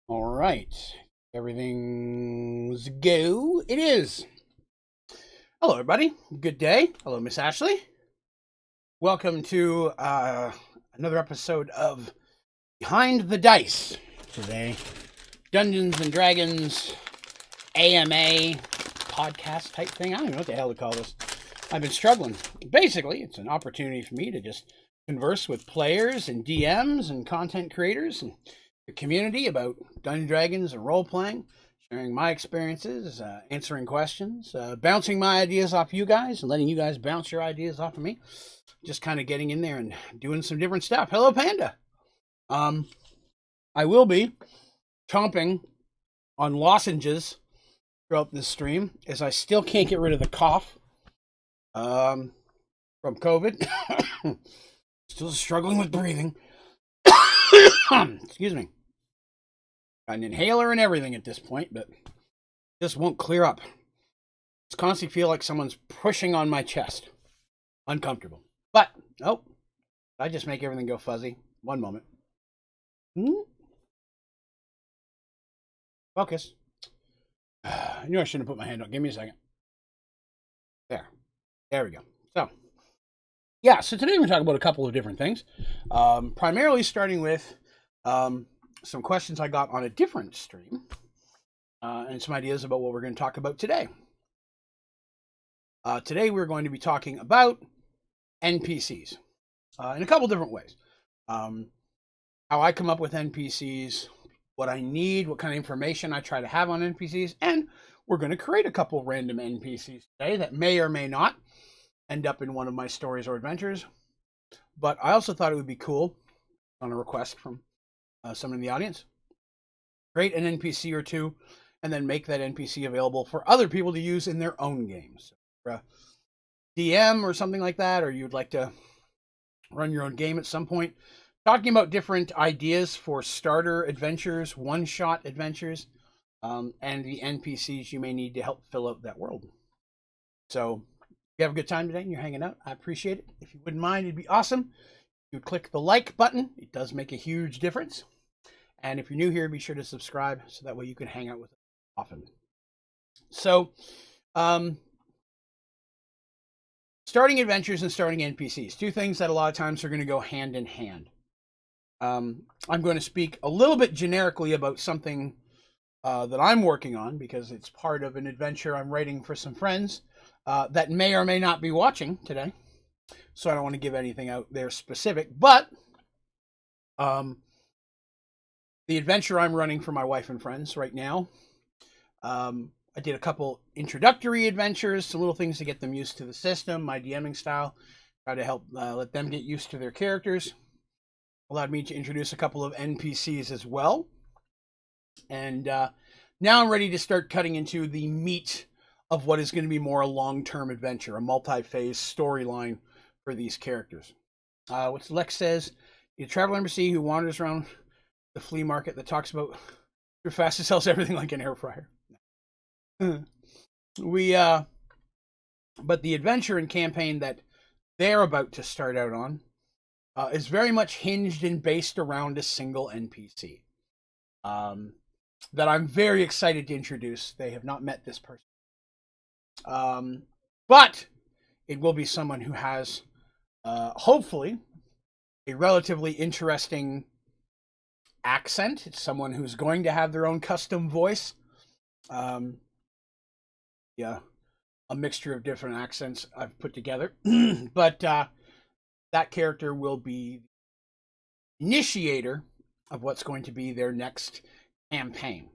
All right. Everything's go. It is. Hello, everybody. Good day. Hello, Miss Ashley. Welcome to another episode of Behind the Dice. Today, Dungeons and Dragons AMA podcast type thing. I don't know what the hell to call this. I've been struggling. Basically, it's an opportunity for me to just converse with players and DMs and content creators and the community about Dungeons and Dragons and role playing, sharing my experiences, answering questions, bouncing my ideas off you guys, and letting you guys bounce your ideas off of me. Just kind of getting in there and doing some different stuff. Hello, Panda. I will be chomping on lozenges throughout this stream, as I still can't get rid of the cough from COVID. Still struggling with breathing. Excuse me. Got an inhaler and everything at this point, but just won't clear up. It's constantly feel like someone's pushing on my chest. Uncomfortable. But, I just make everything go fuzzy. One moment. Focus. I knew I shouldn't have put my hand on. Give me a second. There we go. So today we're going to talk about a couple of different things. Primarily starting with some questions I got on a different stream and some ideas about what we're going to talk about today. Today we're going to be talking about NPCs in a couple different ways. How I come up with NPCs, what I need, what kind of information I try to have on NPCs, and we're going to create a couple random NPCs today that may or may not end up in one of my stories or adventures. But I also thought it would be cool, on a request from someone in the audience, create an NPC or two, and then make that NPC available for other people to use in their own games. For a DM or something like that, or you'd like to run your own game at some point, talking about different ideas for starter adventures, one-shot adventures, and the NPCs you may need to help fill out that world. So if you have a good time today and you're hanging out, I appreciate it. If you wouldn't mind, it'd be awesome. You would click the like button. It does make a huge difference. And if you're new here, be sure to subscribe so that way you can hang out with us often. So, starting adventures and starting NPCs, two things that a lot of times are going to go hand in hand. I'm going to speak a little bit generically about something that I'm working on because it's part of an adventure I'm writing for some friends that may or may not be watching today. So I don't want to give anything out there specific, but the adventure I'm running for my wife and friends right now, I did a couple introductory adventures, some little things to get them used to the system, my DMing style, try to help let them get used to their characters. Allowed me to introduce a couple of NPCs as well. And now I'm ready to start cutting into the meat of what is going to be more a long-term adventure, a multi-phase storyline for these characters. What Lex says, a travel embassy who wanders around the flea market that talks about too fast to sells everything like an air fryer. But the adventure and campaign that they're about to start out on is very much hinged and based around a single NPC that I'm very excited to introduce. They have not met this person. But it will be someone who has, hopefully, a relatively interesting accent. It's someone who's going to have their own custom voice. A mixture of different accents I've put together. But that character will be the initiator of what's going to be their next campaign.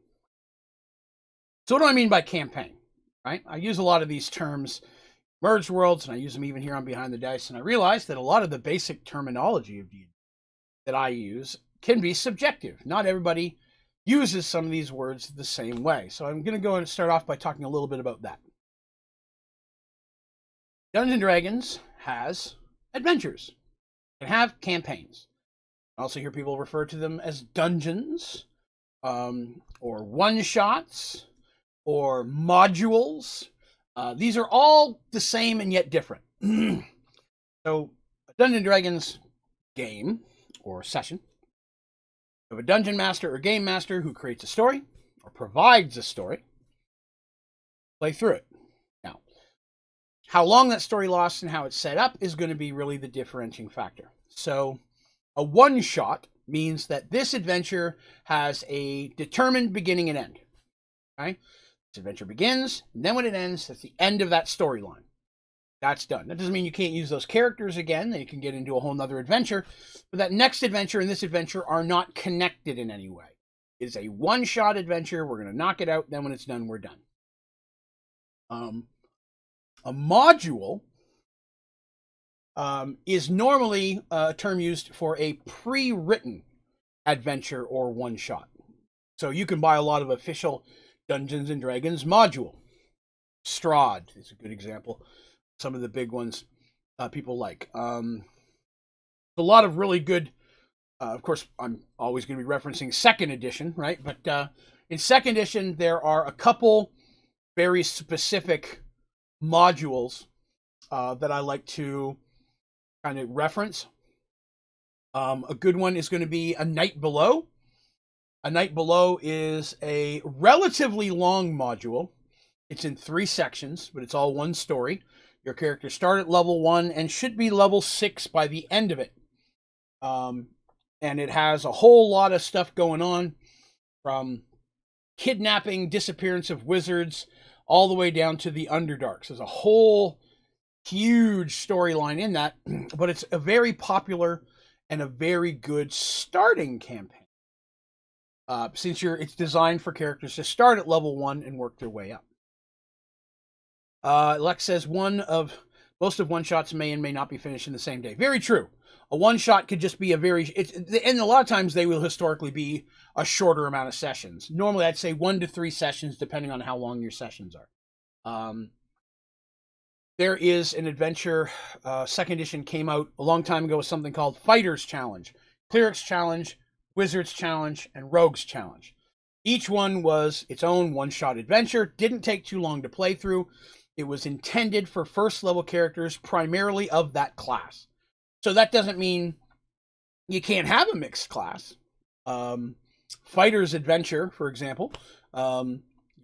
So what do I mean by campaign? Right? I use a lot of these terms, Mergedworlds, and I use them even here on Behind the Dice, and I realize that a lot of the basic terminology of D&D that I use can be subjective. Not everybody uses some of these words the same way. So I'm going to go and start off by talking a little bit about that. Dungeons and Dragons has adventures. It can have campaigns. I also hear people refer to them as dungeons, or one-shots, or modules. These are all the same and yet different. So a Dungeons and Dragons game or session You have a dungeon master or game master who creates a story or provides a story. Play through it. Now, how long that story lasts and how it's set up is going to be really the differentiating factor. So a one-shot means that this adventure has a determined beginning and end. Okay? This adventure begins, and then when it ends, that's the end of that storyline. That's done. That doesn't mean you can't use those characters again. They can get into a whole nother adventure. But that next adventure and this adventure are not connected in any way. It's a one-shot adventure. We're going to knock it out. Then when it's done, we're done. A module is normally a term used for a pre-written adventure or one-shot. So you can buy a lot of official Dungeons and Dragons module. Strahd is a good example. Some of the big ones people like. A lot of really good, of course, I'm always going to be referencing second edition, right? But in second edition, there are a couple very specific modules that I like to kind of reference. A good one is going to be A Night Below. A Night Below is a relatively long module. It's in 3 sections, but it's all one story. Your characters start at level 1 and should be level 6 by the end of it. And it has a whole lot of stuff going on, from kidnapping, disappearance of wizards, all the way down to the Underdarks. There's a whole huge storyline in that, but it's a very popular and a very good starting campaign. Since it's designed for characters to start at level 1 and work their way up. Lex says most of one-shots may and may not be finished in the same day. Very true. A one-shot could just be and a lot of times they will historically be a shorter amount of sessions. Normally I'd say 1 to 3 sessions, depending on how long your sessions are. There is an adventure, second edition came out a long time ago with something called Fighters Challenge, Clerics Challenge, Wizards Challenge, and Rogues Challenge. Each one was its own one-shot adventure. Didn't take too long to play through. It was intended for first-level characters, primarily of that class. So that doesn't mean you can't have a mixed class. Fighter's Adventure, for example. You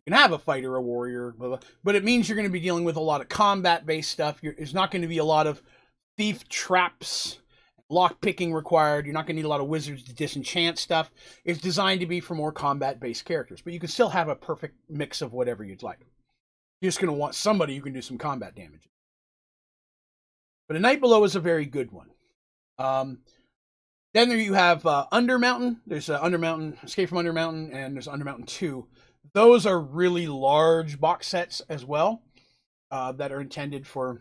can have a fighter, a warrior, blah, blah, but it means you're going to be dealing with a lot of combat-based stuff. There's not going to be a lot of thief traps, lock-picking required. You're not going to need a lot of wizards to disenchant stuff. It's designed to be for more combat-based characters, but you can still have a perfect mix of whatever you'd like. You're just going to want somebody who can do some combat damage. But A Night Below is a very good one. Then there you have Undermountain. There's Undermountain, Escape from Undermountain, and there's Undermountain 2. Those are really large box sets as well that are intended for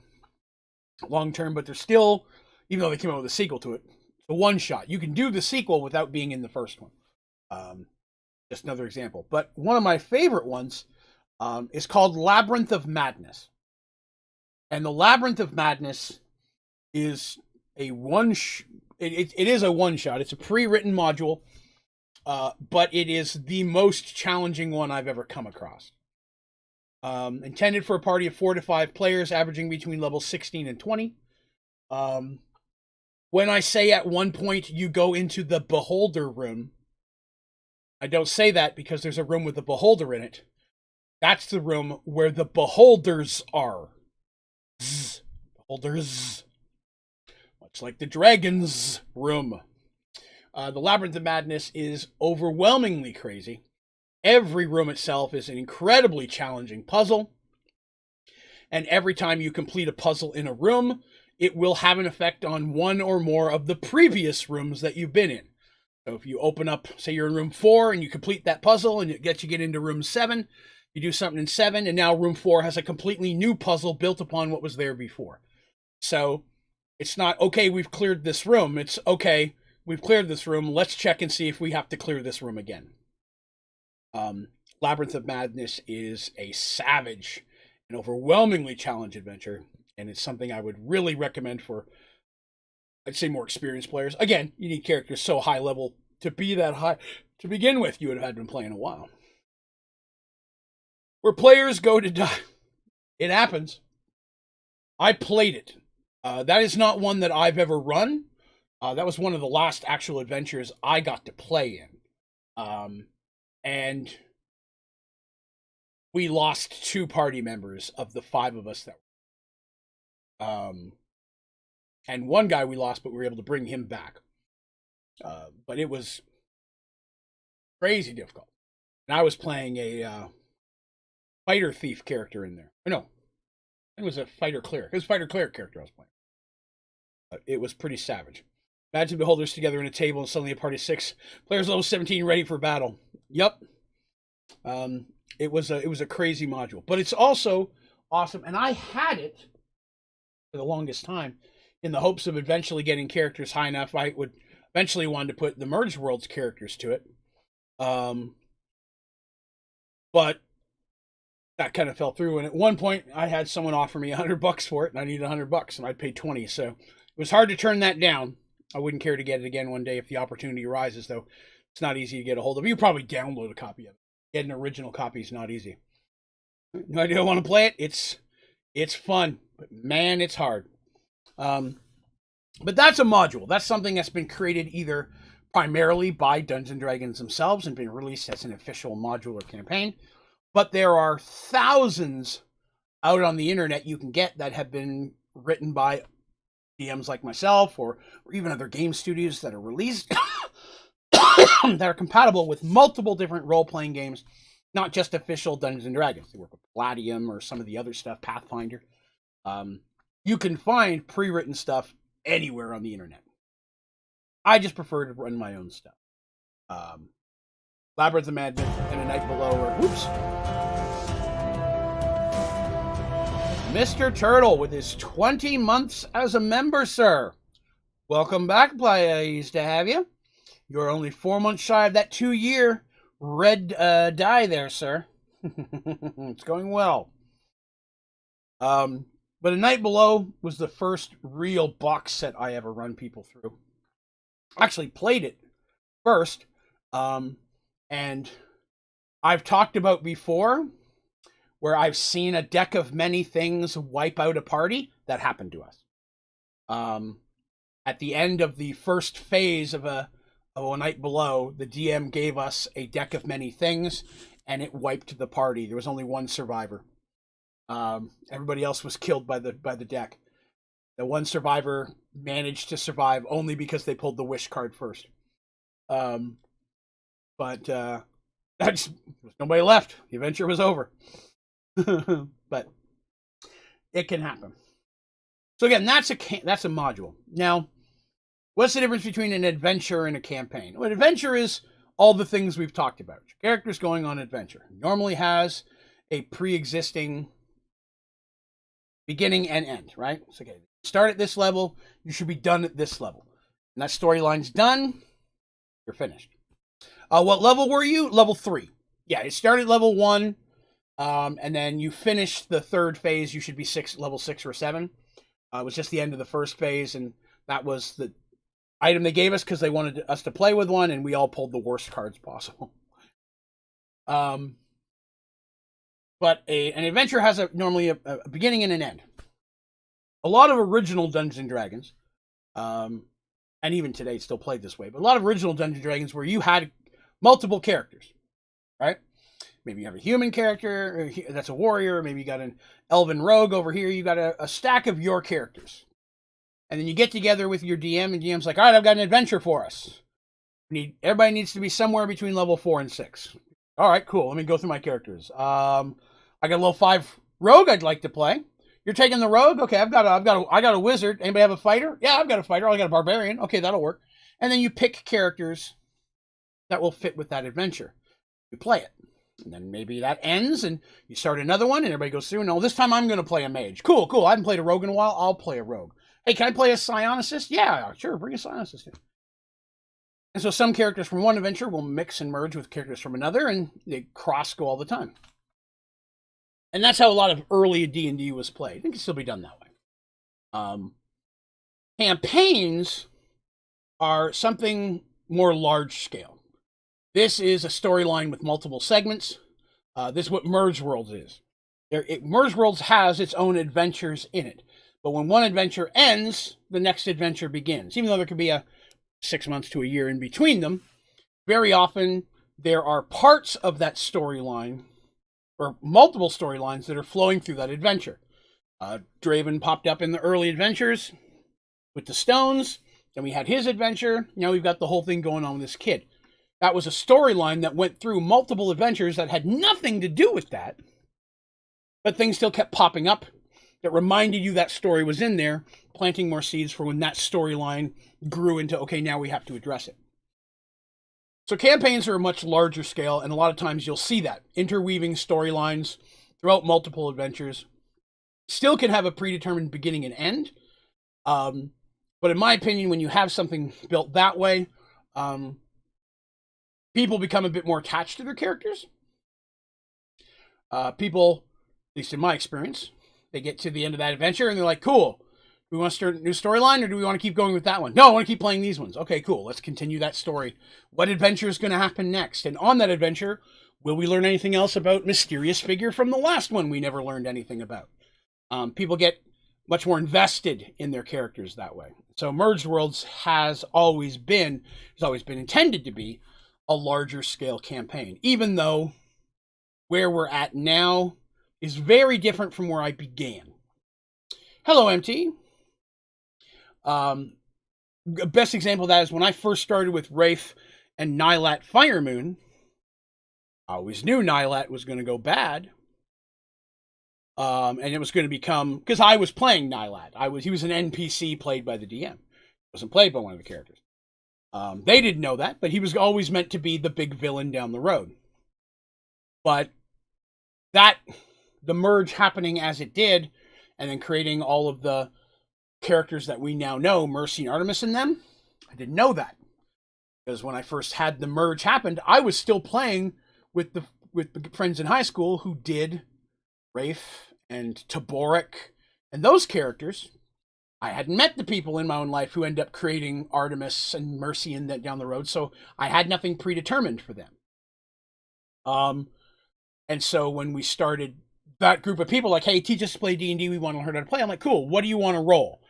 long-term, but they're still, even though they came out with a sequel to it, it's a one-shot. You can do the sequel without being in the first one. Just another example. But one of my favorite ones is called Labyrinth of Madness. And the Labyrinth of Madness is a it is a one-shot. It's a pre-written module, but it is the most challenging one I've ever come across. Intended for a party of 4 to 5 players, averaging between levels 16 and 20. When I say at one point you go into the Beholder room, I don't say that because there's a room with a Beholder in it. That's the room where the Beholders are. Beholders. Much like the Dragon's room. The Labyrinth of Madness is overwhelmingly crazy. Every room itself is an incredibly challenging puzzle. And every time you complete a puzzle in a room, it will have an effect on one or more of the previous rooms that you've been in. So if you open up, say you're in room 4 and you complete that puzzle and it gets you get into room 7, you do something in 7, and now room 4 has a completely new puzzle built upon what was there before. So it's not, okay, we've cleared this room. It's, okay, we've cleared this room. Let's check and see if we have to clear this room again. Labyrinth of Madness is a savage and overwhelmingly challenging adventure, and it's something I would really recommend for, I'd say, more experienced players. Again, you need characters so high level to be that high. To begin with, you would have had been playing a while. Where players go to die. It happens. I played it. That is not one that I've ever run. That was one of the last actual adventures I got to play in. And we lost 2 party members of the 5 of us that and one guy we lost, but we were able to bring him back. But it was crazy difficult. And I was playing a fighter thief character in there. No, it was a fighter cleric. It was a fighter cleric character I was playing. But it was pretty savage. Imagine beholders together in a table and suddenly a party of 6 players level 17 ready for battle. Yep. It was a crazy module, but it's also awesome. And I had it for the longest time in the hopes of eventually getting characters high enough. I would eventually want to put the Mergedworlds characters to it. But that kind of fell through. And at one point I had someone offer me $100 for it and I needed $100 and I'd pay 20. So it was hard to turn that down. I wouldn't care to get it again one day if the opportunity arises, though. It's not easy to get a hold of. You probably download a copy of it. Get an original copy is not easy. No idea I want to play it. It's fun, but man, it's hard. But that's a module. That's something that's been created either primarily by Dungeons & Dragons themselves and been released as an official modular campaign. But there are thousands out on the internet you can get that have been written by DMs like myself or even other game studios that are released that are compatible with multiple different role-playing games, not just official Dungeons & Dragons. They work with Gladium or some of the other stuff, Pathfinder. You can find pre-written stuff anywhere on the internet. I just prefer to run my own stuff. Labyrinth of Madness and A Night Below, or whoops. Mr. Turtle with his 20 months as a member, sir. Welcome back, pleased to have you. You're only 4 months shy of that 2-year red die there, sir. It's going well. But A Night Below was the first real box set I ever run people through. I actually played it first, and I've talked about before where I've seen a deck of many things wipe out a party. That happened to us. At the end of the first phase of A Night Below, the DM gave us a deck of many things, and it wiped the party. There was only one survivor. Everybody else was killed by the deck. The one survivor managed to survive only because they pulled the wish card first. But nobody left. The adventure was over. But it can happen. So again, that's a module. Now, what's the difference between an adventure and a campaign? Well, an adventure is all the things we've talked about. Your character's going on adventure. It normally has a pre-existing beginning and end, right? So, okay, start at this level, you should be done at this level. And that storyline's done, you're finished. What level were you? Level 3. Yeah, it started level 1, and then you finished the third phase, you should be level 6 or 7. It was just the end of the first phase, and that was the item they gave us because they wanted us to play with one, and we all pulled the worst cards possible. But an adventure has normally a beginning and an end. A lot of original Dungeons & Dragons, and even today it's still played this way, but a lot of original Dungeons & Dragons where you had multiple characters, right? Maybe you have a human character that's a warrior. Maybe you got an elven rogue over here. You got a stack of your characters. And then you get together with your DM, and DM's like, all right, I've got an adventure for us. Everybody needs to be somewhere between level 4 and 6. All right, cool. Let me go through my characters. I got a level 5 rogue I'd like to play. You're taking the rogue? Okay, I got a wizard. Anybody have a fighter? Yeah, I've got a fighter. I got a barbarian. Okay, that'll work. And then you pick characters that will fit with that adventure. You play it. And then maybe that ends, and you start another one, and everybody goes through. No, this time I'm going to play a mage. Cool. I haven't played a rogue in a while. I'll play a rogue. Hey, can I play a psionicist? Yeah, sure. Bring a psionicist in. And so some characters from one adventure will mix and merge with characters from another, and they cross-go all the time. And that's how a lot of early D&D was played. It can still be done that way. Campaigns are something more large-scale. This is a storyline with multiple segments. This is what Mergedworlds is. Mergedworlds has its own adventures in it. But when one adventure ends, the next adventure begins. Even though there could be a 6 months to a year in between them, very often there are parts of that storyline, or multiple storylines, that are flowing through that adventure. Draven popped up in the early adventures with the stones. Then we had his adventure. Now we've got the whole thing going on with this kid. That was a storyline that went through multiple adventures that had nothing to do with that. But things still kept popping up that reminded you that story was in there, planting more seeds for when that storyline grew into, okay, now we have to address it. So campaigns are a much larger scale, and a lot of times you'll see that. Interweaving storylines throughout multiple adventures. Still can have a predetermined beginning and end. But in my opinion, when you have something built that way, people become a bit more attached to their characters. People, at least in my experience, they get to the end of that adventure and they're like, cool, do we want to start a new storyline or do we want to keep going with that one? No, I want to keep playing these ones. Okay, cool. Let's continue that story. What adventure is going to happen next? And on that adventure, will we learn anything else about mysterious figure from the last one we never learned anything about? People get much more invested in their characters that way. So Mergedworlds has always been intended to be a larger scale campaign, even though where we're at now is very different from where I began. Hello, MT. Best example of that is when I first started with Wraith and Nylat Firemoon. I always knew Nylat was going to go bad. And it was going to become, because I was playing Nylat. He was an NPC played by the DM. He wasn't played by one of the characters. They didn't know that, but he was always meant to be the big villain down the road. But the merge happening as it did, and then creating all of the characters that we now know, Mercy and Artemis in them, I didn't know that. Because when I first had the merge happened, I was still playing with the friends in high school who did Wraith and Taborik and those characters. I hadn't met the people in my own life who end up creating Artemis and Mercy and that down the road, so I had nothing predetermined for them. And so when we started that group of people, like, hey, teach us to play D&D, we want to learn how to play. I'm like, cool, what do you want to roll?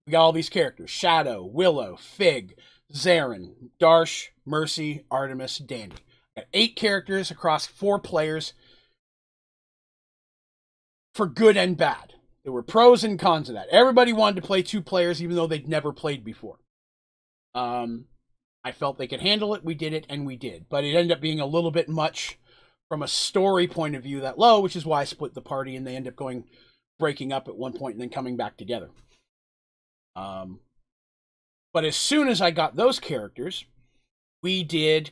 We got all these characters: Shadow, Willow, Fig, Zarin, Darsh, Mercy, Artemis, Dandy. Got 8 characters across 4 players for good and bad. There were pros and cons of that. Everybody wanted to play 2 players even though they'd never played before. I felt they could handle it, we did it, and we did. But it ended up being a little bit much from a story point of view that low, which is why I split the party and they end up breaking up at one point and then coming back together. But as soon as I got those characters, we did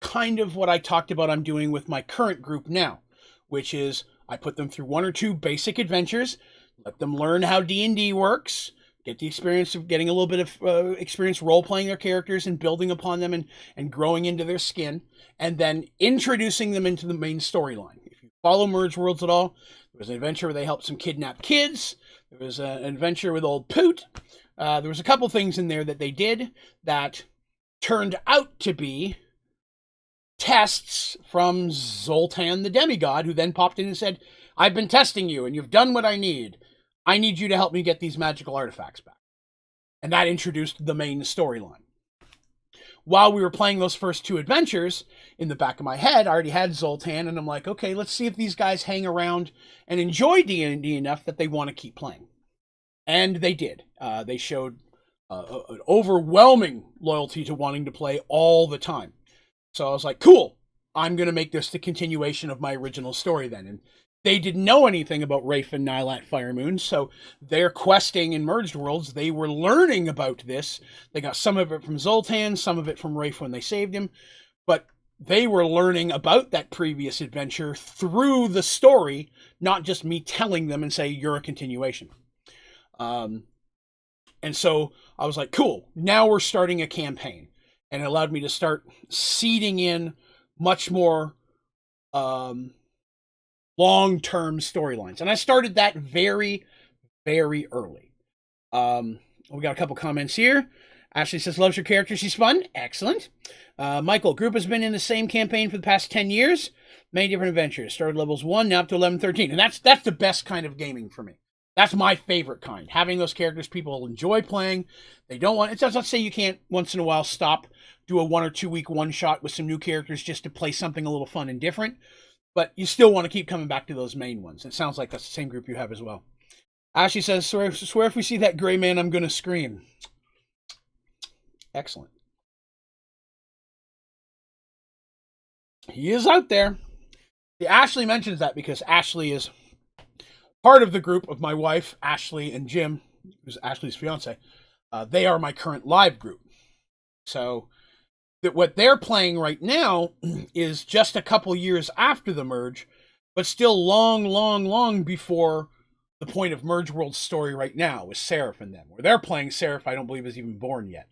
kind of what I talked about I'm doing with my current group now, which is I put them through 1 or 2 basic adventures, let them learn how D&D works, get the experience of getting a little bit of experience role-playing their characters and building upon them and growing into their skin, and then introducing them into the main storyline. If you follow Mergedworlds at all, there was an adventure where they helped some kidnapped kids. There was an adventure with old Poot. There was a couple things in there that they did that turned out to be tests from Zoltan the demigod, who then popped in and said, I've been testing you and you've done what I need. I need you to help me get these magical artifacts back. And that introduced the main storyline. While we were playing those first 2 adventures, in the back of my head, I already had Zoltan, and I'm like, okay, let's see if these guys hang around and enjoy D&D enough that they want to keep playing. And they did. They showed an overwhelming loyalty to wanting to play all the time. So I was like, cool, I'm going to make this the continuation of my original story then. And they didn't know anything about Wraith and Nylat Firemoon, so they're questing in Mergedworlds. They were learning about this. They got some of it from Zoltan, some of it from Wraith when they saved him, but they were learning about that previous adventure through the story, not just me telling them and say, you're a continuation. And so I was like, cool, now we're starting a campaign. And it allowed me to start seeding in much more long-term storylines. And I started that very, very early. We got a couple comments here. Ashley says, loves your character. She's fun. Excellent. Michael, group has been in the same campaign for the past 10 years. Many different adventures. Started levels 1, now up to 11, 13. And that's the best kind of gaming for me. That's my favorite kind. Having those characters people enjoy playing. They don't want... It does not say you can't once in a while stop do a 1 or 2 week one shot with some new characters just to play something a little fun and different. But you still want to keep coming back to those main ones. It sounds like that's the same group you have as well. Ashley says, swear if we see that gray man, I'm going to scream. Excellent. He is out there. Ashley mentions that because Ashley is part of the group of my wife, Ashley, and Jim, who's Ashley's fiance. They are my current live group. So what they're playing right now is just a couple years after the merge, but still long before the point of Mergedworlds' story right now with Seraph and them. Where they're playing, Seraph, I don't believe, is even born yet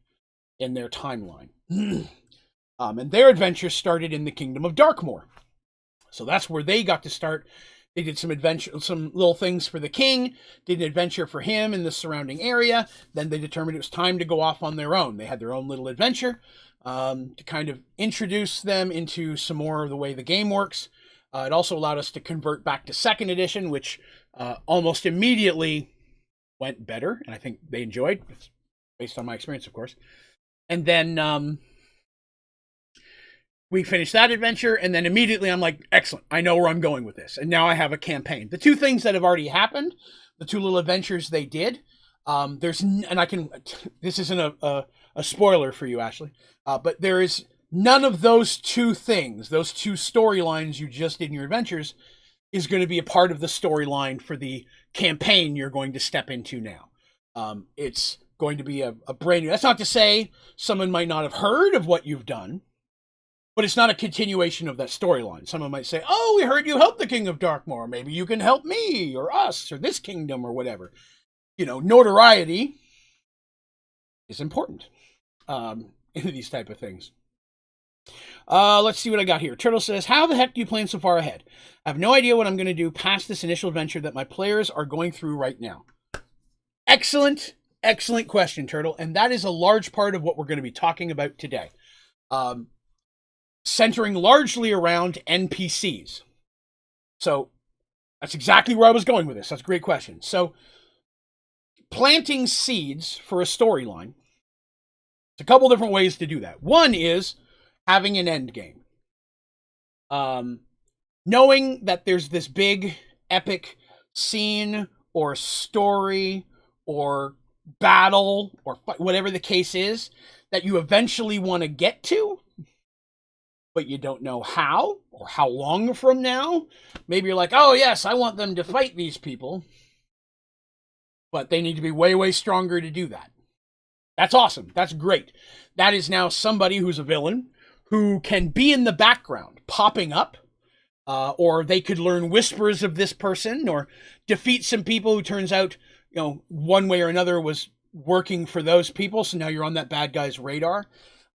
in their timeline. And their adventure started in the Kingdom of Darkmoor. So that's where they got to start. They did some little things for the king, did an adventure for him in the surrounding area. Then they determined it was time to go off on their own. They had their own little adventure to kind of introduce them into some more of the way the game works. It also allowed us to convert back to 2nd edition, which almost immediately went better, and I think they enjoyed, based on my experience, of course. And then we finished that adventure, and then immediately I'm like, excellent, I know where I'm going with this. And now I have a campaign. The 2 things that have already happened, the 2 little adventures they did, this isn't a spoiler for you, Ashley, but there is none of those 2 things, those 2 storylines you just did in your adventures, is going to be a part of the storyline for the campaign you're going to step into now. It's going to be a brand new... That's not to say someone might not have heard of what you've done, but it's not a continuation of that storyline. Someone might say, oh, we heard you helped the King of Darkmoor. Maybe you can help me, or us, or this kingdom, or whatever. Notoriety is important in these type of things. Let's see what I got here. Turtle says, how the heck do you plan so far ahead? I have no idea what I'm going to do past this initial adventure that my players are going through right now. Excellent question, Turtle. And that is a large part of what we're going to be talking about today. Centering largely around NPCs. So that's exactly where I was going with this. That's a great question. So planting seeds for a storyline, there's a couple different ways to do that. One is having an end game. Knowing that there's this big epic scene or story or battle or whatever the case is that you eventually want to get to, but you don't know how or how long from now. Maybe you're like, oh yes, I want them to fight these people, but they need to be way stronger to do that. That's awesome. That's great. That is now somebody who's a villain who can be in the background, popping up, or they could learn whispers of this person, or defeat some people who turns out, one way or another was working for those people, so now you're on that bad guy's radar.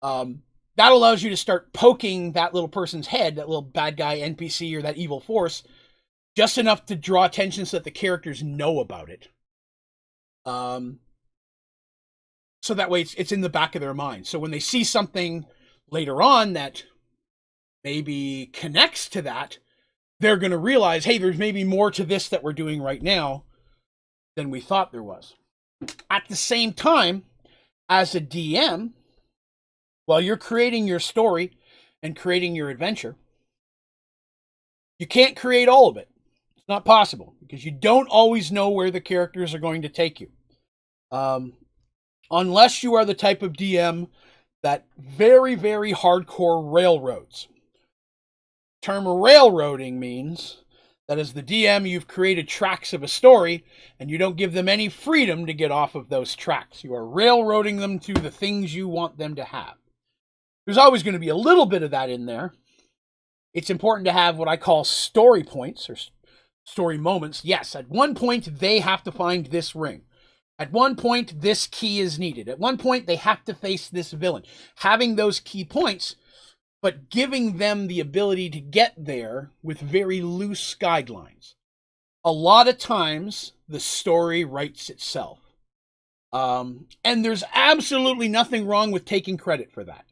That allows you to start poking that little person's head, that little bad guy NPC or that evil force, just enough to draw attention so that the characters know about it. So that way it's in the back of their mind. So when they see something later on that maybe connects to that, they're going to realize, hey, there's maybe more to this that we're doing right now than we thought there was. At the same time, as a DM, while you're creating your story and creating your adventure, you can't create all of it. It's not possible because you don't always know where the characters are going to take you. Unless you are the type of DM that very hardcore railroads. Term railroading means that as the DM, you've created tracks of a story and you don't give them any freedom to get off of those tracks. You are railroading them to the things you want them to have. There's always going to be a little bit of that in there. It's important to have what I call story points or story moments. Yes, at one point they have to find this ring. At one point, this key is needed. At one point, they have to face this villain. Having those key points, but giving them the ability to get there with very loose guidelines. A lot of times, the story writes itself. And there's absolutely nothing wrong with taking credit for that.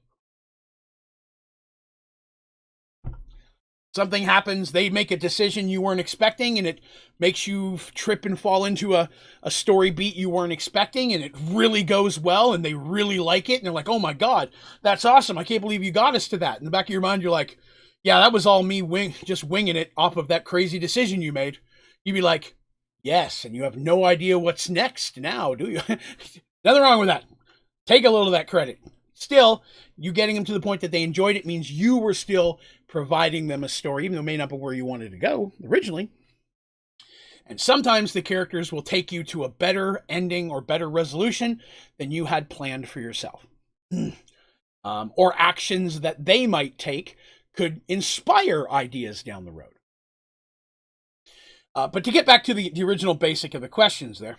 Something happens, they make a decision you weren't expecting, and it makes you trip and fall into a story beat you weren't expecting, and it really goes well, and they really like it, and they're like, oh my God, that's awesome. I can't believe you got us to that. In the back of your mind, you're like, yeah, that was all me just winging it off of that crazy decision you made. You'd be like, yes, and you have no idea what's next now, do you? Nothing wrong with that. Take a little of that credit. Still, you getting them to the point that they enjoyed it means you were still providing them a story, even though it may not be where you wanted to go originally. And sometimes the characters will take you to a better ending or better resolution than you had planned for yourself. Or actions that they might take could inspire ideas down the road. But to get back to the original basic of the questions there,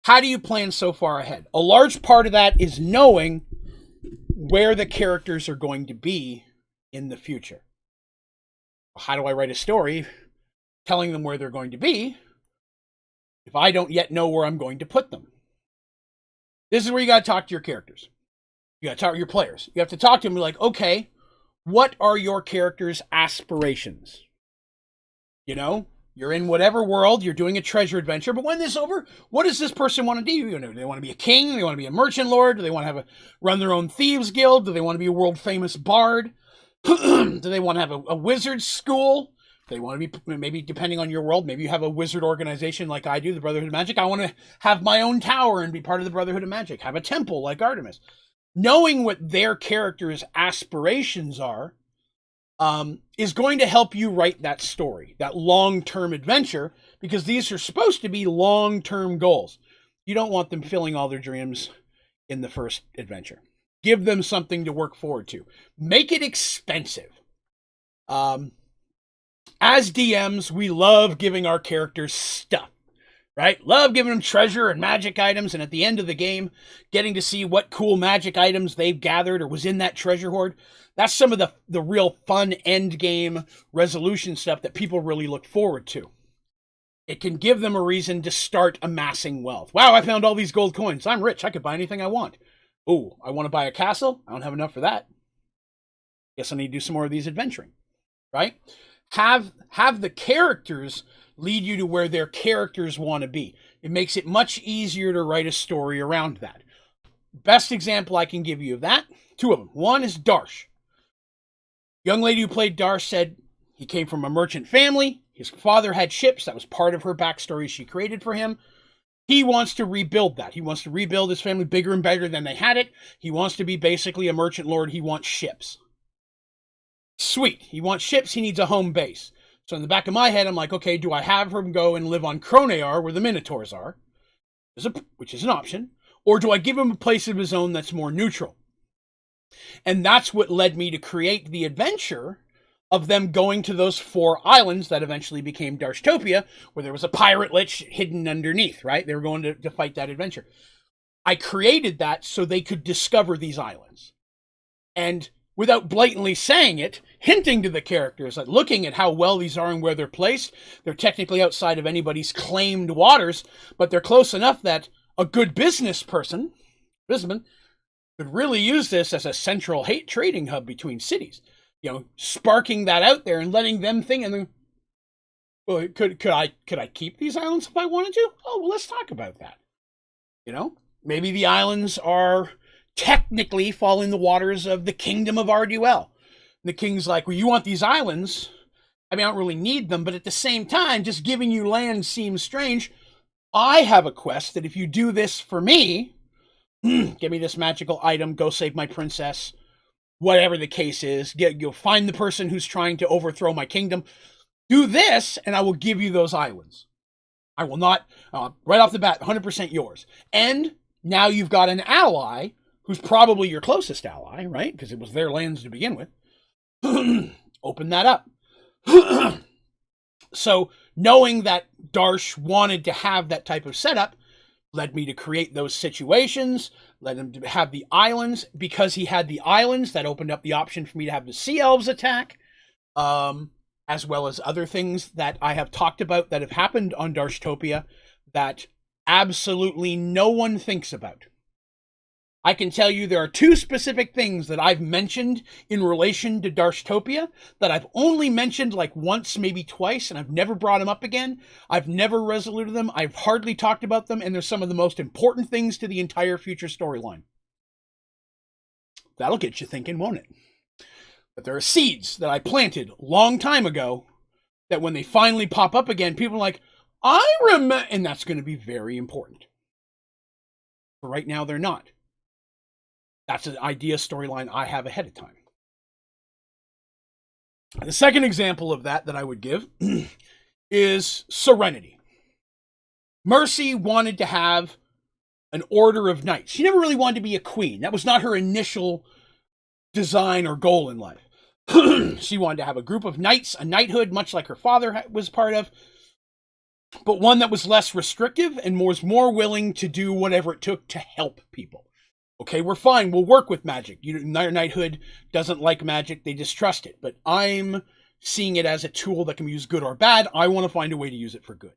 how do you plan so far ahead? A large part of that is knowing where the characters are going to be in the future. How do I write a story telling them where they're going to be if I don't yet know where I'm going to put them? This is where you got to talk to your characters. You got to talk to your players. You have to talk to them and be like, okay, what are your characters' aspirations? You know, you're in whatever world, you're doing a treasure adventure, but when this is over, what does this person want to do? You know, do they want to be a king? Do they want to be a merchant lord? Do they want to run their own thieves guild? Do they want to be a world famous bard? Do they want to have a wizard school? They want to be, maybe depending on your world, maybe you have a wizard organization like I do, the Brotherhood of Magic. I want to have my own tower and be part of the Brotherhood of Magic. Have a temple like Artemis. Knowing what their characters' aspirations are is going to help you write that story, that long-term adventure, because these are supposed to be long-term goals. You don't want them filling all their dreams in the first adventure. Give them something to work forward to. Make it expensive. As DMs, we love giving our characters stuff, right? Love giving them treasure and magic items, and at the end of the game, getting to see what cool magic items they've gathered or was in that treasure hoard. That's some of the real fun end game resolution stuff that people really look forward to. It can give them a reason to start amassing wealth. Wow, I found all these gold coins. I'm rich. I could buy anything I want. Oh, I want to buy a castle. I don't have enough for that. Guess I need to do some more of these adventuring, right? Have the characters lead you to where their characters want to be. It makes it much easier to write a story around that. Best example I can give you of that, two of them. One is Darsh. Young lady who played Darsh said he came from a merchant family. His father had ships. That was part of her backstory she created for him. He wants to rebuild that. He wants to rebuild his family bigger and better than they had it. He wants to be basically a merchant lord. He wants ships. Sweet. He wants ships. He needs a home base. So in the back of my head, I'm like, okay, do I have him go and live on Cronear where the Minotaurs are? Which is an option. Or do I give him a place of his own that's more neutral? And that's what led me to create the adventure of them going to those 4 islands that eventually became Darshtopia, where there was a pirate lich hidden underneath, right? They were going to fight that adventure. I created that so they could discover these islands. And without blatantly saying it, hinting to the characters, like looking at how well these are and where they're placed. They're technically outside of anybody's claimed waters, but they're close enough that a good businessman, could really use this as a central trading hub between cities. You know, sparking that out there and letting them think, and then, well, could I keep these islands if I wanted to? Oh, well, let's talk about that. You know, maybe the islands are technically fall in the waters of the kingdom of Arduel. And the king's like, well, you want these islands? I mean, I don't really need them, but at the same time, just giving you land seems strange. I have a quest that if you do this for me, give me this magical item, go save my princess, whatever the case is, you'll find the person who's trying to overthrow my kingdom. Do this, and I will give you those islands. I will not, right off the bat, 100% yours. And now you've got an ally who's probably your closest ally, right? Because it was their lands to begin with. Open that up. So knowing that Darsh wanted to have that type of setup led me to create those situations, led him to have the islands. Because he had the islands, that opened up the option for me to have the Sea Elves attack, as well as other things that I have talked about that have happened on Darshtopia that absolutely no one thinks about. I can tell you there are two specific things that I've mentioned in relation to Darshtopia that I've only mentioned like once, maybe twice, and I've never brought them up again. I've never resoluted them. I've hardly talked about them, and they're some of the most important things to the entire future storyline. That'll get you thinking, won't it? But there are seeds that I planted a long time ago that when they finally pop up again, people are like, I remember, and that's going to be very important. But right now, they're not. That's an idea storyline I have ahead of time. The second example of that I would give is Serenity. Mercy wanted to have an order of knights. She never really wanted to be a queen. That was not her initial design or goal in life. She wanted to have a group of knights, a knighthood, much like her father was part of, but one that was less restrictive and was more willing to do whatever it took to help people. Okay, we're fine. We'll work with magic. Knighthood doesn't like magic. They distrust it. But I'm seeing it as a tool that can be used good or bad. I want to find a way to use it for good.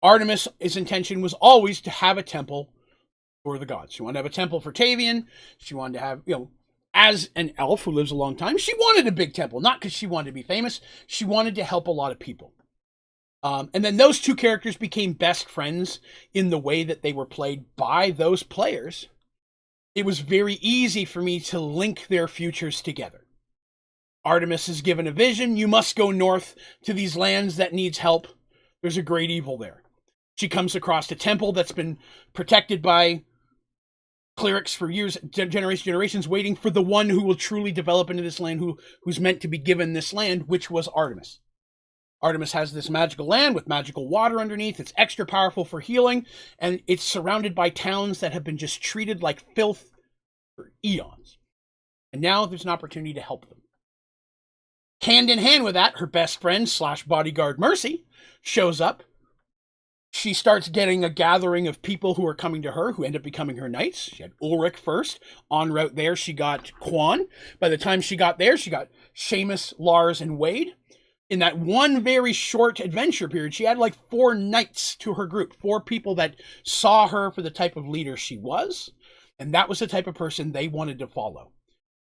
Artemis' intention was always to have a temple for the gods. She wanted to have a temple for Tavian. She wanted to have, as an elf who lives a long time, she wanted a big temple. Not because she wanted to be famous. She wanted to help a lot of people. And then those two characters became best friends in the way that they were played by those players. It was very easy for me to link their futures together. Artemis is given a vision. You must go north to these lands that needs help. There's a great evil there. She comes across a temple that's been protected by clerics for years, generations, waiting for the one who will truly develop into this land, who's meant to be given this land, which was Artemis. Artemis has this magical land with magical water underneath. It's extra powerful for healing, and it's surrounded by towns that have been just treated like filth for eons. And now there's an opportunity to help them. Hand in hand with that, her best friend / bodyguard Mercy shows up. She starts getting a gathering of people who are coming to her, who end up becoming her knights. She had Ulrich first. En route there, she got Quan. By the time she got there, she got Seamus, Lars, and Wade. In that one very short adventure period, she had like 4 knights to her group, 4 people that saw her for the type of leader she was. And that was the type of person they wanted to follow.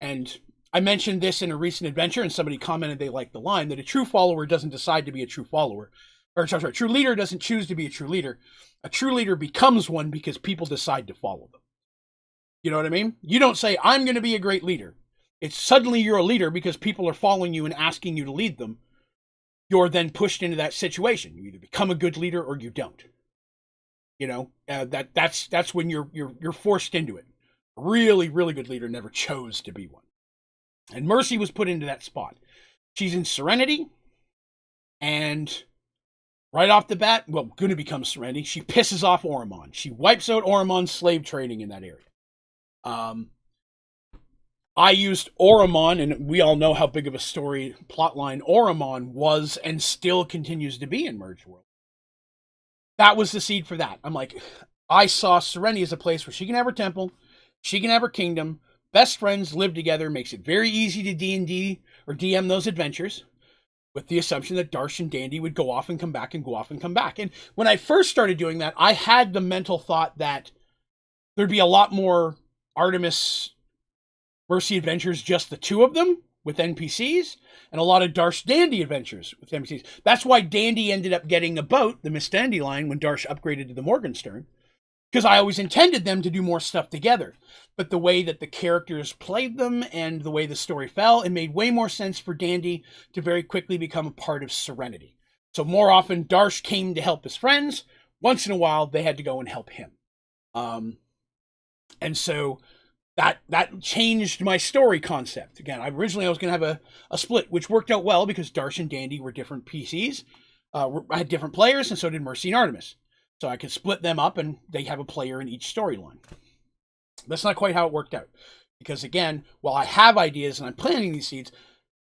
And I mentioned this in a recent adventure, and somebody commented they liked the line that a true follower doesn't decide to be a true follower. Or sorry, a true leader doesn't choose to be a true leader. A true leader becomes one because people decide to follow them. You know what I mean? You don't say, I'm going to be a great leader. It's suddenly you're a leader because people are following you and asking you to lead them. You're then pushed into that situation. You either become a good leader or you don't. That's when you're forced into it. A really, really good leader never chose to be one. And Mercy was put into that spot. She's in Serenity, and right off the bat, going to become Serenity, she pisses off Oromon. She wipes out Oromon's slave trading in that area. I used Oromon, and we all know how big of a story plotline Oromon was and still continues to be in Mergedworlds. That was the seed for that. I'm like, I saw Serenity as a place where she can have her temple, she can have her kingdom, best friends live together, makes it very easy to D&D or DM those adventures, with the assumption that Darsh and Dandy would go off and come back and go off and come back. And when I first started doing that, I had the mental thought that there'd be a lot more Artemis Mercy adventures, just the two of them with NPCs, and a lot of Darsh Dandy adventures with NPCs. That's why Dandy ended up getting a boat, the Miss Dandy line, when Darsh upgraded to the Morgenstern, because I always intended them to do more stuff together. But the way that the characters played them and the way the story fell, it made way more sense for Dandy to very quickly become a part of Serenity. So more often, Darsh came to help his friends. Once in a while, they had to go and help him. And so that changed my story concept. Again, originally I was going to have a split, which worked out well because Darsh and Dandy were different PCs. I had different players, and so did Mercy and Artemis. So I could split them up, and they have a player in each storyline. That's not quite how it worked out. Because again, while I have ideas and I'm planting these seeds,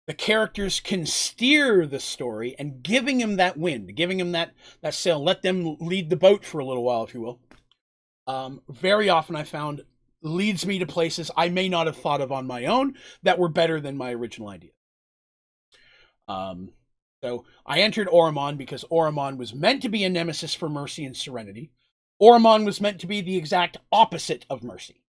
the characters can steer the story, and giving them that wind, giving them that sail, let them lead the boat for a little while, if you will. Very often I found leads me to places I may not have thought of on my own that were better than my original idea. So I entered Oromon because Oromon was meant to be a nemesis for Mercy and Serenity. Oromon was meant to be the exact opposite of Mercy.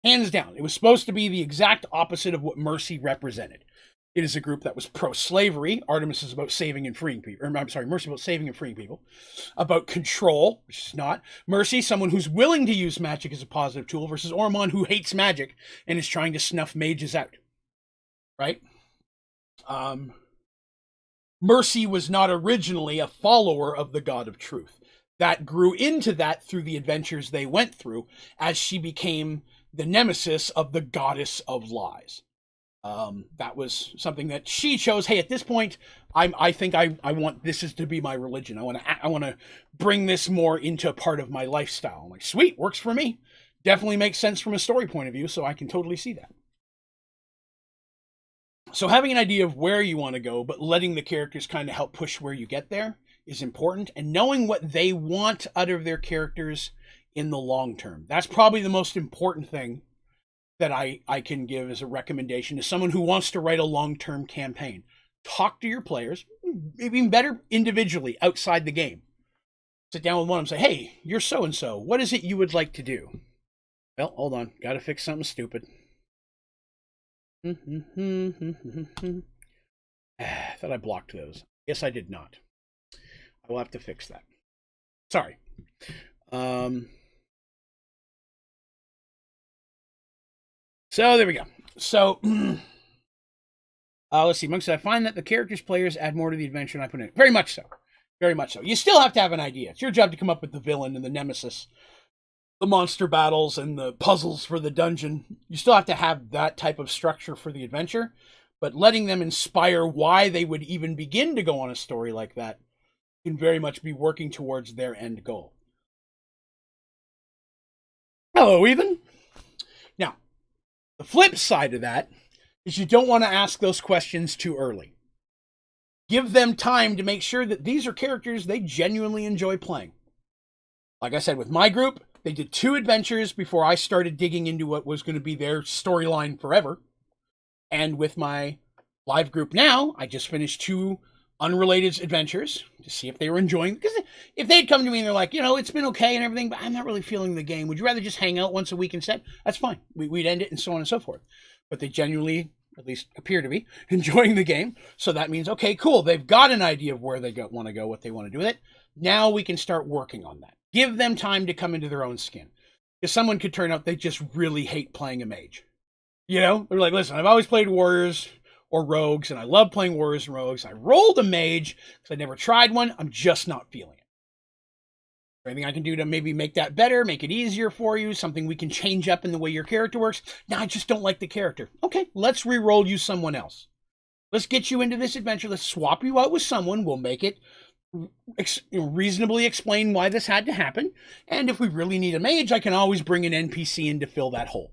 Hands down. It was supposed to be the exact opposite of what Mercy represented. It is a group that was pro-slavery. Artemis is about saving and freeing people. Or, I'm sorry, Mercy about saving and freeing people. About control, which is not. Mercy, someone who's willing to use magic as a positive tool, versus Ormond, who hates magic and is trying to snuff mages out. Right? Mercy was not originally a follower of the God of Truth. That grew into that through the adventures they went through as she became the nemesis of the Goddess of Lies. That was something that she chose. Hey, at this point, I think I want this is to be my religion. I want to bring this more into a part of my lifestyle. I'm like, sweet, works for me. Definitely makes sense from a story point of view, so I can totally see that. So having an idea of where you want to go, but letting the characters kind of help push where you get there is important, and knowing what they want out of their characters in the long term. That's probably the most important thing that I can give as a recommendation to someone who wants to write a long-term campaign. Talk to your players, even better individually outside the game. Sit down with one of them and say, hey, you're so-and-so. What is it you would like to do? Well, hold on. Got to fix something stupid. I thought I blocked those. Yes, I did not. I will have to fix that. Sorry. So there we go. So let's see. Monk said, I find that the characters players add more to the adventure than I put in. Very much so. Very much so. You still have to have an idea. It's your job to come up with the villain and the nemesis, the monster battles and the puzzles for the dungeon. You still have to have that type of structure for the adventure, but letting them inspire why they would even begin to go on a story like that can very much be working towards their end goal. Hello, Ethan. Now, the flip side of that is you don't want to ask those questions too early. Give them time to make sure that these are characters they genuinely enjoy playing. Like I said, with my group, they did 2 adventures before I started digging into what was going to be their storyline forever. And with my live group now, I just finished 2 unrelated adventures to see if they were enjoying. Because if they'd come to me and they're like, it's been okay and everything, but I'm not really feeling the game. Would you rather just hang out once a week instead? That's fine. We'd end it and so on and so forth. But they genuinely, at least appear to be, enjoying the game. So that means, okay, cool. They've got an idea of where they want to go, what they want to do with it. Now we can start working on that. Give them time to come into their own skin. Because someone could turn out they just really hate playing a mage. They're like, listen, I've always played warriors or rogues, and I love playing warriors and rogues. I rolled a mage because I never tried one. I'm just not feeling it. Anything I can do to maybe make that better, make it easier for you, something we can change up in the way your character works. No, I just don't like the character. Okay, let's re-roll you someone else. Let's get you into this adventure. Let's swap you out with someone. We'll make it reasonably explain why this had to happen. And if we really need a mage, I can always bring an NPC in to fill that hole.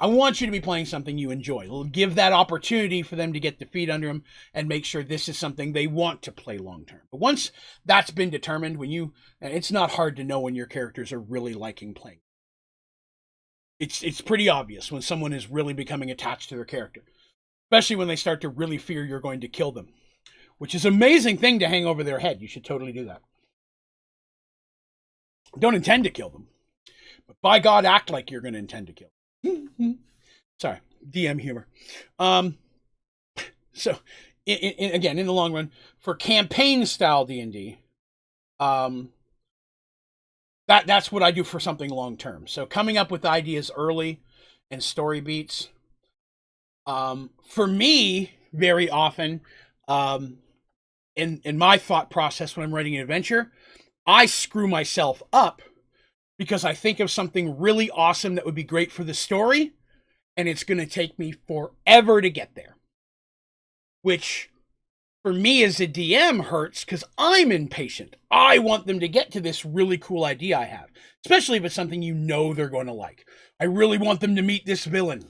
I want you to be playing something you enjoy. It'll give that opportunity for them to get their feet under them and make sure this is something they want to play long term. But once that's been determined, it's not hard to know when your characters are really liking playing. It's pretty obvious when someone is really becoming attached to their character, especially when they start to really fear you're going to kill them, which is an amazing thing to hang over their head. You should totally do that. Don't intend to kill them, but by God, act like you're going to intend to kill them. Sorry, DM humor. So, again, in the long run, for campaign style D&D, that's what I do for something long term. So coming up with ideas early and story beats. For me, very often, in my thought process when I'm writing an adventure, I screw myself up because I think of something really awesome that would be great for the story, and it's going to take me forever to get there. Which, for me as a DM, hurts because I'm impatient. I want them to get to this really cool idea I have, especially if it's something they're going to like. I really want them to meet this villain.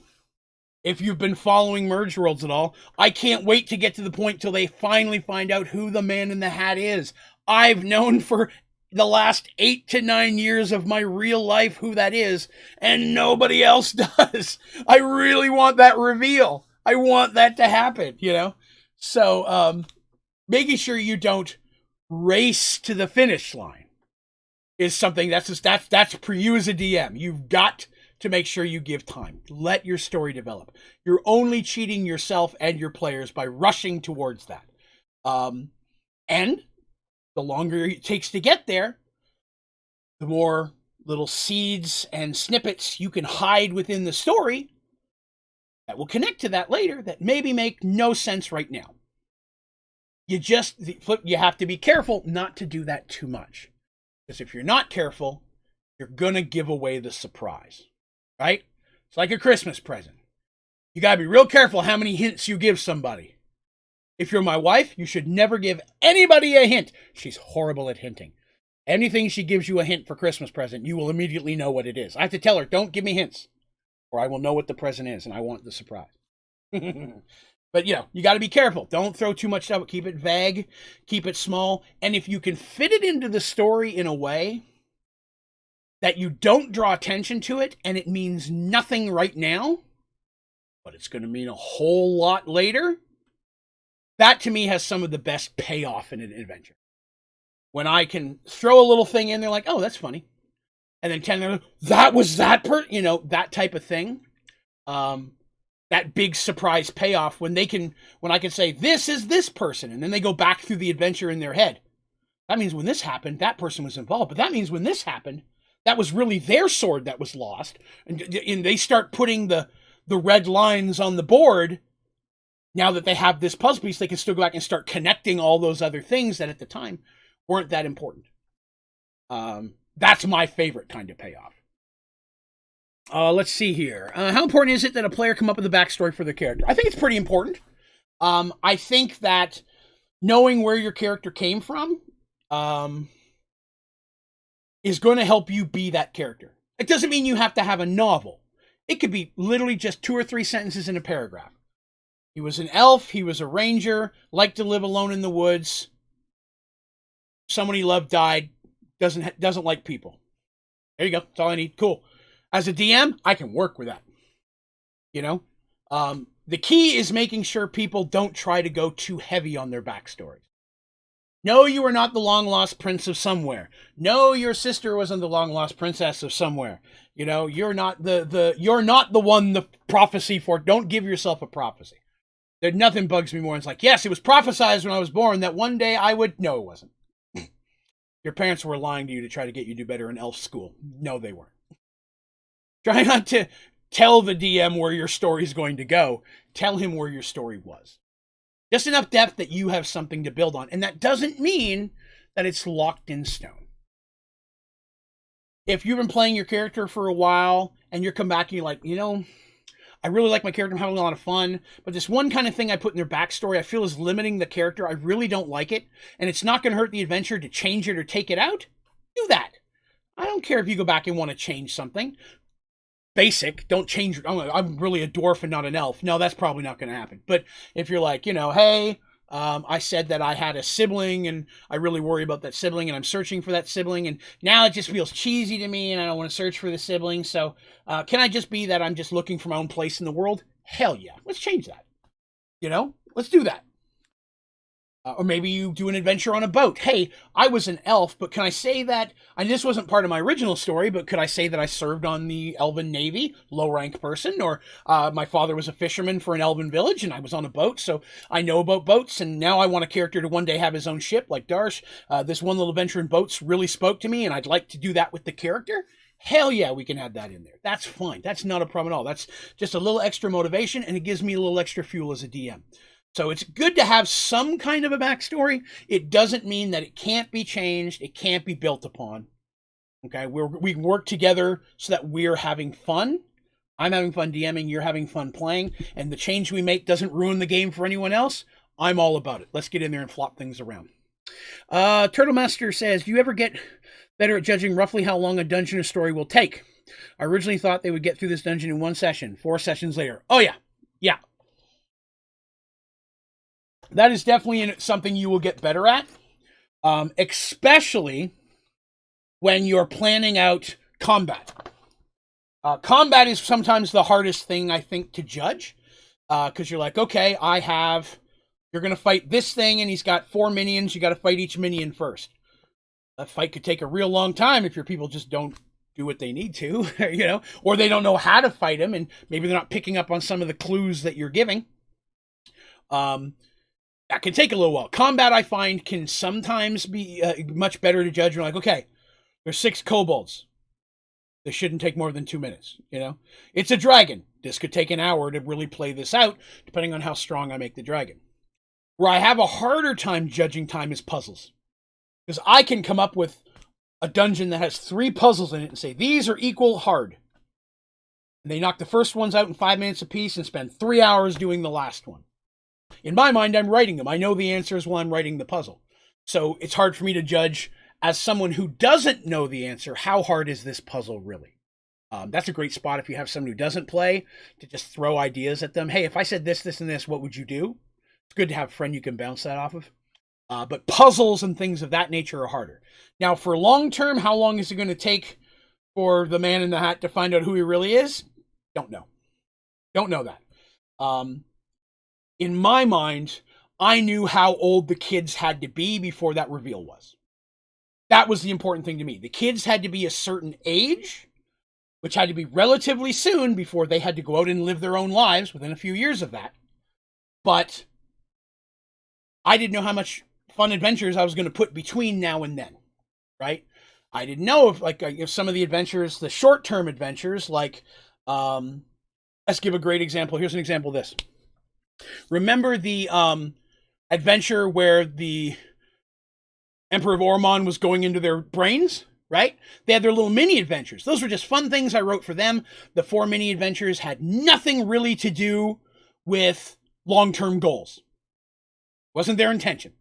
If you've been following Mergedworlds at all, I can't wait to get to the point till they finally find out who the man in the hat is. I've known for the last 8 to 9 years of my real life who that is, and nobody else does. I really want that reveal. I want that to happen, So, making sure you don't race to the finish line is something that's for you as a DM. You've got to make sure you give time. Let your story develop. You're only cheating yourself and your players by rushing towards that. And the longer it takes to get there, the more little seeds and snippets you can hide within the story that will connect to that later that maybe make no sense right now. You have to be careful not to do that too much. Because if you're not careful, you're going to give away the surprise, right? It's like a Christmas present. You got to be real careful how many hints you give somebody. If you're my wife, you should never give anybody a hint. She's horrible at hinting. Anything she gives you a hint for Christmas present, you will immediately know what it is. I have to tell her, don't give me hints, or I will know what the present is, and I want the surprise. But, you got to be careful. Don't throw too much stuff. Keep it vague. Keep it small. And if you can fit it into the story in a way that you don't draw attention to it, and it means nothing right now, but it's going to mean a whole lot later, that to me has some of the best payoff in an adventure. When I can throw a little thing in there like, oh, that's funny. And then 10 minutes, that was that that type of thing. That big surprise payoff when I can say, this is this person. And then they go back through the adventure in their head. That means when this happened, that person was involved. But that means when this happened, that was really their sword that was lost. And they start putting the red lines on the board. Now that they have this puzzle piece, they can still go back and start connecting all those other things that at the time weren't that important. That's my favorite kind of payoff. Let's see here. How important is it that a player come up with a backstory for their character? I think it's pretty important. I think that knowing where your character came from is going to help you be that character. It doesn't mean you have to have a novel. It could be literally just 2 or 3 sentences in a paragraph. He was an elf. He was a ranger. Liked to live alone in the woods. Someone he loved died. Doesn't like people. There you go. That's all I need. Cool. As a DM, I can work with that. The key is making sure people don't try to go too heavy on their backstories. No, you are not the long-lost prince of somewhere. No, your sister wasn't the long-lost princess of somewhere. You're not you're not the one the prophecy for. Don't give yourself a prophecy. There's nothing bugs me more. It's like, yes, it was prophesized when I was born that one day I would. No, it wasn't. Your parents were lying to you to try to get you to do better in elf school. No, they weren't. Try not to tell the DM where your story is going to go. Tell him where your story was. Just enough depth that you have something to build on. And that doesn't mean that it's locked in stone. If you've been playing your character for a while and you come back and you're like, I really like my character, I'm having a lot of fun, but this one kind of thing I put in their backstory I feel is limiting the character. I really don't like it, and it's not going to hurt the adventure to change it or take it out. Do that. I don't care if you go back and want to change something. Basic, don't change. I'm really a dwarf and not an elf. No, that's probably not going to happen. But if you're like, hey, I said that I had a sibling and I really worry about that sibling and I'm searching for that sibling and now it just feels cheesy to me and I don't want to search for the sibling. So can I just be that I'm just looking for my own place in the world? Hell yeah. Let's change that. Let's do that. Or maybe you do an adventure on a boat. Hey, I was an elf, but can I say that, and this wasn't part of my original story, but could I say that I served on the Elven Navy, low-rank person, or my father was a fisherman for an Elven village, and I was on a boat, so I know about boats, and now I want a character to one day have his own ship, like Darsh. This one little adventure in boats really spoke to me, and I'd like to do that with the character. Hell yeah, we can add that in there. That's fine. That's not a problem at all. That's just a little extra motivation, and it gives me a little extra fuel as a DM. So it's good to have some kind of a backstory. It doesn't mean that it can't be changed. It can't be built upon. Okay, we work together so that we're having fun. I'm having fun DMing. You're having fun playing. And the change we make doesn't ruin the game for anyone else. I'm all about it. Let's get in there and flop things around. Turtle Master says, do you ever get better at judging roughly how long a dungeon or story will take? I originally thought they would get through this dungeon in 1 session. 4 sessions later. Oh, yeah. Yeah. That is definitely something you will get better at, especially when you're planning out combat. Combat is sometimes the hardest thing, I think, to judge, because you're like, okay, you're going to fight this thing, and he's got 4 minions. You got to fight each minion first. That fight could take a real long time if your people just don't do what they need to, or they don't know how to fight him, and maybe they're not picking up on some of the clues that you're giving. That can take a little while. Combat, I find, can sometimes be much better to judge. You're like, okay, there's 6 kobolds. This shouldn't take more than 2 minutes, It's a dragon. This could take an hour to really play this out, depending on how strong I make the dragon. Where I have a harder time judging time is puzzles. Because I can come up with a dungeon that has 3 puzzles in it and say, these are equal hard. And they knock the first ones out in 5 minutes apiece and spend 3 hours doing the last one. In my mind, I'm writing them. I know the answers while I'm writing the puzzle. So it's hard for me to judge, as someone who doesn't know the answer, how hard is this puzzle really? That's a great spot if you have someone who doesn't play, to just throw ideas at them. Hey, if I said this, this, and this, what would you do? It's good to have a friend you can bounce that off of. But puzzles and things of that nature are harder. Now, for long term, how long is it going to take for the man in the hat to find out who he really is? Don't know. Don't know that. In my mind, I knew how old the kids had to be before that reveal was. That was the important thing to me. The kids had to be a certain age, which had to be relatively soon before they had to go out and live their own lives within a few years of that. But I didn't know how much fun adventures I was going to put between now and then, right? I didn't know if some of the adventures, the short-term adventures, let's give a great example. Here's an example of this. Remember the adventure where the Emperor of Oromon was going into their brains, right? They had their little mini adventures. Those were just fun things I wrote for them. The 4 mini adventures had nothing really to do with long-term goals. Wasn't their intention.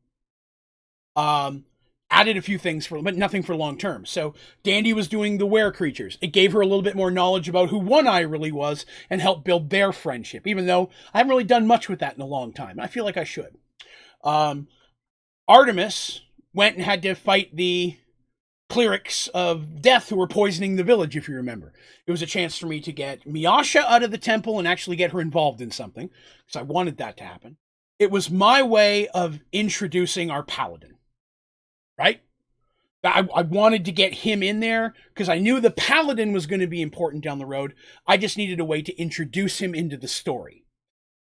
Added a few things, but nothing for long-term. So Dandy was doing the were creatures. It gave her a little bit more knowledge about who One Eye really was and helped build their friendship, even though I haven't really done much with that in a long time. I feel like I should. Artemis went and had to fight the clerics of death who were poisoning the village, if you remember. It was a chance for me to get Miasha out of the temple and actually get her involved in something, because I wanted that to happen. It was my way of introducing our paladin, right? I wanted to get him in there because I knew the paladin was going to be important down the road. I just needed a way to introduce him into the story.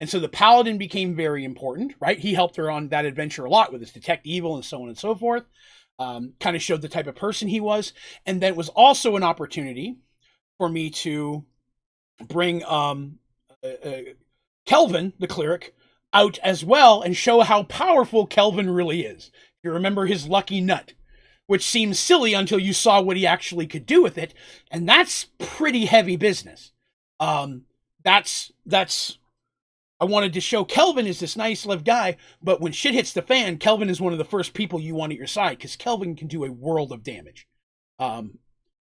And so the paladin became very important, right? He helped her on that adventure a lot with his detect evil and so on and so forth. Kind of showed the type of person he was. And then it was also an opportunity for me to bring Kelvin, the cleric, out as well and show how powerful Kelvin really is. You remember his lucky nut, which seems silly until you saw what he actually could do with it. And that's pretty heavy business. I wanted to show Kelvin is this nice lived guy, but when shit hits the fan, Kelvin is one of the first people you want at your side, because Kelvin can do a world of damage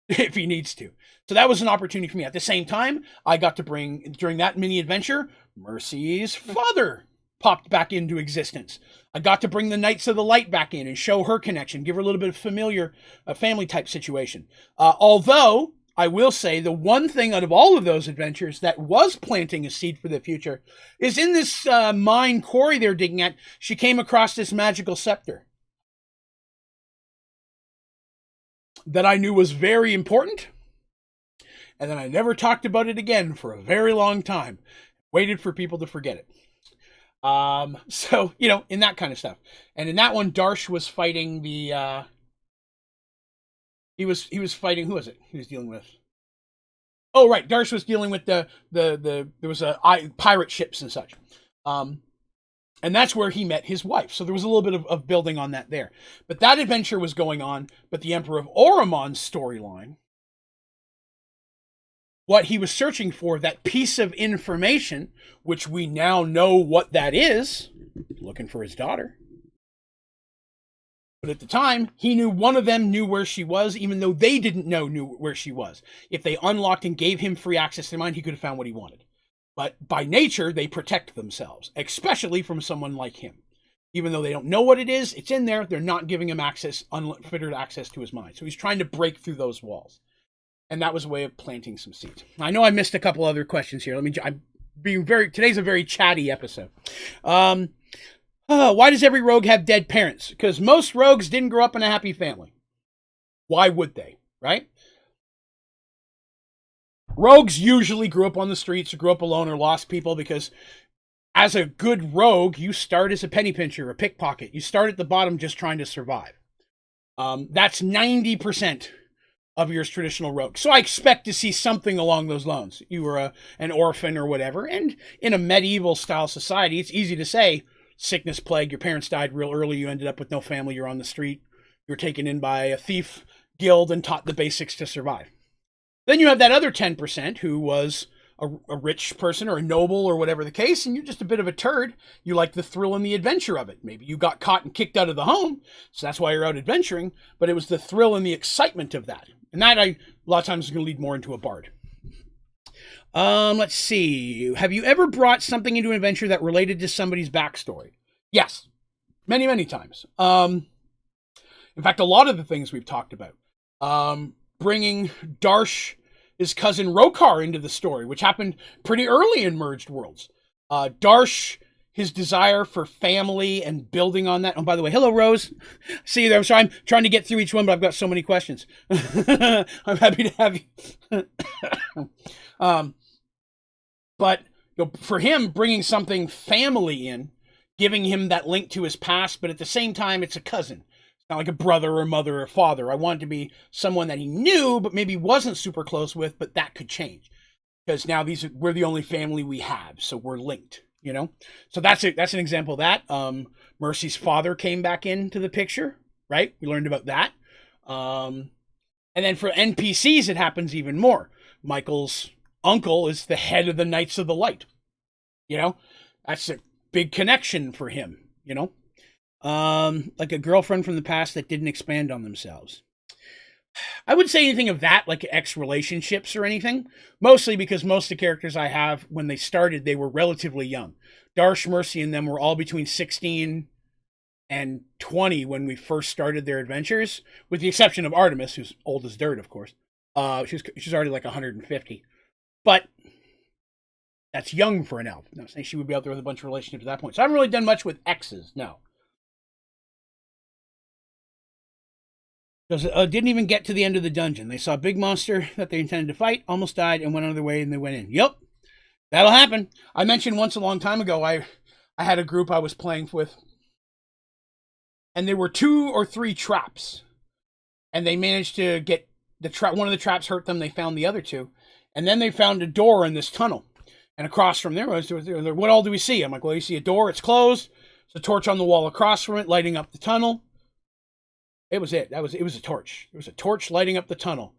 if he needs to. So that was an opportunity for me. At the same time, I got to bring, during that mini adventure, Mercy's father popped back into existence. I got to bring the Knights of the Light back in and show her connection, give her a little bit of familiar family type situation. Although I will say the one thing out of all of those adventures that was planting a seed for the future is in this mine quarry they're digging at, she came across this magical scepter that I knew was very important. And then I never talked about it again for a very long time. Waited for people to forget it. So, in that kind of stuff. And in that one, Darsh was fighting the, he was fighting, who was it he was dealing with? Oh, right. Darsh was dealing with there was pirate ships and such. And that's where he met his wife. So there was a little bit of building on that there. But that adventure was going on. But the Emperor of Oromon's storyline, what he was searching for, that piece of information, which we now know what that is, looking for his daughter. But at the time, he knew one of them knew where she was, even though they didn't know where she was. If they unlocked and gave him free access to their mind, he could have found what he wanted. But by nature, they protect themselves, especially from someone like him. Even though they don't know what it is, it's in there. They're not giving him unfettered access to his mind. So he's trying to break through those walls. And that was a way of planting some seeds. I know I missed a couple other questions here. Today's a very chatty episode. Why does every rogue have dead parents? Because most rogues didn't grow up in a happy family. Why would they, right? Rogues usually grew up on the streets or grew up alone or lost people because as a good rogue, you start as a penny pincher, a pickpocket. You start at the bottom just trying to survive. That's 90% of your traditional rogue. So I expect to see something along those lines. You were an orphan or whatever. And in a medieval style society, it's easy to say sickness, plague, your parents died real early, you ended up with no family, you're on the street, you're taken in by a thief guild and taught the basics to survive. Then you have that other 10% who was a rich person or a noble or whatever the case, and you're just a bit of a turd. You like the thrill and the adventure of it. Maybe you got caught and kicked out of the home, so that's why you're out adventuring, but it was the thrill and the excitement of that. And that, a lot of times, is going to lead more into a bard. Let's see. Have you ever brought something into an adventure that related to somebody's backstory? Yes. Many, many times. In fact, a lot of the things we've talked about. Bringing Darsh, his cousin Rokar, into the story, which happened pretty early in Mergedworlds. Darsh, his desire for family and building on that. Oh, by the way, hello, Rose. See you there. I'm sorry, I'm trying to get through each one, but I've got so many questions. I'm happy to have you. But for him, bringing something family in, giving him that link to his past, but at the same time, it's a cousin. Not like a brother or mother or father. I wanted to be someone that he knew, but maybe wasn't super close with, but that could change. Because now we're the only family we have, so we're linked, So that's an example of that. Mercy's father came back into the picture, right? We learned about that. And then for NPCs, it happens even more. Michael's uncle is the head of the Knights of the Light. That's a big connection for him, like a girlfriend from the past that didn't expand on themselves. I wouldn't say anything of that, like ex-relationships or anything. Mostly because most of the characters I have, when they started, they were relatively young. Darsh, Mercy, and them were all between 16 and 20 when we first started their adventures, with the exception of Artemis, who's old as dirt, of course. She's already like 150. But that's young for an elf. I'm not saying she would be out there with a bunch of relationships at that point. So I haven't really done much with exes, no. Didn't even get to the end of the dungeon. They saw a big monster that they intended to fight, almost died, and went on their way, and they went in. Yep, that'll happen. I mentioned once a long time ago, I had a group I was playing with, and there were 2 or 3 traps, and they managed to get one of the traps hurt them. They found the other 2, and then they found a door in this tunnel, and across from there was, what all do we see? I'm like, well, you see a door, it's closed, there's a torch on the wall across from it, lighting up the tunnel. It was it. It was a torch. It was a torch lighting up the tunnel.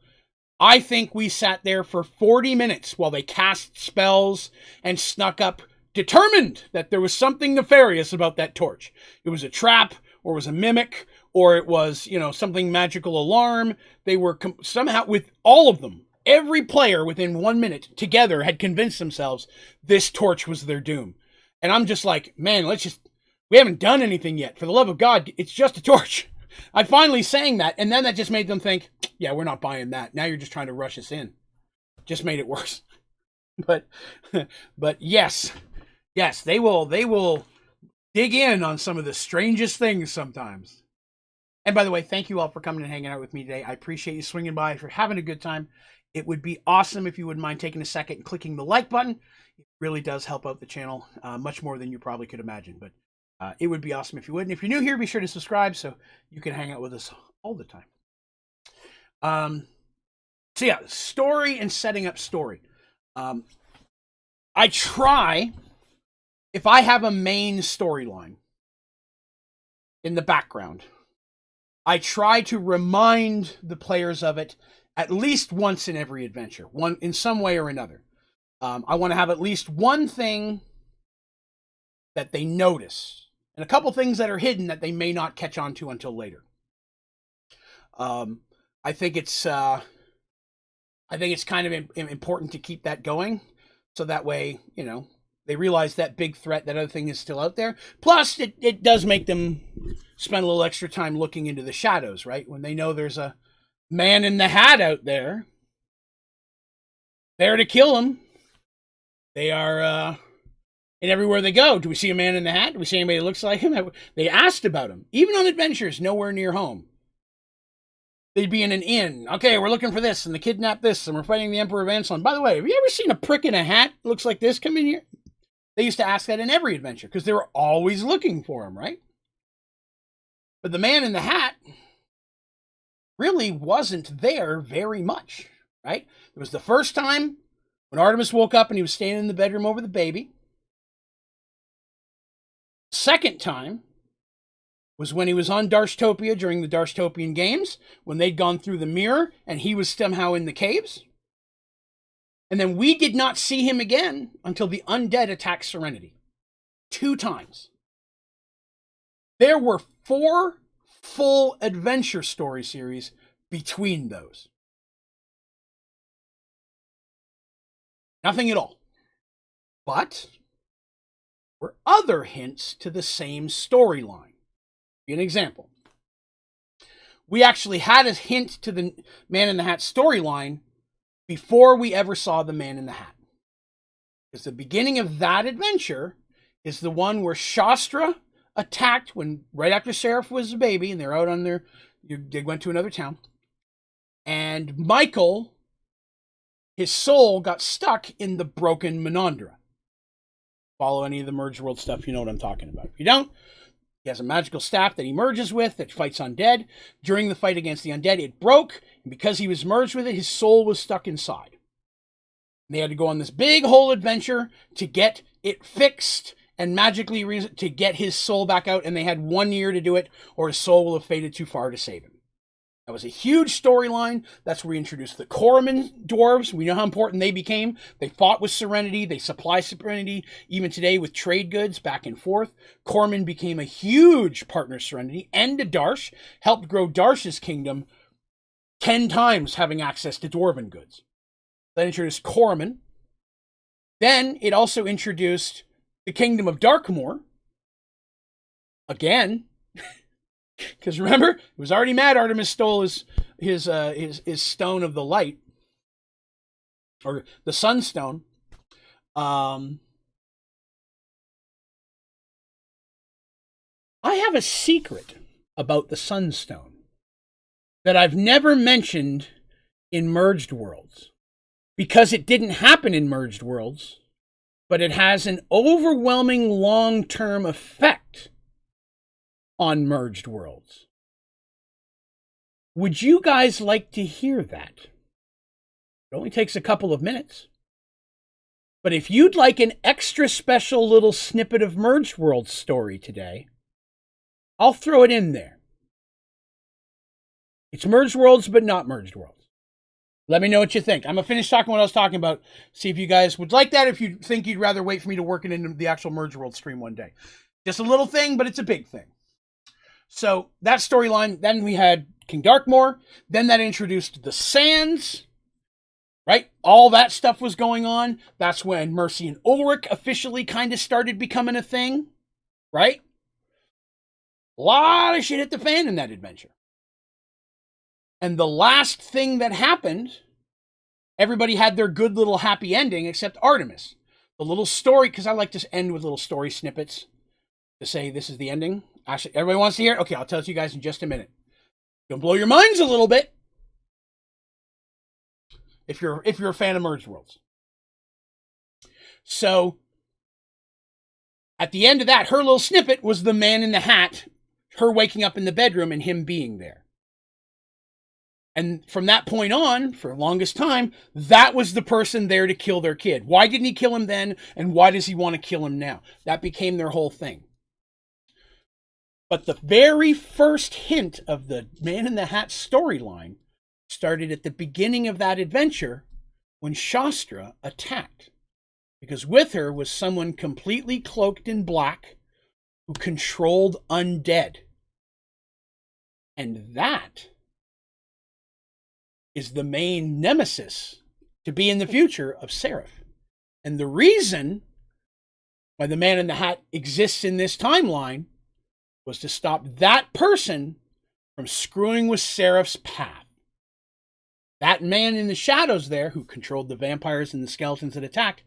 I think we sat there for 40 minutes while they cast spells and snuck up, determined that there was something nefarious about that torch. It was a trap, or it was a mimic, or it was, something magical alarm. They were somehow, with all of them, every player within 1 minute together had convinced themselves this torch was their doom. And I'm just like, man, we haven't done anything yet. For the love of God, it's just a torch. I finally sang that, and then that just made them think, yeah, we're not buying that. Now you're just trying to rush us in. Just made it worse. But yes, they will dig in on some of the strangest things sometimes. And by the way, thank you all for coming and hanging out with me today. I appreciate you swinging by, for having a good time. It would be awesome if you wouldn't mind taking a second and clicking the like button. It really does help out the channel much more than you probably could imagine. But it would be awesome if you would. And if you're new here, be sure to subscribe so you can hang out with us all the time. So yeah, story and setting up story. I try, if I have a main storyline in the background, I try to remind the players of it at least once in every adventure, one in some way or another. I want to have at least one thing that they notice, and a couple things that are hidden that they may not catch on to until later. I think it's kind of important to keep that going, so that way, they realize that big threat, that other thing is still out there. Plus, it does make them spend a little extra time looking into the shadows, right? When they know there's a man in the hat out there to kill them. They are... And everywhere they go, do we see a man in the hat? Do we see anybody that looks like him? They asked about him. Even on adventures nowhere near home. they'd be in an inn. Okay, we're looking for this, and they kidnap this, and we're fighting the Emperor of Anselm. By the way, have you ever seen a prick in a hat that looks like this come in here? They used to ask that in every adventure because they were always looking for him, right? But the man in the hat really wasn't there very much, right? It was the first time when Artemis woke up and he was standing in the bedroom over the baby. Second time was when he was on Darshtopia during the Darshtopian Games, when they'd gone through the mirror and he was somehow in the caves. And then we did not see him again until the undead attacked Serenity. 2 times. There were 4 full adventure story series between those. Nothing at all. But were other hints to the same storyline. An example. We actually had a hint to the Man in the Hat storyline before we ever saw the Man in the Hat. Because the beginning of that adventure is the one where Shastra attacked right after Seraph was a baby and they're out on they went to another town. And Michael, his soul got stuck in the broken Menandra. Follow any of the Mergedworlds stuff, you know what I'm talking about. If you don't, he has a magical staff that he merges with that fights undead. During the fight against the undead, it broke, and because he was merged with it, his soul was stuck inside. And they had to go on this big whole adventure to get it fixed and magically to get his soul back out, and they had 1 year to do it, or his soul will have faded too far to save him. That was a huge storyline. That's where we introduced the Coromon dwarves. We know how important they became. They fought with Serenity. They supply Serenity even today with trade goods back and forth. Coromon became a huge partner of Serenity and to Darsh, helped grow Darsh's kingdom 10 times having access to dwarven goods. That introduced Coromon. Then it also introduced the kingdom of Darkmoor. Again, because remember, it was already mad Artemis stole his stone of the light, or the sunstone. I have a secret about the sunstone that I've never mentioned in Mergedworlds, because it didn't happen in Mergedworlds, but it has an overwhelming long-term effect on Mergedworlds. Would you guys like to hear that? It only takes a couple of minutes. But if you'd like an extra special little snippet of Mergedworlds story today, I'll throw it in there. It's Mergedworlds, but not Mergedworlds. Let me know what you think. I'm going to finish talking what I was talking about. See if you guys would like that, if you think you'd rather wait for me to work it into the actual Mergedworlds stream one day. Just a little thing, but it's a big thing. So that storyline, then we had King Darkmoor, then that introduced the Sands, right? All that stuff was going on. That's when Mercy and Ulrich officially kind of started becoming a thing, right? A lot of shit hit the fan in that adventure. And the last thing that happened, everybody had their good little happy ending except Artemis. The little story, because I like to end with little story snippets to say this is the ending. Actually, everybody wants to hear it? Okay, I'll tell it to you guys in just a minute. It's gonna blow your minds a little bit if you're a fan of Mergedworlds. So at the end of that, her little snippet was the Man in the Hat, her waking up in the bedroom and him being there. And from that point on, for the longest time, that was the person there to kill their kid. Why didn't he kill him then? And why does he want to kill him now? That became their whole thing. But the very first hint of the Man in the Hat storyline started at the beginning of that adventure when Shastra attacked. Because with her was someone completely cloaked in black who controlled undead. And that is the main nemesis to be in the future of Seraph. And the reason why the Man in the Hat exists in this timeline was to stop that person from screwing with Seraph's path. That man in the shadows there, who controlled the vampires and the skeletons that attacked,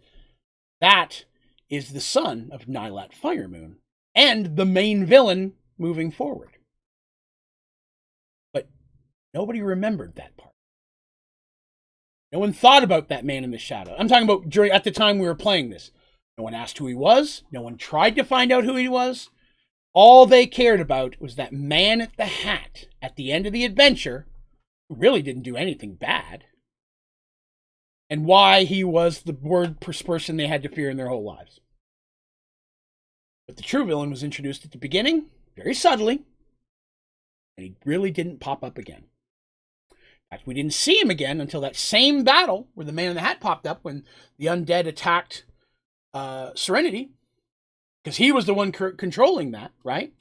that is the son of Nylat Firemoon, and the main villain moving forward. But Nobody remembered that part. No one thought about that man in the shadow. I'm talking about at the time we were playing this. No one asked who he was. No one tried to find out who he was. All they cared about was that man at the hat at the end of the adventure, who really didn't do anything bad, and why he was the worst person they had to fear in their whole lives. But the true villain was introduced at the beginning, very subtly, and he really didn't pop up again. In fact, we didn't see him again until that same battle where the man in the hat popped up when the undead attacked Serenity, because he was the one controlling that, right?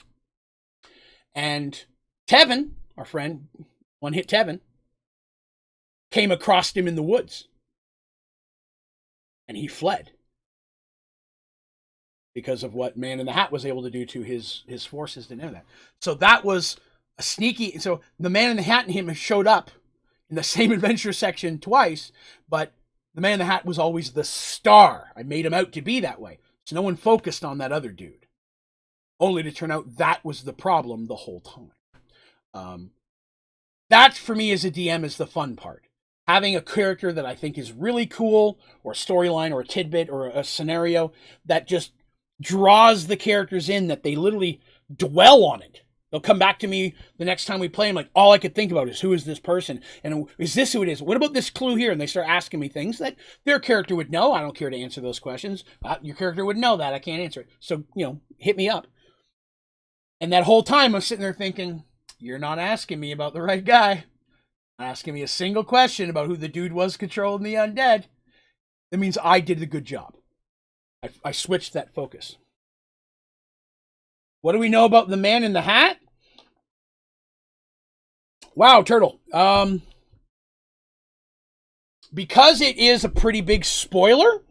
And Tevin, our friend, One Hit Tevin, came across him in the woods. And he fled. Because of what Man in the Hat was able to do to his forces to know that. So that was a sneaky... So the Man in the Hat and him showed up in the same adventure section twice, but the Man in the Hat was always the star. I made him out to be that way. So no one focused on that other dude. Only to turn out that was the problem the whole time. That, for me, as a DM, is the fun part. Having a character that I think is really cool, or a storyline, or a tidbit, or a scenario that just draws the characters in, that they literally dwell on it. They'll come back to me the next time we play, and like, all I could think about is, who is this person? And is this who it is? What about this clue here? And they start asking me things that their character would know. I don't care to answer those questions. Your character would know that. I can't answer it. So, hit me up. And that whole time I'm sitting there thinking, you're not asking me about the right guy. Not asking me a single question about who the dude was controlling the undead. That means I did a good job. I switched that focus. What do we know about the Man in the Hat? Wow, Turtle. Because it is a pretty big spoiler,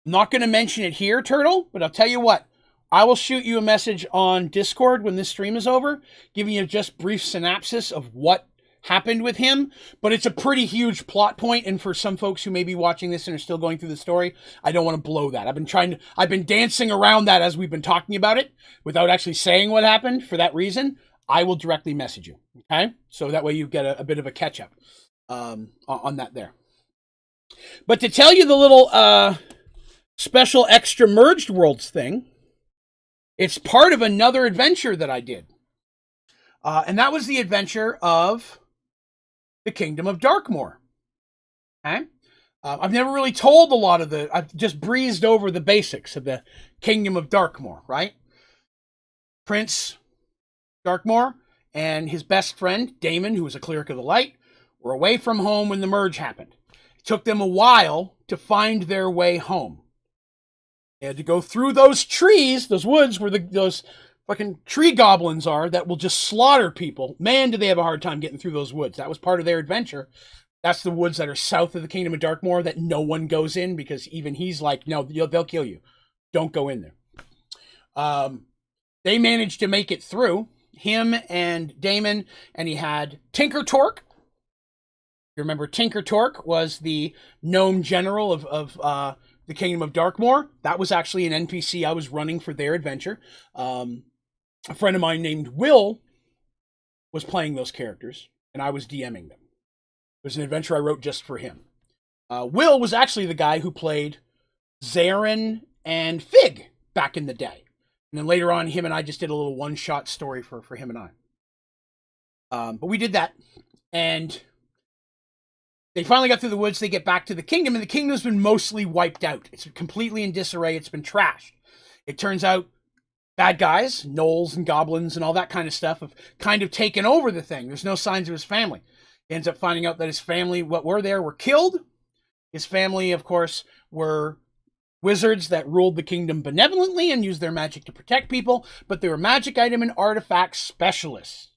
I'm not going to mention it here, Turtle, but I'll tell you what. I will shoot you a message on Discord when this stream is over, giving you just brief synopsis of what happened with him, but it's a pretty huge plot point, and for some folks who may be watching this and are still going through the story, I don't want to blow that. I've been dancing around that as we've been talking about it, without actually saying what happened. For that reason, I will directly message you, okay? So that way you get a bit of a catch-up on that there. But to tell you the little special extra Mergedworlds thing, it's part of another adventure that I did. And that was the adventure of the Kingdom of Darkmoor. Okay? I've never really told a lot of I've just breezed over the basics of the Kingdom of Darkmoor, right? Prince Darkmoor and his best friend, Damon, who was a cleric of the light, were away from home when the merge happened. It took them a while to find their way home. They had to go through those trees, those woods where those fucking tree goblins are that will just slaughter people. Man, did they have a hard time getting through those woods. That was part of their adventure. That's the woods that are south of the Kingdom of Darkmoor that no one goes in, because even he's like, no, they'll kill you. Don't go in there. They managed to make it through, him and Damon, and he had Tinker Torque. You remember Tinker Torque was the gnome general of the Kingdom of Darkmoor. That was actually an NPC I was running for their adventure. A friend of mine named Will was playing those characters, and I was DMing them. It was an adventure I wrote just for him. Will was actually the guy who played Zarin and Fig back in the day. And then later on, him and I just did a little one-shot story for him and I. But we did that, and they finally got through the woods. They get back to the kingdom, and the kingdom's been mostly wiped out. It's completely in disarray. It's been trashed. It turns out bad guys, gnolls and goblins and all that kind of stuff, have kind of taken over the thing. There's no signs of his family. He ends up finding out that his family, what were there, were killed. His family, of course, were wizards that ruled the kingdom benevolently and used their magic to protect people, but they were magic item and artifact specialists.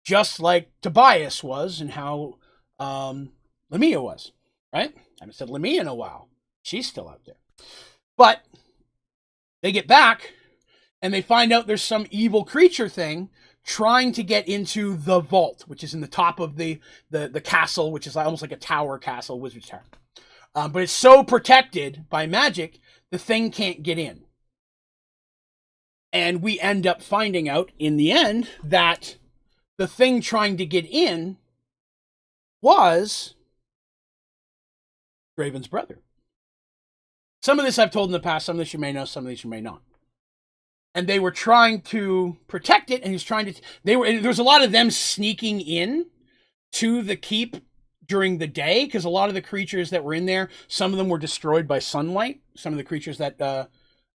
Just like Tobias was, and how Lamia was, right? I haven't said Lamia in a while. She's still out there. But they get back, and they find out there's some evil creature thing trying to get into the vault, which is in the top of the castle, which is almost like a tower castle, wizard's tower. But it's so protected by magic, the thing can't get in. And we end up finding out, in the end, that the thing trying to get in was Draven's brother. Some of this I've told in the past, some of this you may know, some of this you may not. And they were trying to protect it, and he was trying to, there was a lot of them sneaking in to the keep during the day, because a lot of the creatures that were in there, some of them were destroyed by sunlight. Some of the creatures that,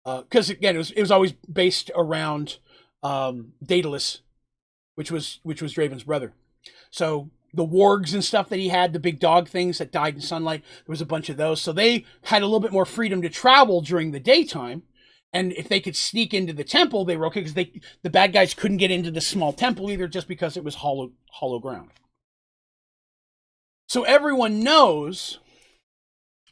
because again, it was always based around Daedalus, which was Draven's brother. So the wargs and stuff that he had, the big dog things that died in sunlight, there was a bunch of those. So they had a little bit more freedom to travel during the daytime. And if they could sneak into the temple, they were okay, because the bad guys couldn't get into the small temple either, just because it was hollow ground. So everyone knows,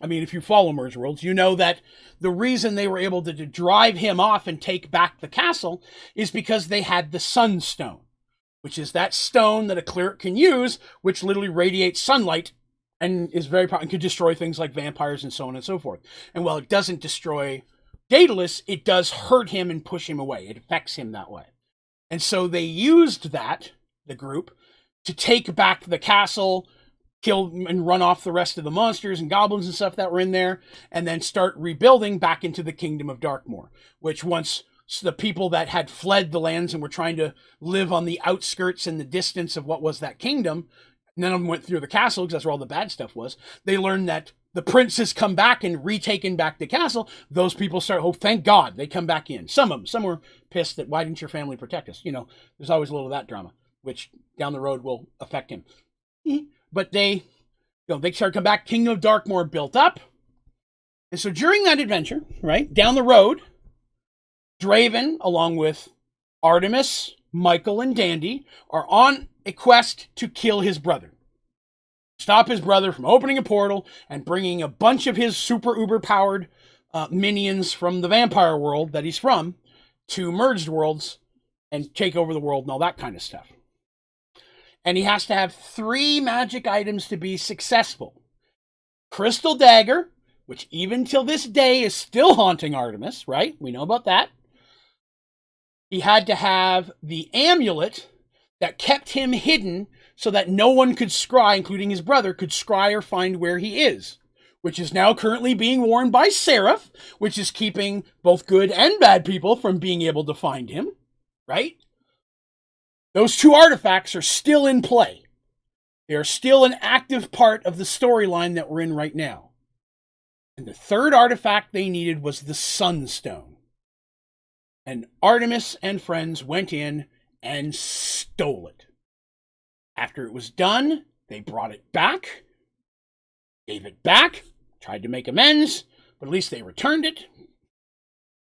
I mean, if you follow Mergedworlds, you know that the reason they were able to drive him off and take back the castle is because they had the Sunstone, which is that stone that a cleric can use, which literally radiates sunlight and is very powerful and can destroy things like vampires and so on and so forth. And while it doesn't destroy Daedalus, it does hurt him and push him away. It affects him that way. And so they used that, the group, to take back the castle, kill and run off the rest of the monsters and goblins and stuff that were in there, and then start rebuilding back into the Kingdom of Darkmoor, which once the people that had fled the lands and were trying to live on the outskirts and the distance of what was that kingdom, none of them went through the castle because that's where all the bad stuff was. They learned that the prince has come back and retaken back the castle. Those people start, oh, thank God, they come back in. Some of them, some were pissed that, why didn't your family protect us? You know, there's always a little of that drama, which down the road will affect him. But they start to come back. Kingdom of Darkmoor built up. And so during that adventure, right, down the road, Draven, along with Artemis, Michael, and Dandy, are on a quest to kill his brother. Stop his brother from opening a portal and bringing a bunch of his super uber powered minions from the vampire world that he's from to Mergedworlds and take over the world and all that kind of stuff. And he has to have 3 magic items to be successful. Crystal Dagger, which even till this day is still haunting Artemis, right? We know about that. He had to have the amulet that kept him hidden so that no one could scry, including his brother, could scry or find where he is, which is now currently being worn by Seraph, which is keeping both good and bad people from being able to find him, right? Those 2 artifacts are still in play. They are still an active part of the storyline that we're in right now. And the 3rd artifact they needed was the Sunstone. And Artemis and friends went in and stole it. After it was done, they brought it back, gave it back, tried to make amends, but at least they returned it.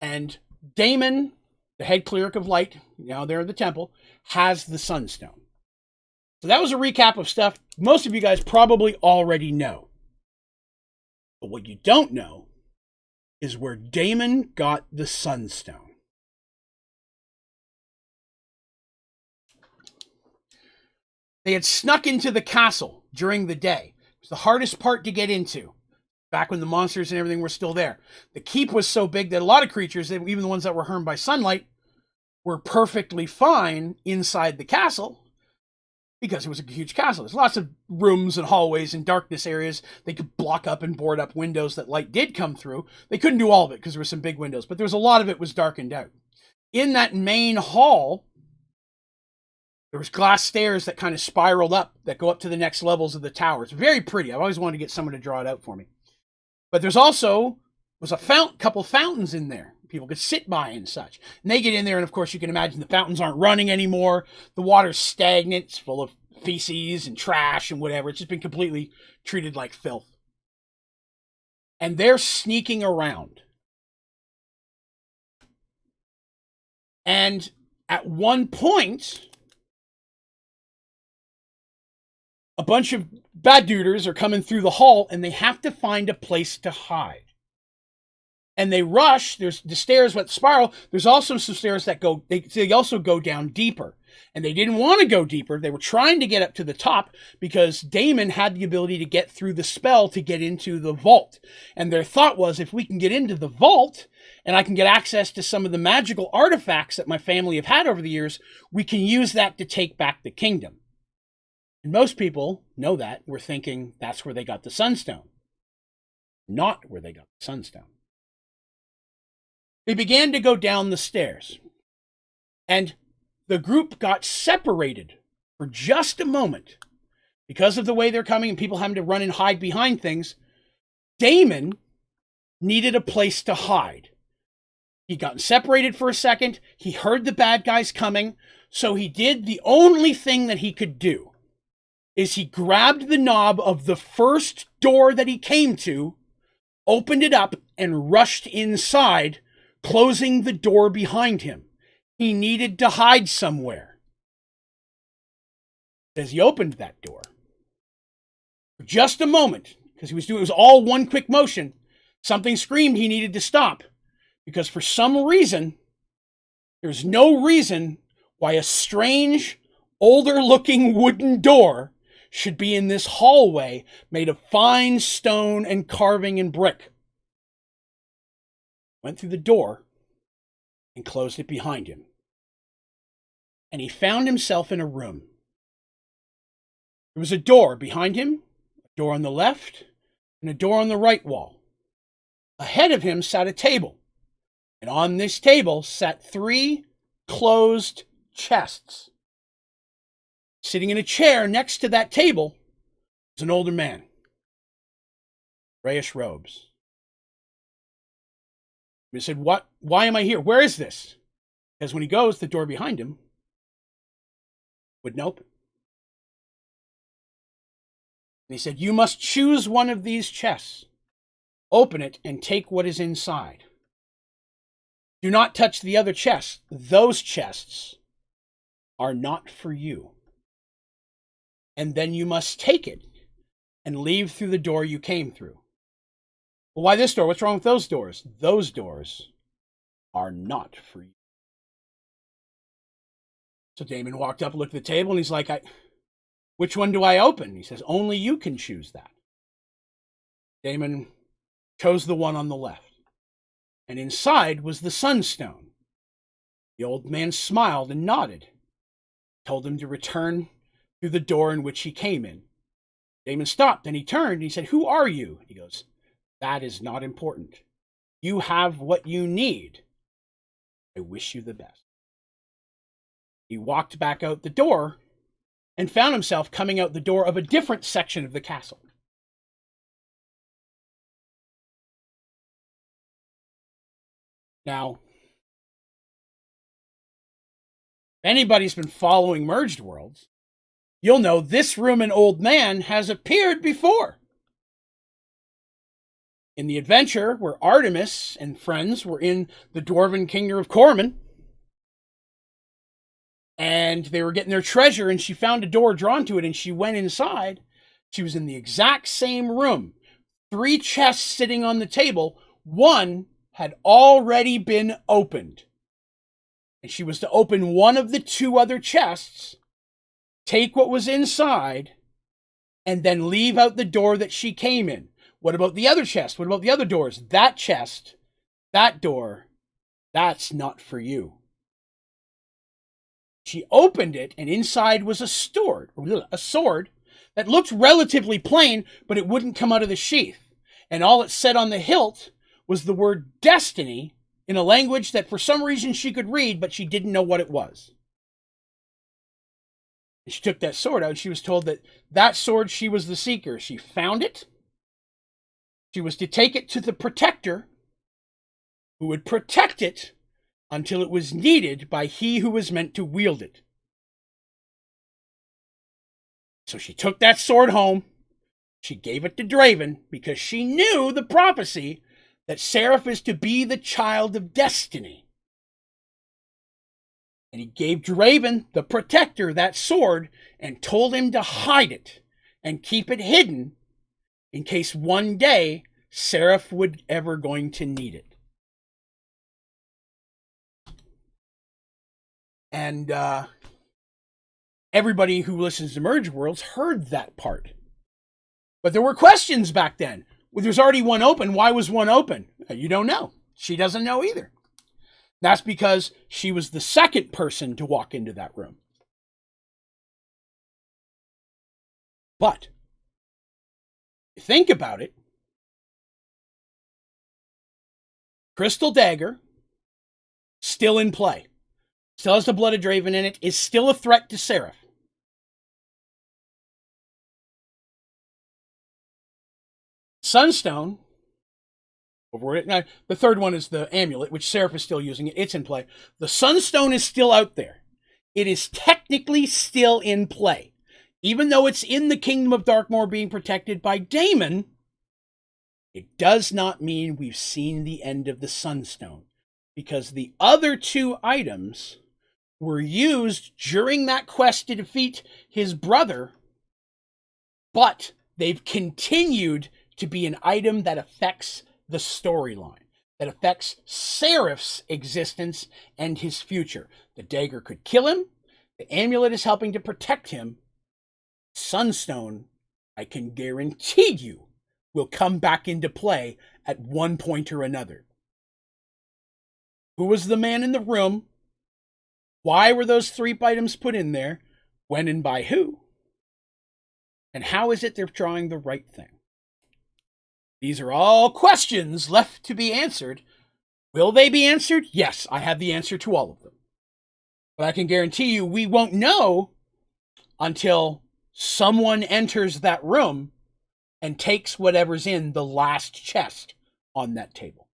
And Damon, the head cleric of light, now there at the temple, has the Sunstone. So that was a recap of stuff most of you guys probably already know. But what you don't know is where Damon got the Sunstone. They had snuck into the castle during the day. It was the hardest part to get into, back when the monsters and everything were still there. The keep was so big that a lot of creatures, even the ones that were harmed by sunlight, were perfectly fine inside the castle because it was a huge castle. There's lots of rooms and hallways and darkness areas. They could block up and board up windows that light did come through. They couldn't do all of it because there were some big windows, but there was a lot of it was darkened out. In that main hall, there was glass stairs that kind of spiraled up that go up to the next levels of the tower. It's very pretty. I've always wanted to get someone to draw it out for me. But there's also was a couple fountains in there people could sit by and such. And they get in there, and of course you can imagine the fountains aren't running anymore. The water's stagnant. It's full of feces and trash and whatever. It's just been completely treated like filth. And they're sneaking around. And at one point, a bunch of bad duders are coming through the hall, and they have to find a place to hide. And they rush. There's the stairs that spiral. There's also some stairs that go, they also go down deeper. And they didn't want to go deeper. They were trying to get up to the top because Damon had the ability to get through the spell to get into the vault. And their thought was, if we can get into the vault and I can get access to some of the magical artifacts that my family have had over the years, we can use that to take back the kingdom. And most people know that. We're thinking that's where they got the Sunstone. Not where they got the Sunstone. They began to go down the stairs. And the group got separated for just a moment. Because of the way they're coming and people having to run and hide behind things, Damon needed a place to hide. He'd gotten separated for a second. He heard the bad guys coming. So he did the only thing that he could do. Is he grabbed the knob of the first door that he came to, opened it up, and rushed inside, closing the door behind him. He needed to hide somewhere. As he opened that door, for just a moment, because it was all one quick motion, something screamed he needed to stop. Because for some reason, there's no reason why a strange, older-looking wooden door should be in this hallway made of fine stone and carving and brick. Went through the door and closed it behind him. And he found himself in a room. There was a door behind him, a door on the left, and a door on the right wall. Ahead of him sat a table. And on this table sat 3 closed chests. Sitting in a chair next to that table was an older man. Grayish robes. He said, why am I here? Where is this? Because when he goes, the door behind him wouldn't open. And he said, you must choose one of these chests. Open it and take what is inside. Do not touch the other chests. Those chests are not for you. And then you must take it and leave through the door you came through. Well, why this door? What's wrong with those doors? Those doors are not for you. So Damon walked up, looked at the table, and he's like, which one do I open? He says, only you can choose that. Damon chose the one on the left. And inside was the Sunstone. The old man smiled and nodded, told him to return through the door in which he came in. Damon stopped, and he turned, and he said, who are you? He goes, that is not important. You have what you need. I wish you the best. He walked back out the door and found himself coming out the door of a different section of the castle. Now, if anybody's been following Mergedworlds, you'll know this room and old man has appeared before. In the adventure where Artemis and friends were in the Dwarven Kingdom of Corman, and they were getting their treasure, and she found a door drawn to it, and she went inside. She was in the exact same room. 3 chests sitting on the table. One had already been opened. And she was to open one of the 2 other chests, take what was inside, and then leave out the door that she came in. What about the other chest? What about the other doors? That chest, that door, that's not for you. She opened it, and inside was a sword that looked relatively plain, but it wouldn't come out of the sheath. And all it said on the hilt was the word destiny in a language that for some reason she could read, but she didn't know what it was. And she took that sword out, and she was told that that sword, she was the seeker. She found it. She was to take it to the protector, who would protect it until it was needed by he who was meant to wield it. So she took that sword home. She gave it to Draven because she knew the prophecy that Seraph is to be the child of destiny. And he gave Draven, the protector, that sword and told him to hide it and keep it hidden in case one day Seraph would ever going to need it. And everybody who listens to Mergedworlds heard that part. But there were questions back then. Well, there's already one open. Why was one open? You don't know. She doesn't know either. That's because she was the second person to walk into that room. But think about it. Crystal Dagger, still in play. Still has the Blood of Draven in it. Is still a threat to Seraph. Sunstone, the third one is the amulet, which Seraph is still using it. It's in play. The Sunstone is still out there. It is technically still in play. Even though it's in the Kingdom of Darkmoor being protected by Daemon, it does not mean we've seen the end of the Sunstone. Because the other two items were used during that quest to defeat his brother, but they've continued to be an item that affects the storyline, that affects Seraph's existence and his future. The dagger could kill him. The amulet is helping to protect him. Sunstone, I can guarantee you, will come back into play at one point or another. Who was the man in the room? Why were those 3 items put in there? When and by who? And how is it they're drawing the right thing? These are all questions left to be answered. Will they be answered? Yes, I have the answer to all of them. But I can guarantee you we won't know until someone enters that room and takes whatever's in the last chest on that table.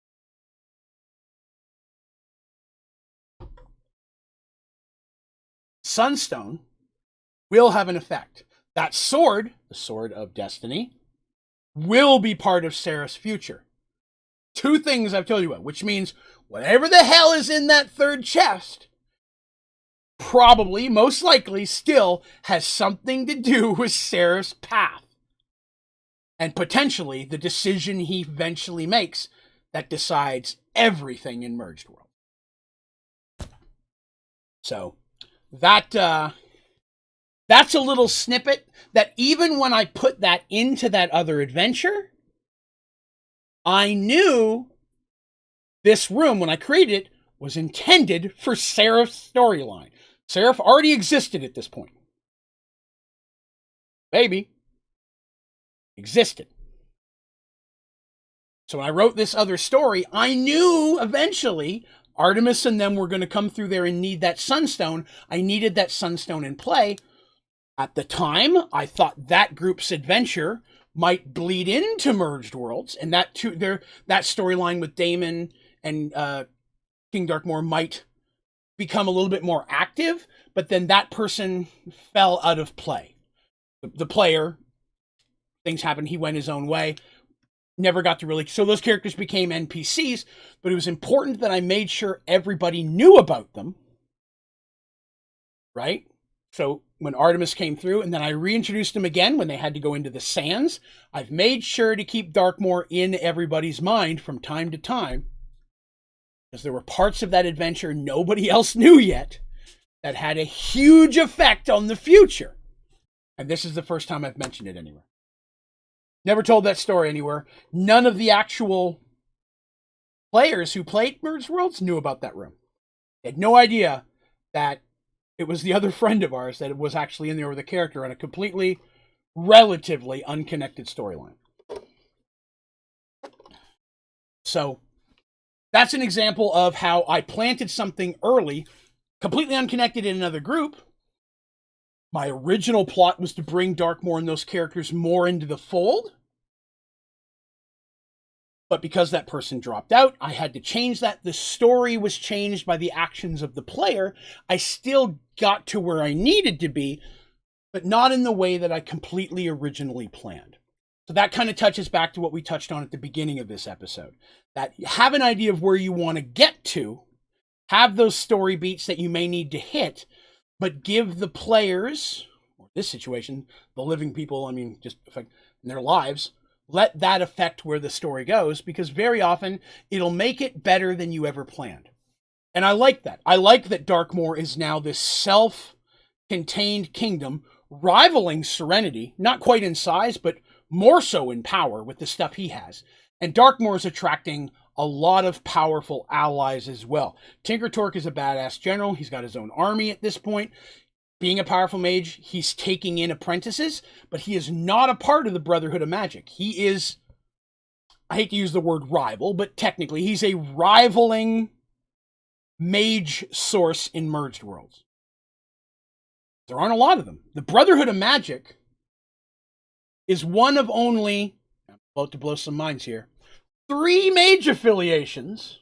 Sunstone will have an effect. That sword, the Sword of Destiny, will be part of Seraph's future. 2 things I've told you about, which means whatever the hell is in that third chest probably, most likely, still has something to do with Seraph's path. And potentially the decision he eventually makes that decides everything in Mergedworlds. So, that's a little snippet that even when I put that into that other adventure, I knew this room, when I created it, was intended for Seraph's storyline. Seraph already existed at this point. Baby existed. So when I wrote this other story, I knew eventually Artemis and them were going to come through there and need that Sunstone. I needed that Sunstone in play. At the time, I thought that group's adventure might bleed into Mergedworlds, and that storyline with Daemon and King Darkmoor might become a little bit more active, but then that person fell out of play. The player, things happened, he went his own way, never got to really... So those characters became NPCs, but it was important that I made sure everybody knew about them, right? So when Artemis came through, and then I reintroduced them again when they had to go into the Sands, I've made sure to keep Darkmoor in everybody's mind from time to time, because there were parts of that adventure nobody else knew yet that had a huge effect on the future. And this is the first time I've mentioned it anywhere. Never told that story anywhere. None of the actual players who played Mergedworlds knew about that room. They had no idea that it was the other friend of ours that was actually in there with a character on a completely, relatively unconnected storyline. So, that's an example of how I planted something early, completely unconnected in another group. My original plot was to bring Darkmoor and those characters more into the fold. But because that person dropped out, I had to change that. The story was changed by the actions of the player. I still got to where I needed to be, but not in the way that I completely originally planned. So that kind of touches back to what we touched on at the beginning of this episode. That you have an idea of where you want to get to, have those story beats that you may need to hit, but give the players, or this situation, the living people, just affect their lives, let that affect where the story goes, because very often it'll make it better than you ever planned. And I like that. I like that Darkmoor is now this self-contained kingdom, rivaling Serenity, not quite in size, but more so in power with the stuff he has. And Darkmoor is attracting a lot of powerful allies as well. Tinker Torque is a badass general. He's got his own army at this point. Being a powerful mage, he's taking in apprentices, but he is not a part of the Brotherhood of Magic. He is, I hate to use the word rival, but technically he's a rivaling mage source in Merged Worlds. There aren't a lot of them. The Brotherhood of Magic is one of only, I'm about to blow some minds here, 3 mage affiliations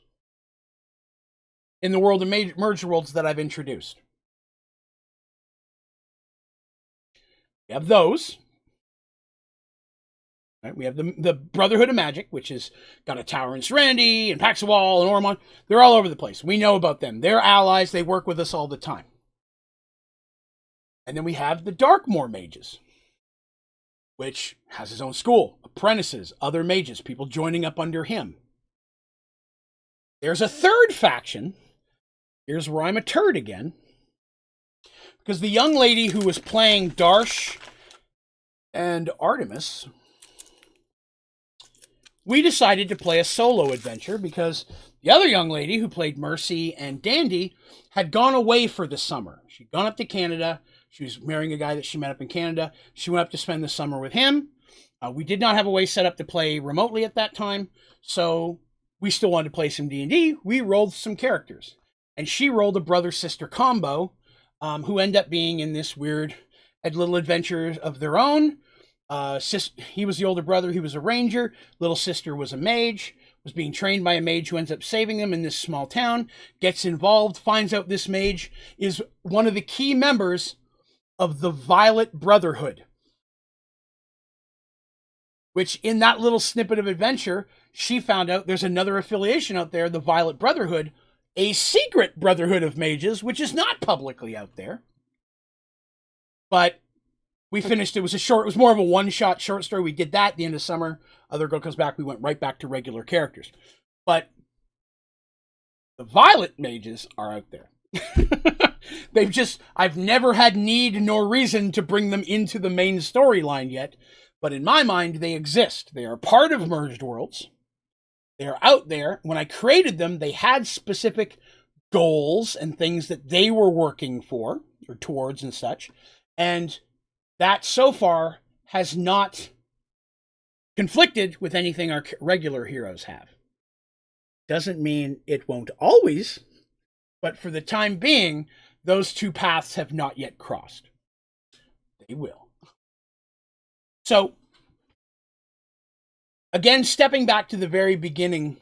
in the world of Merged Worlds that I've introduced. We have those. Right? We have the Brotherhood of Magic, which has got a tower in Serenity, and Paxawal, and Ormond. They're all over the place. We know about them. They're allies. They work with us all the time. And then we have the Darkmoor mages, which has his own school, apprentices, other mages, people joining up under him. There's a third faction. Here's where I'm a turd again. Because the young lady who was playing Darsh and Artemis, we decided to play a solo adventure because the other young lady who played Mercy and Dandy had gone away for the summer. She'd gone up to Canada. She was marrying a guy that she met up in Canada. She went up to spend the summer with him. We did not have a way set up to play remotely at that time, so we still wanted to play some D&D. We rolled some characters, and she rolled a brother-sister combo, who end up being in this weird little adventure of their own. He was the older brother. He was a ranger. Little sister was a mage, was being trained by a mage who ends up saving them in this small town, gets involved, finds out this mage is one of the key members of the Violet Brotherhood, which in that little snippet of adventure, she found out there's another affiliation out there, the Violet Brotherhood, a secret brotherhood of mages, which is not publicly out there. But we finished, it was more of a one-shot short story. We did that at the end of summer. Other girl comes back, we went right back to regular characters. But the Violet mages are out there. I've never had need nor reason to bring them into the main storyline yet, but in my mind, they exist. They are part of Merged Worlds. They are out there. When I created them, they had specific goals and things that they were working for, or towards and such, and that so far has not conflicted with anything our regular heroes have. Doesn't mean it won't always, but for the time being, those two paths have not yet crossed. They will. So, again, stepping back to the very beginning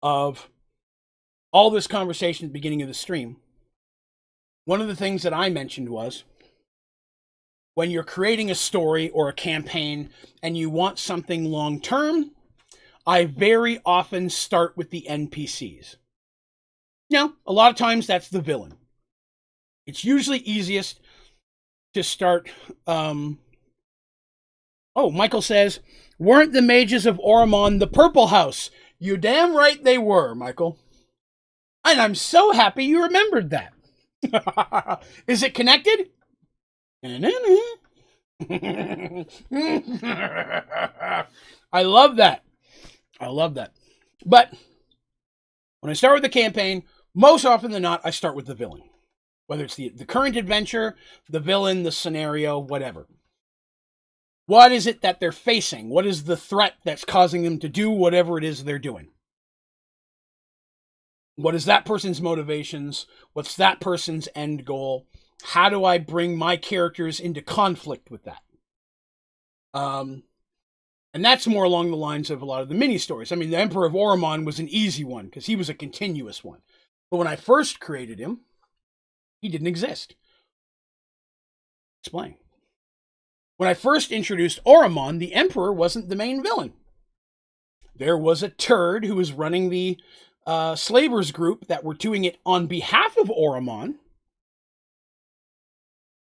of all this conversation at the beginning of the stream, one of the things that I mentioned was, when you're creating a story or a campaign and you want something long-term, I very often start with the NPCs. Now, a lot of times that's the villain. It's usually easiest to start... Michael says, weren't the mages of Oromon the Purple House? You damn right they were, Michael. And I'm so happy you remembered that. Is it connected? I love that. I love that. But when I start with the campaign, most often than not, I start with the villain. Whether it's the current adventure, the villain, the scenario, whatever. What is it that they're facing? What is the threat that's causing them to do whatever it is they're doing? What is that person's motivations? What's that person's end goal? How do I bring my characters into conflict with that? And that's more along the lines of a lot of the mini-stories. I mean, the Emperor of Oromon was an easy one, because he was a continuous one. But when I first created him, he didn't exist. Explain. When I first introduced Oromon, the Emperor wasn't the main villain. There was a turd who was running the slavers group that were doing it on behalf of Oromon.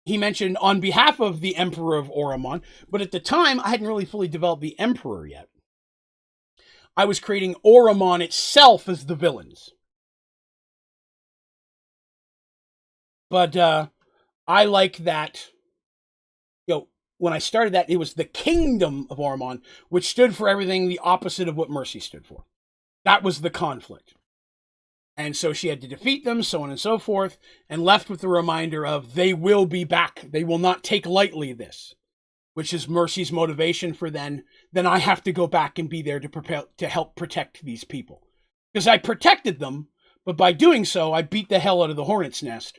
He mentioned on behalf of the Emperor of Oromon, but at the time, I hadn't really fully developed the Emperor yet. I was creating Oromon itself as the villains. But I like that, when I started that, it was the kingdom of Oromon, which stood for everything the opposite of what Mercy stood for. That was the conflict. And so she had to defeat them, so on and so forth, and left with the reminder of they will be back. They will not take lightly this, which is Mercy's motivation for then I have to go back and be there to help protect these people. Because I protected them, but by doing so, I beat the hell out of the hornet's nest.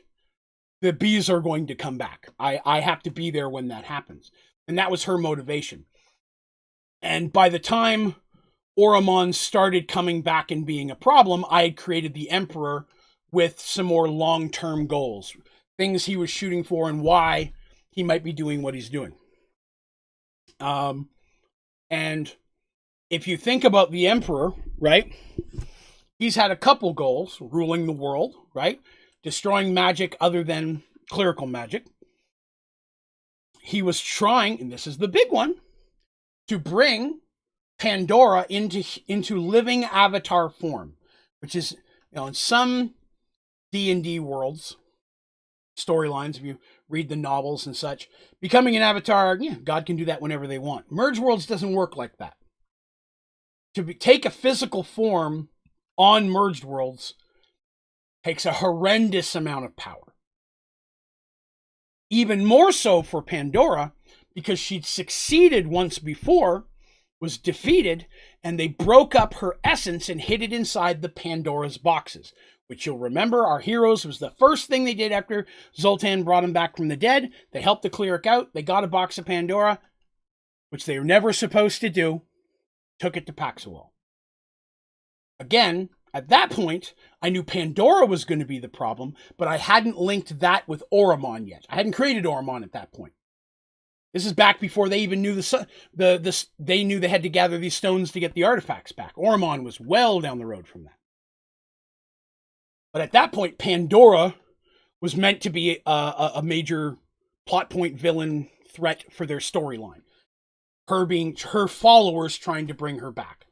The bees are going to come back. I have to be there when that happens. And that was her motivation. And by the time Oromon started coming back and being a problem, I had created the Emperor with some more long-term goals, things he was shooting for and why he might be doing what he's doing. And if you think about the Emperor, right, he's had a couple goals: ruling the world, right, destroying magic other than clerical magic. He was trying, and this is the big one, to bring Pandora into living avatar form, which is, in some D&D worlds, storylines, if you read the novels and such, becoming an avatar, God can do that whenever they want. Mergedworlds doesn't work like that. Take a physical form on Mergedworlds takes a horrendous amount of power. Even more so for Pandora, because she'd succeeded once before, was defeated, and they broke up her essence and hid it inside the Pandora's boxes, which you'll remember our heroes was the first thing they did after Zoltan brought him back from the dead. They helped the cleric out. They got a box of Pandora, which they were never supposed to do, took it to Paxual. Again, at that point, I knew Pandora was going to be the problem, but I hadn't linked that with Oromon yet. I hadn't created Oromon at that point. This is back before they even knew they knew they had to gather these stones to get the artifacts back. Oromon was well down the road from that. But at that point, Pandora was meant to be a major plot point villain threat for their storyline. Her followers trying to bring her back.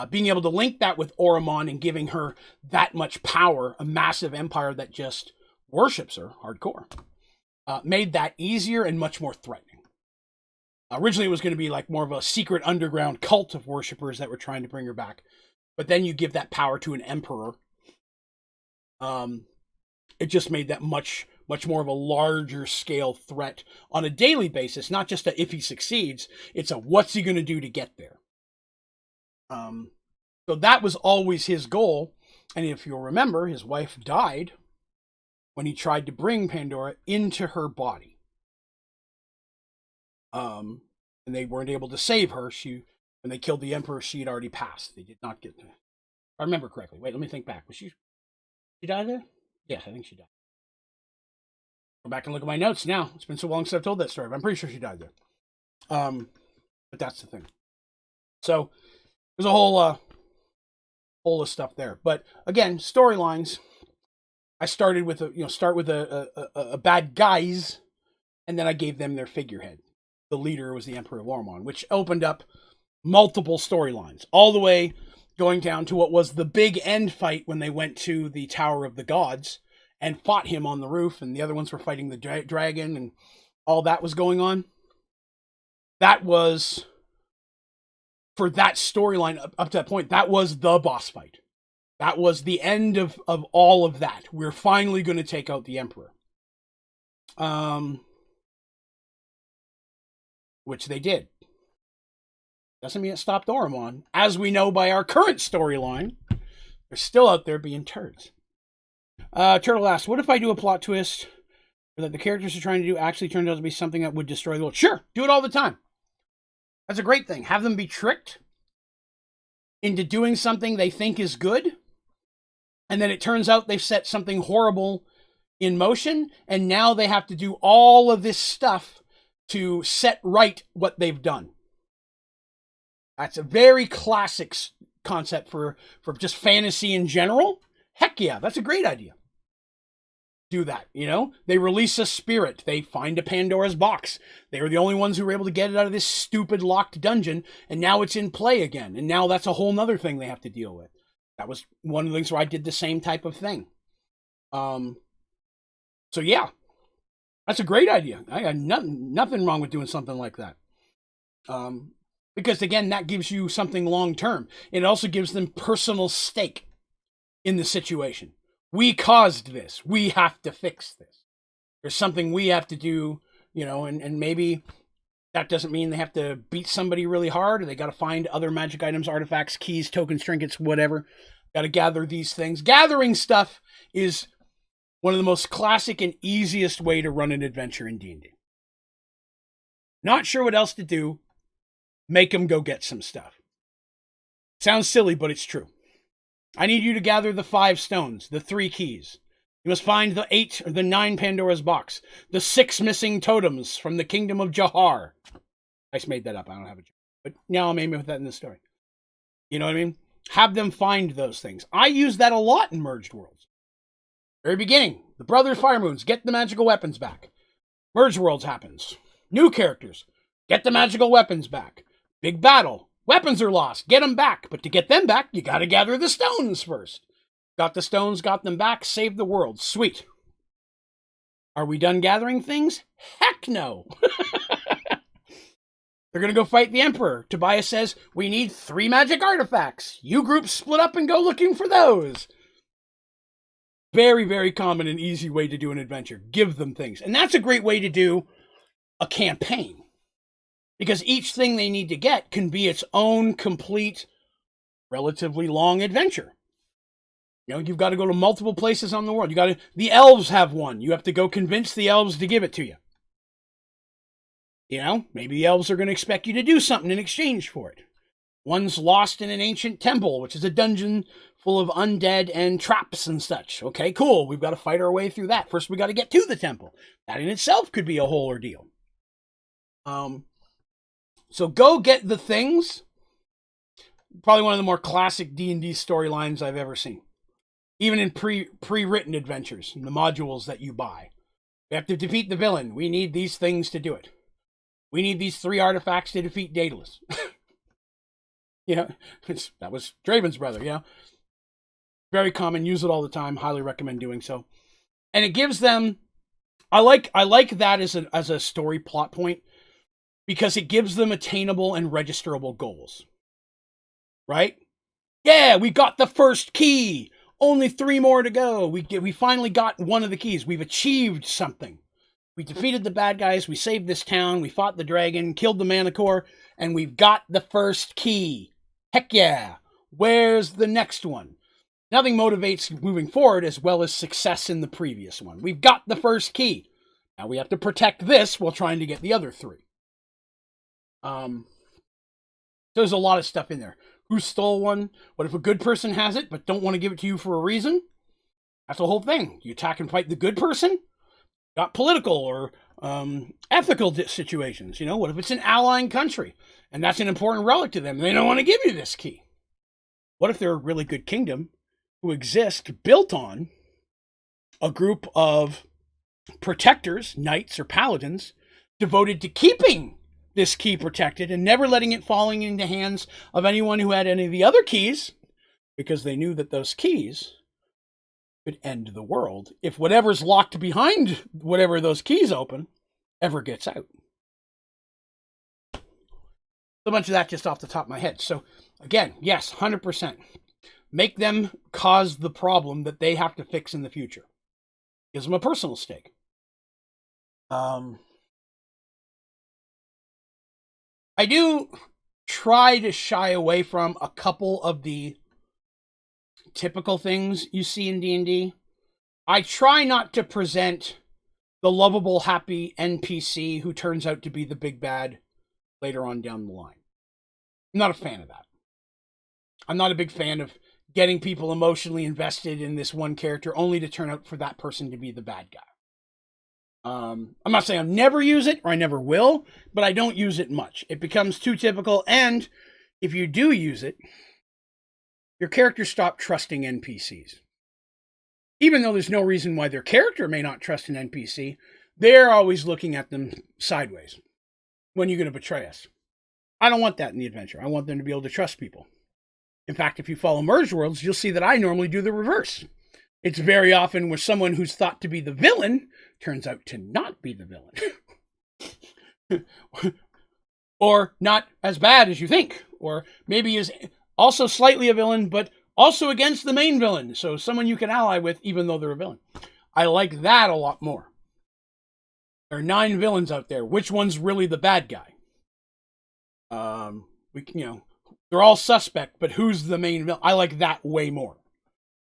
Being able to link that with Oromon and giving her that much power, a massive empire that just worships her hardcore, made that easier and much more threatening. Originally, it was going to be like more of a secret underground cult of worshippers that were trying to bring her back. But then you give that power to an emperor. It just made that much more of a larger scale threat on a daily basis, not just a if he succeeds, it's a what's he going to do to get there. So that was always his goal. And if you'll remember, his wife died when he tried to bring Pandora into her body. And they weren't able to save her. When they killed the Emperor, she had already passed. They did not get to. If I remember correctly. Wait, let me think back. Was she died there? Yes, I think she died. Go back and look at my notes now. It's been so long since I've told that story, but I'm pretty sure she died there. But that's the thing. So there's a whole of stuff there. But again, storylines. I started with a bad guys, and then I gave them their figurehead. The leader was the Emperor of Oromon, which opened up multiple storylines, all the way going down to what was the big end fight when they went to the Tower of the Gods and fought him on the roof, and the other ones were fighting the dragon, and all that was going on. That was, for that storyline up to that point, that was the boss fight. That was the end of all of that. We're finally going to take out the Emperor. Which they did. Doesn't mean it stopped Oromon. As we know by our current storyline, they're still out there being turds. Turtle asks, what if I do a plot twist that the characters are trying to do actually turned out to be something that would destroy the world? Sure, do it all the time. That's a great thing. Have them be tricked into doing something they think is good, and then it turns out they've set something horrible in motion, and now they have to do all of this stuff to set right what they've done. That's a very classic concept for just fantasy in general. Heck yeah, that's a great idea. Do that, They release a spirit. They find a Pandora's box. They were the only ones who were able to get it out of this stupid locked dungeon, and now it's in play again. And now that's a whole nother thing they have to deal with. That was one of the things where I did the same type of thing. So yeah. That's a great idea. I got nothing wrong with doing something like that. Because again, that gives you something long term. It also gives them personal stake in the situation. We caused this. We have to fix this. There's something we have to do, and maybe that doesn't mean they have to beat somebody really hard, or they got to find other magic items, artifacts, keys, tokens, trinkets, whatever. Got to gather these things. Gathering stuff is one of the most classic and easiest way to run an adventure in D&D. Not sure what else to do. Make them go get some stuff. Sounds silly, but it's true. I need you to gather the 5 stones, the 3 keys. You must find the 8 or the 9 Pandora's box, the 6 missing totems from the kingdom of Jahar. I just made that up. I don't have it. But now I'm aiming with that in the story. You know what I mean? Have them find those things. I use that a lot in Mergedworlds. Very beginning, the Brothers Firemoons get the magical weapons back. Mergedworlds happens. New characters, get the magical weapons back. Big battle. Weapons are lost. Get them back. But to get them back, you got to gather the stones first. Got the stones, got them back, saved the world. Sweet. Are we done gathering things? Heck no. They're going to go fight the Emperor. Tobias says, we need 3 magic artifacts. You groups split up and go looking for those. Very, very common and easy way to do an adventure. Give them things. And that's a great way to do a campaign. Because each thing they need to get can be its own complete, relatively long adventure. You've got to go to multiple places on the world. The elves have one. You have to go convince the elves to give it to you. Maybe the elves are going to expect you to do something in exchange for it. One's lost in an ancient temple, which is a dungeon full of undead and traps and such. Okay, cool. We've got to fight our way through that. First, we got to get to the temple. That in itself could be a whole ordeal. So go get the things. Probably one of the more classic D&D storylines I've ever seen. Even in pre-written adventures, in the modules that you buy. We have to defeat the villain. We need these things to do it. We need these 3 artifacts to defeat Daedalus. That was Draven's brother, Very common, use it all the time, highly recommend doing so. And it gives them, I like that as a story plot point, because it gives them attainable and registerable goals. Right? Yeah, we got the first key! Only 3 more to go. We finally got one of the keys. We've achieved something. We defeated the bad guys. We saved this town. We fought the dragon, killed the Manticore, and we've got the first key. Heck yeah. Where's the next one? Nothing motivates moving forward as well as success in the previous one. We've got the first key. Now we have to protect this while trying to get the other 3. There's a lot of stuff in there. Who stole one? What if a good person has it but don't want to give it to you for a reason? That's the whole thing. You attack and fight the good person? Got political or ethical situations. What if it's an allying country and that's an important relic to them? They don't want to give you this key. What if they're a really good kingdom who exist built on a group of protectors, knights or paladins, devoted to keeping this key protected and never letting it falling into hands of anyone who had any of the other keys, because they knew that those keys could end the world if whatever's locked behind whatever those keys open ever gets out. A bunch of that just off the top of my head. So again, yes, 100%. Make them cause the problem that they have to fix in the future. Gives them a personal stake. I do try to shy away from a couple of the typical things you see in D&D. I try not to present the lovable, happy NPC who turns out to be the big bad later on down the line. I'm not a fan of that. I'm not a big fan of getting people emotionally invested in this one character only to turn out for that person to be the bad guy. I'm not saying I'll never use it, or I never will, but I don't use it much. It becomes too typical, and if you do use it, your characters stop trusting NPCs. Even though there's no reason why their character may not trust an NPC, they're always looking at them sideways. When are you going to betray us? I don't want that in the adventure. I want them to be able to trust people. In fact, if you follow Mergedworlds, you'll see that I normally do the reverse. It's very often where someone who's thought to be the villain turns out to not be the villain. Or not as bad as you think. Or maybe is also slightly a villain, but also against the main villain. So someone you can ally with even though they're a villain. I like that a lot more. There are 9 villains out there. Which one's really the bad guy? They're all suspect, but who's the main villain? I like that way more.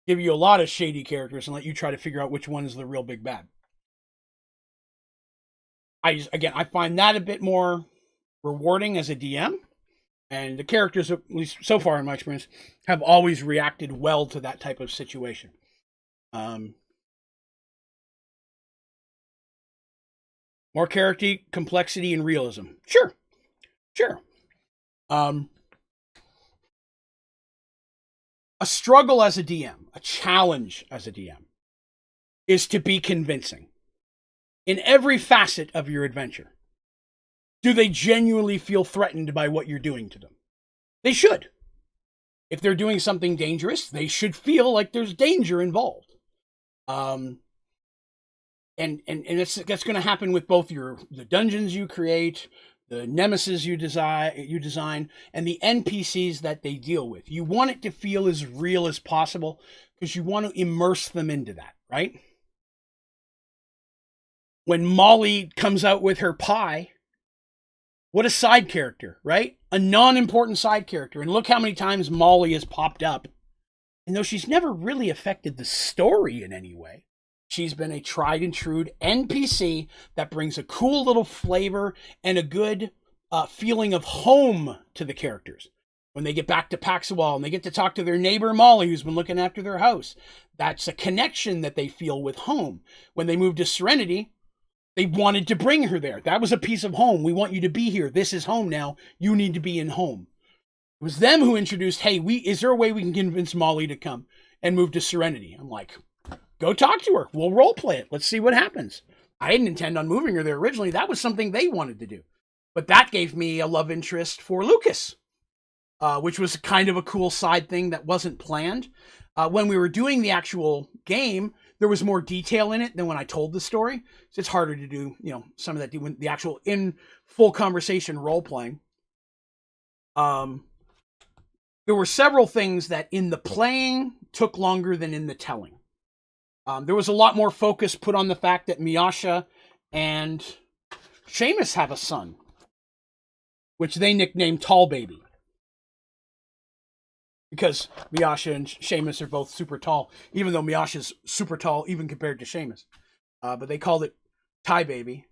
Give you a lot of shady characters and let you try to figure out which one is the real big bad. I find that a bit more rewarding as a DM, and the characters, at least so far in my experience, have always reacted well to that type of situation. More character, complexity, and realism. Sure. A struggle as a DM, a challenge as a DM, is to be convincing. In every facet of your adventure, do they genuinely feel threatened by what you're doing to them? They should. If they're doing something dangerous, they should feel like there's danger involved. And that's going to happen with both the dungeons you create, the nemesis you design, and the NPCs that they deal with. You want it to feel as real as possible because you want to immerse them into that, right? When Molly comes out with her pie, what a side character, right? A non-important side character. And look how many times Molly has popped up. And though she's never really affected the story in any way, she's been a tried and true NPC that brings a cool little flavor and a good feeling of home to the characters. When they get back to Paxawal and they get to talk to their neighbor Molly, who's been looking after their house, that's a connection that they feel with home. When they move to Serenity, they wanted to bring her there. That was a piece of home. We want you to be here. This is home now. You need to be in home. It was them who introduced, hey, is there a way we can convince Molly to come and move to Serenity? I'm like, go talk to her. We'll role play it. Let's see what happens. I didn't intend on moving her there originally. That was something they wanted to do. But that gave me a love interest for Lucas, which was kind of a cool side thing that wasn't planned. When we were doing the actual game, there was more detail in it than when I told the story. So it's harder to do, some of that, when the actual in full conversation role playing. There were several things that in the playing took longer than in the telling. There was a lot more focus put on the fact that Miasha and Seamus have a son, which they nicknamed Tall Baby. Because Miasha and Seamus are both super tall, even though Miasha's super tall, even compared to Seamus. But they called it Tie Baby.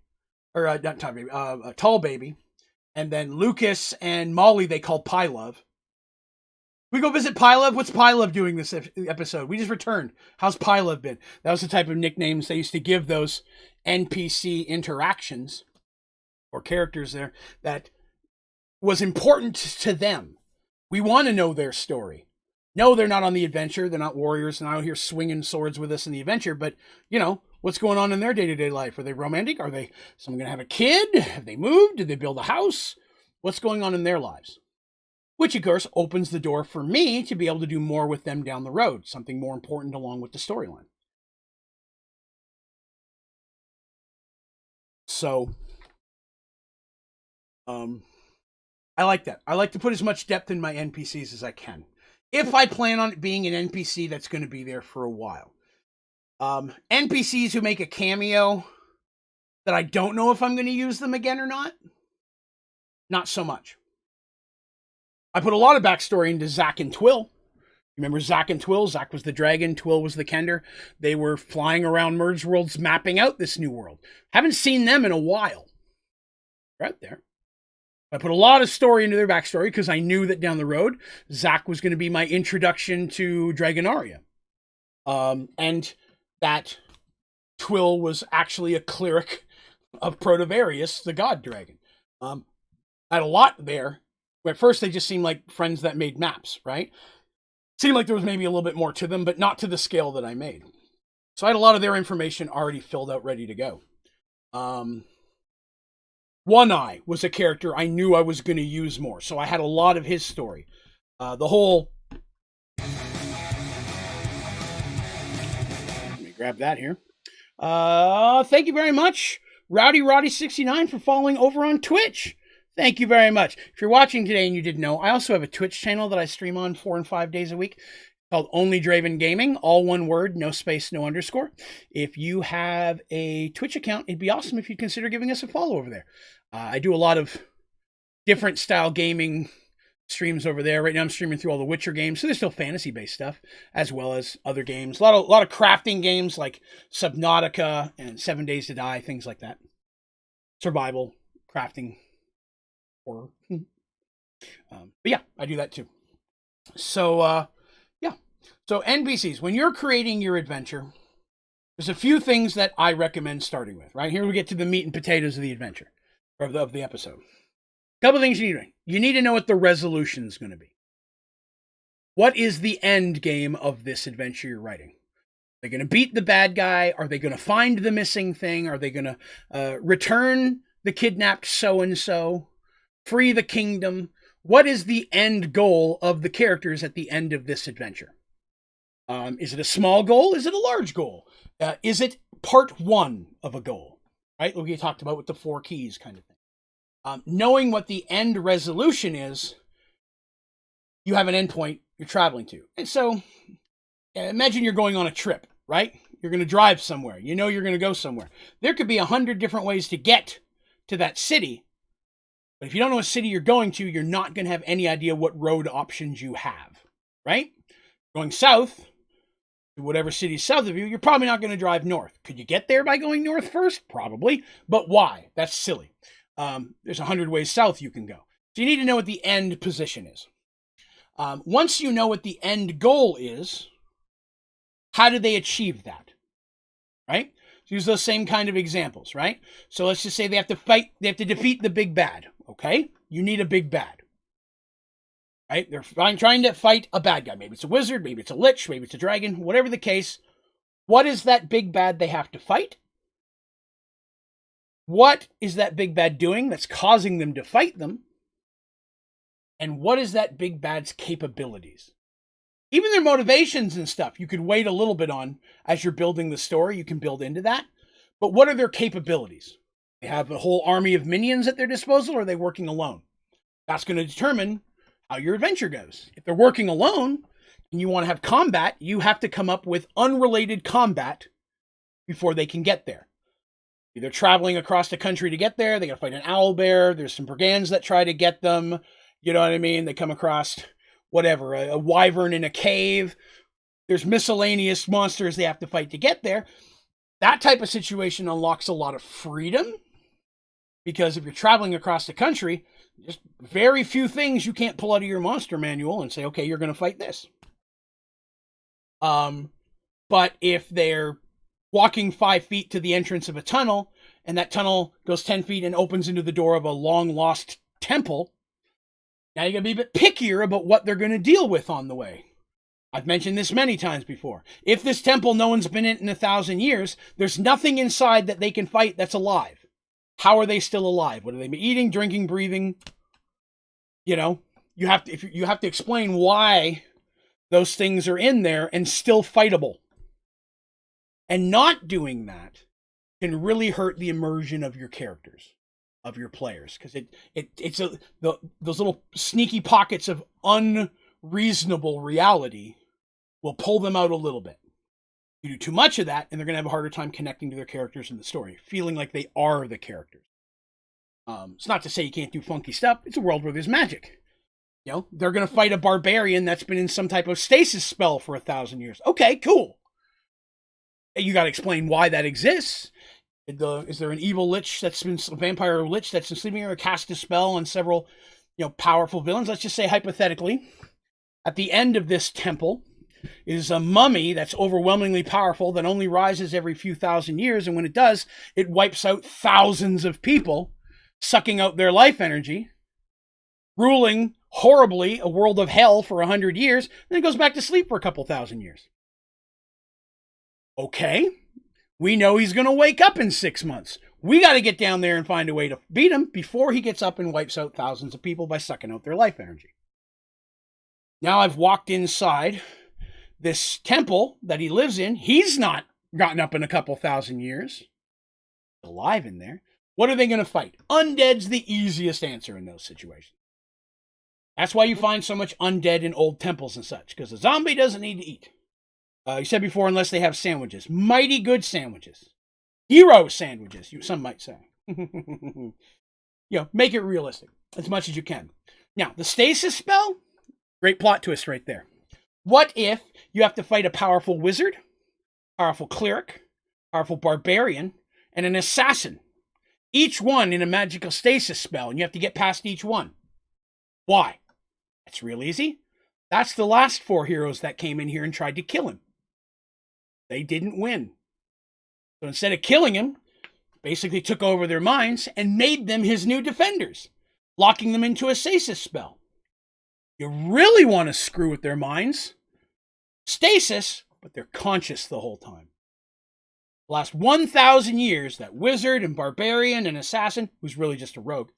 Or, not Tie Baby, Tall Baby. And then Lucas and Molly, they called Pie Love. We go visit Pie Love. What's Pie Love doing this episode? We just returned. How's Pie Love been? That was the type of nicknames they used to give those NPC interactions or characters there that was important to them. We want to know their story. No, they're not on the adventure. They're not warriors. They're not out here swinging swords with us in the adventure. But, what's going on in their day-to-day life? Are they romantic? Are they someone going to have a kid? Have they moved? Did they build a house? What's going on in their lives? Which, of course, opens the door for me to be able to do more with them down the road. Something more important along with the storyline. So, I like that. I like to put as much depth in my NPCs as I can. If I plan on it being an NPC that's going to be there for a while. NPCs who make a cameo that I don't know if I'm going to use them again or not. Not so much. I put a lot of backstory into Zack and Twill. Remember Zack and Twill? Zack was the dragon, Twill was the kender. They were flying around Mergedworlds mapping out this new world. Haven't seen them in a while. They're out there. I put a lot of story into their backstory because I knew that down the road, Zack was going to be my introduction to Dragonaria. And that Twill was actually a cleric of Protovarius, the god dragon. I had a lot there. At first, they just seemed like friends that made maps, right? Seemed like there was maybe a little bit more to them, but not to the scale that I made. So I had a lot of their information already filled out, ready to go. One Eye was a character I knew I was going to use more, so I had a lot of his story. The whole grab that here. Thank you very much, Rowdy Roddy 69, for following over on Twitch. Thank you very much. If you're watching today and you didn't know, I also have a Twitch channel that I stream on 4 and 5 days a week called Onlydraven Gaming, all one word, no space, no underscore. If you have a Twitch account, it'd be awesome if you'd consider giving us a follow over there. I do a lot of different style gaming streams over there. Right now I'm streaming through all the Witcher games, so there's still fantasy-based stuff, as well as other games. A lot of crafting games like Subnautica and 7 Days to Die, things like that. Survival, crafting, horror. But yeah, I do that too. So, So NPCs, when you're creating your adventure, there's a few things that I recommend starting with, right? Here we get to the meat and potatoes of the adventure, or of the episode. A couple things you need to know. You need to know what the resolution is going to be. What is the end game of this adventure you're writing? Are they going to beat the bad guy? Are they going to find the missing thing? Are they going to return the kidnapped so-and-so? Free the kingdom? What is the end goal of the characters at the end of this adventure? Is it a small goal? Is it a large goal? Is it part one of a goal? Right? Like we talked about with the 4 keys kind of thing. Knowing what the end resolution is, you have an endpoint you're traveling to. And so imagine you're going on a trip, right? You're going to drive somewhere. You know you're going to go somewhere. There could be 100 different ways to get to that city. But if you don't know what city you're going to, you're not going to have any idea what road options you have, right? Going south to whatever city's south of you, you're probably not going to drive north. Could you get there by going north first? Probably. But why? That's silly. There's 100 ways south you can go. So you need to know what the end position is. Once you know what the end goal is, how do they achieve that? Right? So use those same kind of examples, right? So let's just say they have to defeat the big bad. Okay? You need a big bad. Right? They're trying to fight a bad guy. Maybe it's a wizard, maybe it's a lich, maybe it's a dragon, whatever the case. What is that big bad they have to fight? What is that big bad doing that's causing them to fight them? And what is that big bad's capabilities? Even their motivations and stuff, you could wait a little bit on as you're building the story. You can build into that. But what are their capabilities? They have a whole army of minions at their disposal, or are they working alone? That's going to determine how your adventure goes. If they're working alone and you want to have combat, you have to come up with unrelated combat before they can get there. They're traveling across the country to get there. They got to fight an owl bear. There's some brigands that try to get them. You know what I mean? They come across whatever, a wyvern in a cave. There's miscellaneous monsters they have to fight to get there. That type of situation unlocks a lot of freedom, because if you're traveling across the country, just very few things you can't pull out of your monster manual and say, okay, you're going to fight this. But if they're walking 5 feet to the entrance of a tunnel, and that tunnel goes 10 feet and opens into the door of a long-lost temple, now you got to be a bit pickier about what they're going to deal with on the way. I've mentioned this many times before. If this temple, no one's been in 1,000 years, there's nothing inside that they can fight that's alive. How are they still alive? What are they eating, drinking, breathing? You know, you have to explain why those things are in there and still fightable. And not doing that can really hurt the immersion of your characters, of your players, because those little sneaky pockets of unreasonable reality will pull them out a little bit. You do too much of that, and they're going to have a harder time connecting to their characters in the story, feeling like they are the characters. It's not to say you can't do funky stuff. It's a world where there's magic. You know, they're going to fight a barbarian that's been in some type of stasis spell for 1,000 years. Okay, cool. You got to explain why that exists. Is there an evil lich a vampire lich that's been sleeping here, or cast a spell on several, powerful villains? Let's just say hypothetically, at the end of this temple is a mummy that's overwhelmingly powerful that only rises every few thousand years, and when it does, it wipes out thousands of people, sucking out their life energy, ruling horribly a world of hell for 100 years, then it goes back to sleep for a couple thousand years. Okay, we know he's going to wake up in 6 months. We got to get down there and find a way to beat him before he gets up and wipes out thousands of people by sucking out their life energy. Now I've walked inside this temple that he lives in. He's not gotten up in a couple thousand years, alive in there. What are they going to fight? Undead's the easiest answer in those situations. That's why you find so much undead in old temples and such, because a zombie doesn't need to eat. You said before, unless they have sandwiches. Mighty good sandwiches. Hero sandwiches, some might say. Make it realistic as much as you can. Now, the stasis spell, great plot twist right there. What if you have to fight a powerful wizard, powerful cleric, powerful barbarian, and an assassin? Each one in a magical stasis spell, and you have to get past each one. Why? It's real easy. That's the last 4 heroes that came in here and tried to kill him. They didn't win. So instead of killing him, basically took over their minds and made them his new defenders, locking them into a stasis spell. You really want to screw with their minds? Stasis, but they're conscious the whole time. The last 1,000 years, that wizard and barbarian and assassin, who's really just a rogue,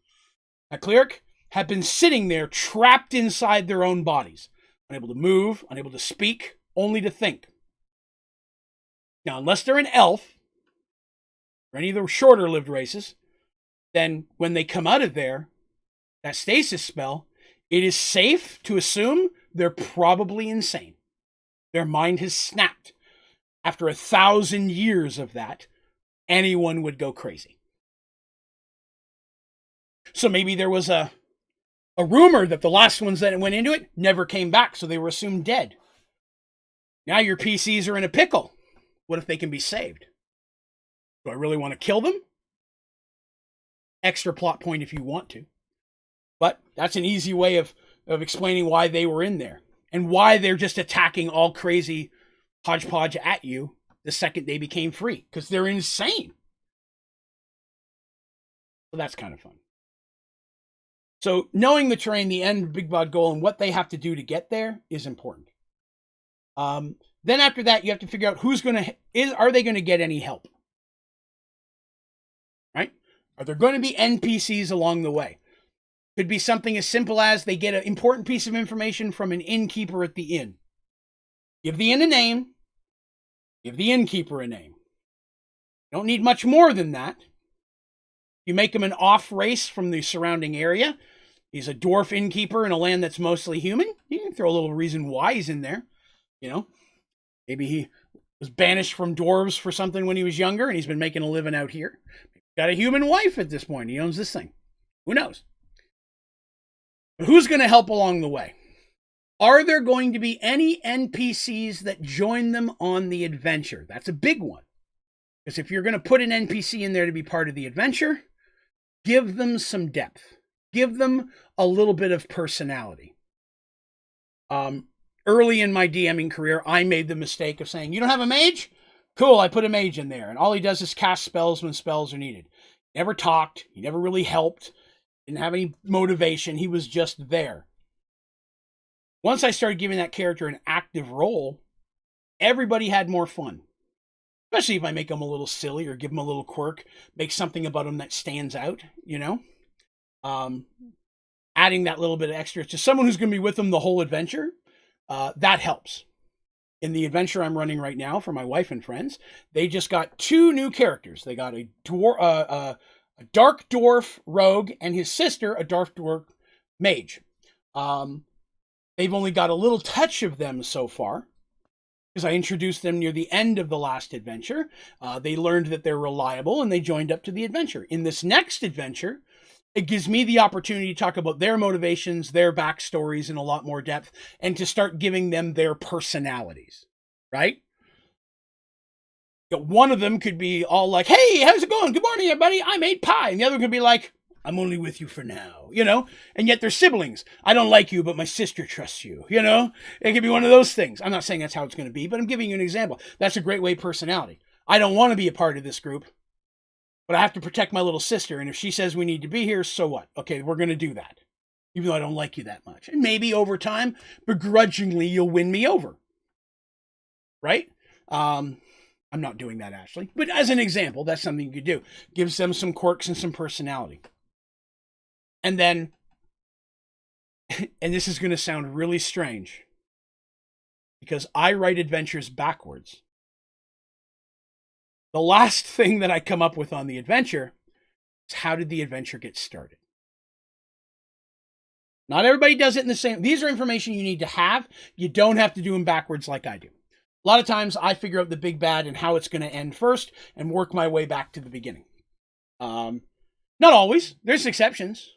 that cleric, have been sitting there trapped inside their own bodies, unable to move, unable to speak, only to think. Now, unless they're an elf, or any of the shorter-lived races, then when they come out of there, that stasis spell, it is safe to assume they're probably insane. Their mind has snapped. After 1,000 years of that, anyone would go crazy. So maybe there was a rumor that the last ones that went into it never came back, so they were assumed dead. Now your PCs are in a pickle. What if they can be saved? Do I really want to kill them? Extra plot point if you want to. But that's an easy way of explaining why they were in there. And why they're just attacking all crazy hodgepodge at you the second they became free. Because they're insane. So that's kind of fun. So knowing the terrain, the end big bad goal, and what they have to do to get there is important. Then after that, you have to figure out are they going to get any help? Right? Are there going to be NPCs along the way? Could be something as simple as they get an important piece of information from an innkeeper at the inn. Give the inn a name. Give the innkeeper a name. Don't need much more than that. You make him an off race from the surrounding area. He's a dwarf innkeeper in a land that's mostly human. You can throw a little reason why he's in there. Maybe he was banished from dwarves for something when he was younger and he's been making a living out here. Got a human wife at this point. He owns this thing. Who knows? But who's going to help along the way? Are there going to be any NPCs that join them on the adventure? That's a big one. Because if you're going to put an NPC in there to be part of the adventure, give them some depth. Give them a little bit of personality. Early in my DMing career, I made the mistake of saying, you don't have a mage? Cool, I put a mage in there. And all he does is cast spells when spells are needed. Never talked. He never really helped. Didn't have any motivation. He was just there. Once I started giving that character an active role, everybody had more fun. Especially if I make him a little silly or give him a little quirk, make something about him that stands out, adding that little bit of extra to someone who's going to be with them the whole adventure, that helps. In the adventure I'm running right now for my wife and friends, they just got 2 new characters. They got a dark dwarf rogue and his sister, a dark dwarf mage. They've only got a little touch of them so far, because I introduced them near the end of the last adventure. They learned that they're reliable, and they joined up to the adventure. In this next adventure, it gives me the opportunity to talk about their motivations, their backstories in a lot more depth, and to start giving them their personalities, right? One of them could be all like, hey, how's it going? Good morning, everybody. I made pie. And the other could be like, I'm only with you for now, and yet they're siblings. I don't like you, but my sister trusts you, It could be one of those things. I'm not saying that's how it's going to be, but I'm giving you an example. That's a great way personality. I don't want to be a part of this group, but I have to protect my little sister. And if she says we need to be here, so what? Okay, we're going to do that, even though I don't like you that much. And maybe over time, begrudgingly, you'll win me over, right? I'm not doing that, actually. But as an example, that's something you could do. Gives them some quirks and some personality. And then, and this is going to sound really strange, because I write adventures backwards. The last thing that I come up with on the adventure is how did the adventure get started? Not everybody does it in the same. These are information you need to have. You don't have to do them backwards like I do. A lot of times I figure out the big bad and how it's going to end first and work my way back to the beginning. Not always. There's exceptions.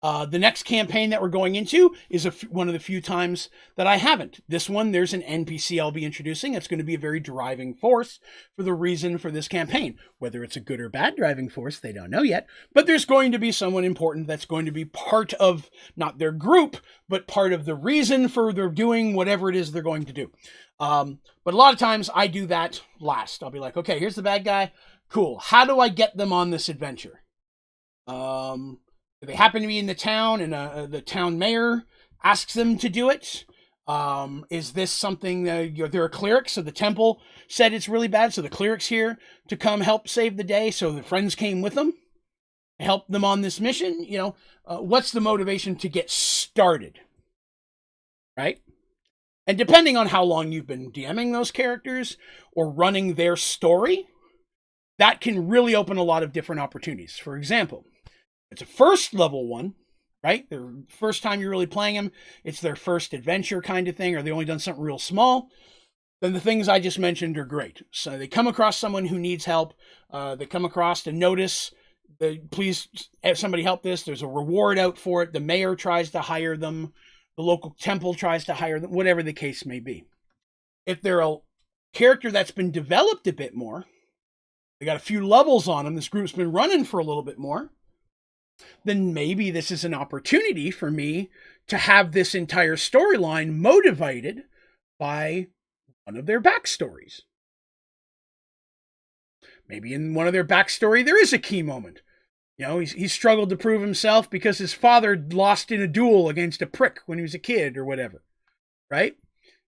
The next campaign that we're going into is one of the few times that I haven't. This one, there's an NPC I'll be introducing. It's going to be a very driving force for the reason for this campaign. Whether it's a good or bad driving force, they don't know yet. But there's going to be someone important that's going to be part of, not their group, but part of the reason for their doing whatever it is they're going to do. But a lot of times I do that last. I'll be like, okay, here's the bad guy. Cool. How do I get them on this adventure? They happen to be in the town, and the town mayor asks them to do it. Is this something they're a cleric, so the temple said it's really bad, so the cleric's here to come help save the day, so the friends came with them to help them on this mission. What's the motivation to get started, right? And depending on how long you've been DMing those characters or running their story, that can really open a lot of different opportunities. For example, it's a first level one, right? The first time you're really playing them, it's their first adventure kind of thing, or they only done something real small. Then the things I just mentioned are great. So they come across someone who needs help. They come across and notice, please have somebody help this. There's a reward out for it. The mayor tries to hire them. The local temple tries to hire them, whatever the case may be. If they're a character that's been developed a bit more, they got a few levels on them, this group's been running for a little bit more, then maybe this is an opportunity for me to have this entire storyline motivated by one of their backstories. Maybe in one of their backstory, there is a key moment. He struggled to prove himself because his father lost in a duel against a prick when he was a kid or whatever, right?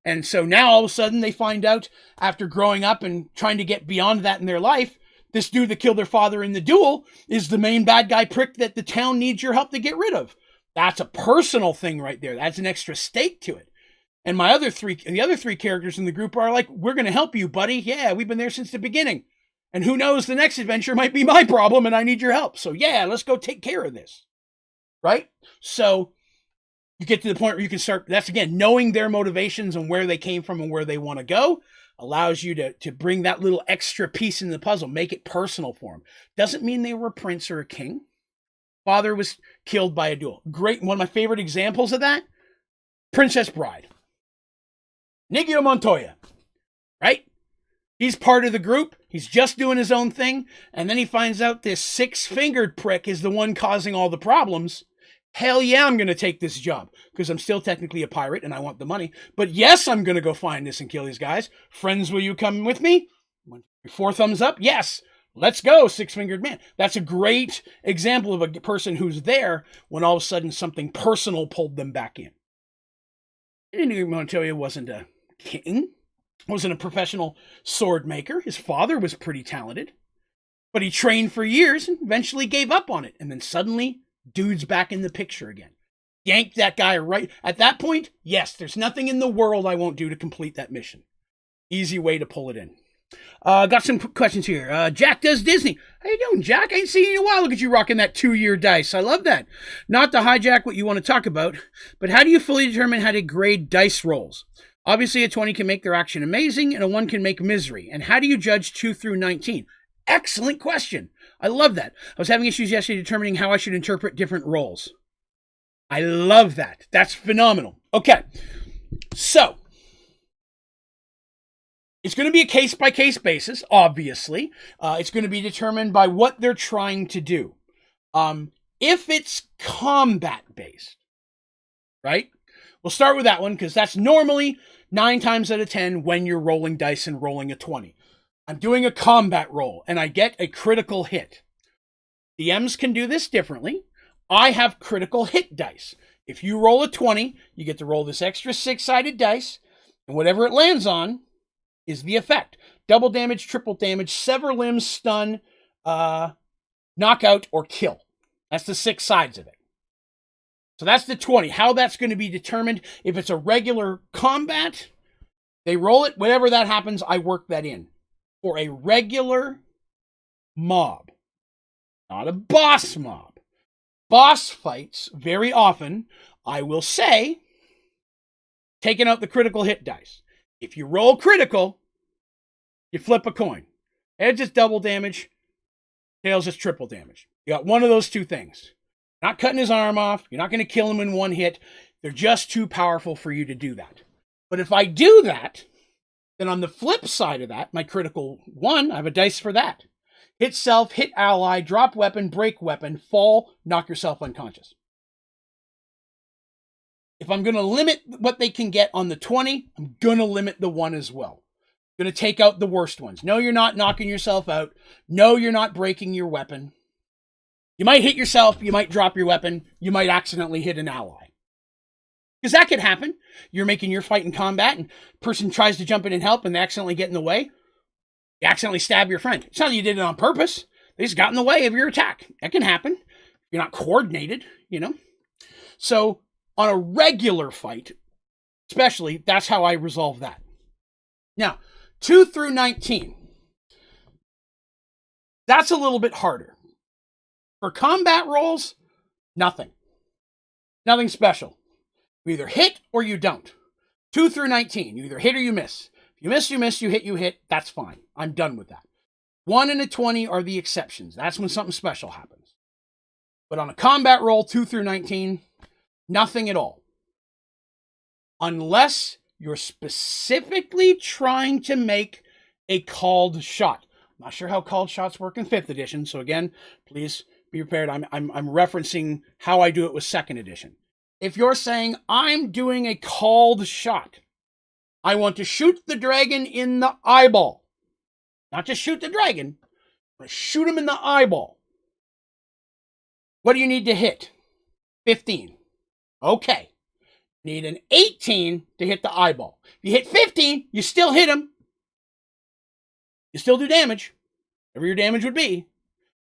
And so now all of a sudden they find out, after growing up and trying to get beyond that in their life, this dude that killed their father in the duel is the main bad guy prick that the town needs your help to get rid of. That's a personal thing right there. That's an extra stake to it. And the other three characters in the group are like, we're going to help you, buddy. Yeah, we've been there since the beginning. And who knows, the next adventure might be my problem and I need your help. So yeah, let's go take care of this. Right? So you get to the point where you can start, that's again, knowing their motivations and where they came from and where they want to go allows you to bring that little extra piece in the puzzle, make it personal for them. Doesn't mean they were a prince or a king. Father was killed by a duel. Great, one of my favorite examples of that, Princess Bride. Inigo Montoya, right? He's part of the group. He's just doing his own thing. And then he finds out this six-fingered prick is the one causing all the problems. Hell yeah, I'm going to take this job because I'm still technically a pirate and I want the money. But yes, I'm going to go find this and kill these guys. Friends, will you come with me? 4 thumbs up. Yes. Let's go, six-fingered man. That's a great example of a person who's there when all of a sudden something personal pulled them back in. Inigo Montoya wasn't a king. Wasn't a professional sword maker. His father was pretty talented. But he trained for years and eventually gave up on it. And then suddenly, dude's back in the picture again. Yanked that guy right. At that point, yes, there's nothing in the world I won't do to complete that mission. Easy way to pull it in. Got some questions here. Jack Does Disney. How you doing, Jack? I ain't seen you in a while. Look at you rocking that 2-year dice. I love that. Not to hijack what you want to talk about, but how do you fully determine how to grade dice rolls? Obviously, a 20 can make their action amazing, and a 1 can make misery. And how do you judge 2 through 19? Excellent question. I love that. I was having issues yesterday determining how I should interpret different rolls. I love that. That's phenomenal. Okay. So, it's going to be a case-by-case basis, obviously. It's going to be determined by what they're trying to do. If it's combat-based, right? We'll start with that one because that's normally 9 times out of 10 when you're rolling dice and rolling a 20. I'm doing a combat roll and I get a critical hit. DMs can do this differently. I have critical hit dice. If you roll a 20, you get to roll this extra 6-sided dice, and whatever it lands on is the effect. Double damage, triple damage, sever limbs, stun, knockout, or kill. That's the 6 sides of it. So that's the 20. How that's going to be determined, if it's a regular combat, they roll it. Whenever that happens, I work that in. for a regular mob, not a boss mob. Boss fights, very often, I will say, taking out the critical hit dice. If you roll critical, you flip a coin. Heads is double damage, tails is triple damage. You got one of those two things. Not cutting his arm off. You're not going to kill him in one hit. They're just too powerful for you to do that. But if I do that, then on the flip side of that, my critical one, I have a dice for that. Hit self, hit ally, drop weapon, break weapon, fall, knock yourself unconscious. If I'm going to limit what they can get on the 20, I'm going to limit the 1 as well. I'm going to take out the worst ones. No, you're not knocking yourself out. No, you're not breaking your weapon. You might hit yourself. You might drop your weapon. You might accidentally hit an ally. Because that could happen. You're making your fight in combat and a person tries to jump in and help and they accidentally get in the way. You accidentally stab your friend. It's not that you did it on purpose. They just got in the way of your attack. That can happen. You're not coordinated, you know. So on a regular fight, especially, that's how I resolve that. Now, 2 through 19. That's a little bit harder. For combat rolls, nothing. Nothing special. You either hit or you don't. 2 through 19. You either hit or you miss. If you miss, you miss. You hit, you hit. That's fine. I'm done with that. 1 and a 20 are the exceptions. That's when something special happens. But on a combat roll, 2 through 19, nothing at all. Unless you're specifically trying to make a called shot. I'm not sure how called shots work in 5th edition. So again, please be prepared. I'm referencing how I do it with 2nd edition. If you're saying, I'm doing a called shot, I want to shoot the dragon in the eyeball. Not just shoot the dragon, but shoot him in the eyeball. What do you need to hit? 15. Okay. Need an 18 to hit the eyeball. If you hit 15, you still hit him. You still do damage, whatever your damage would be.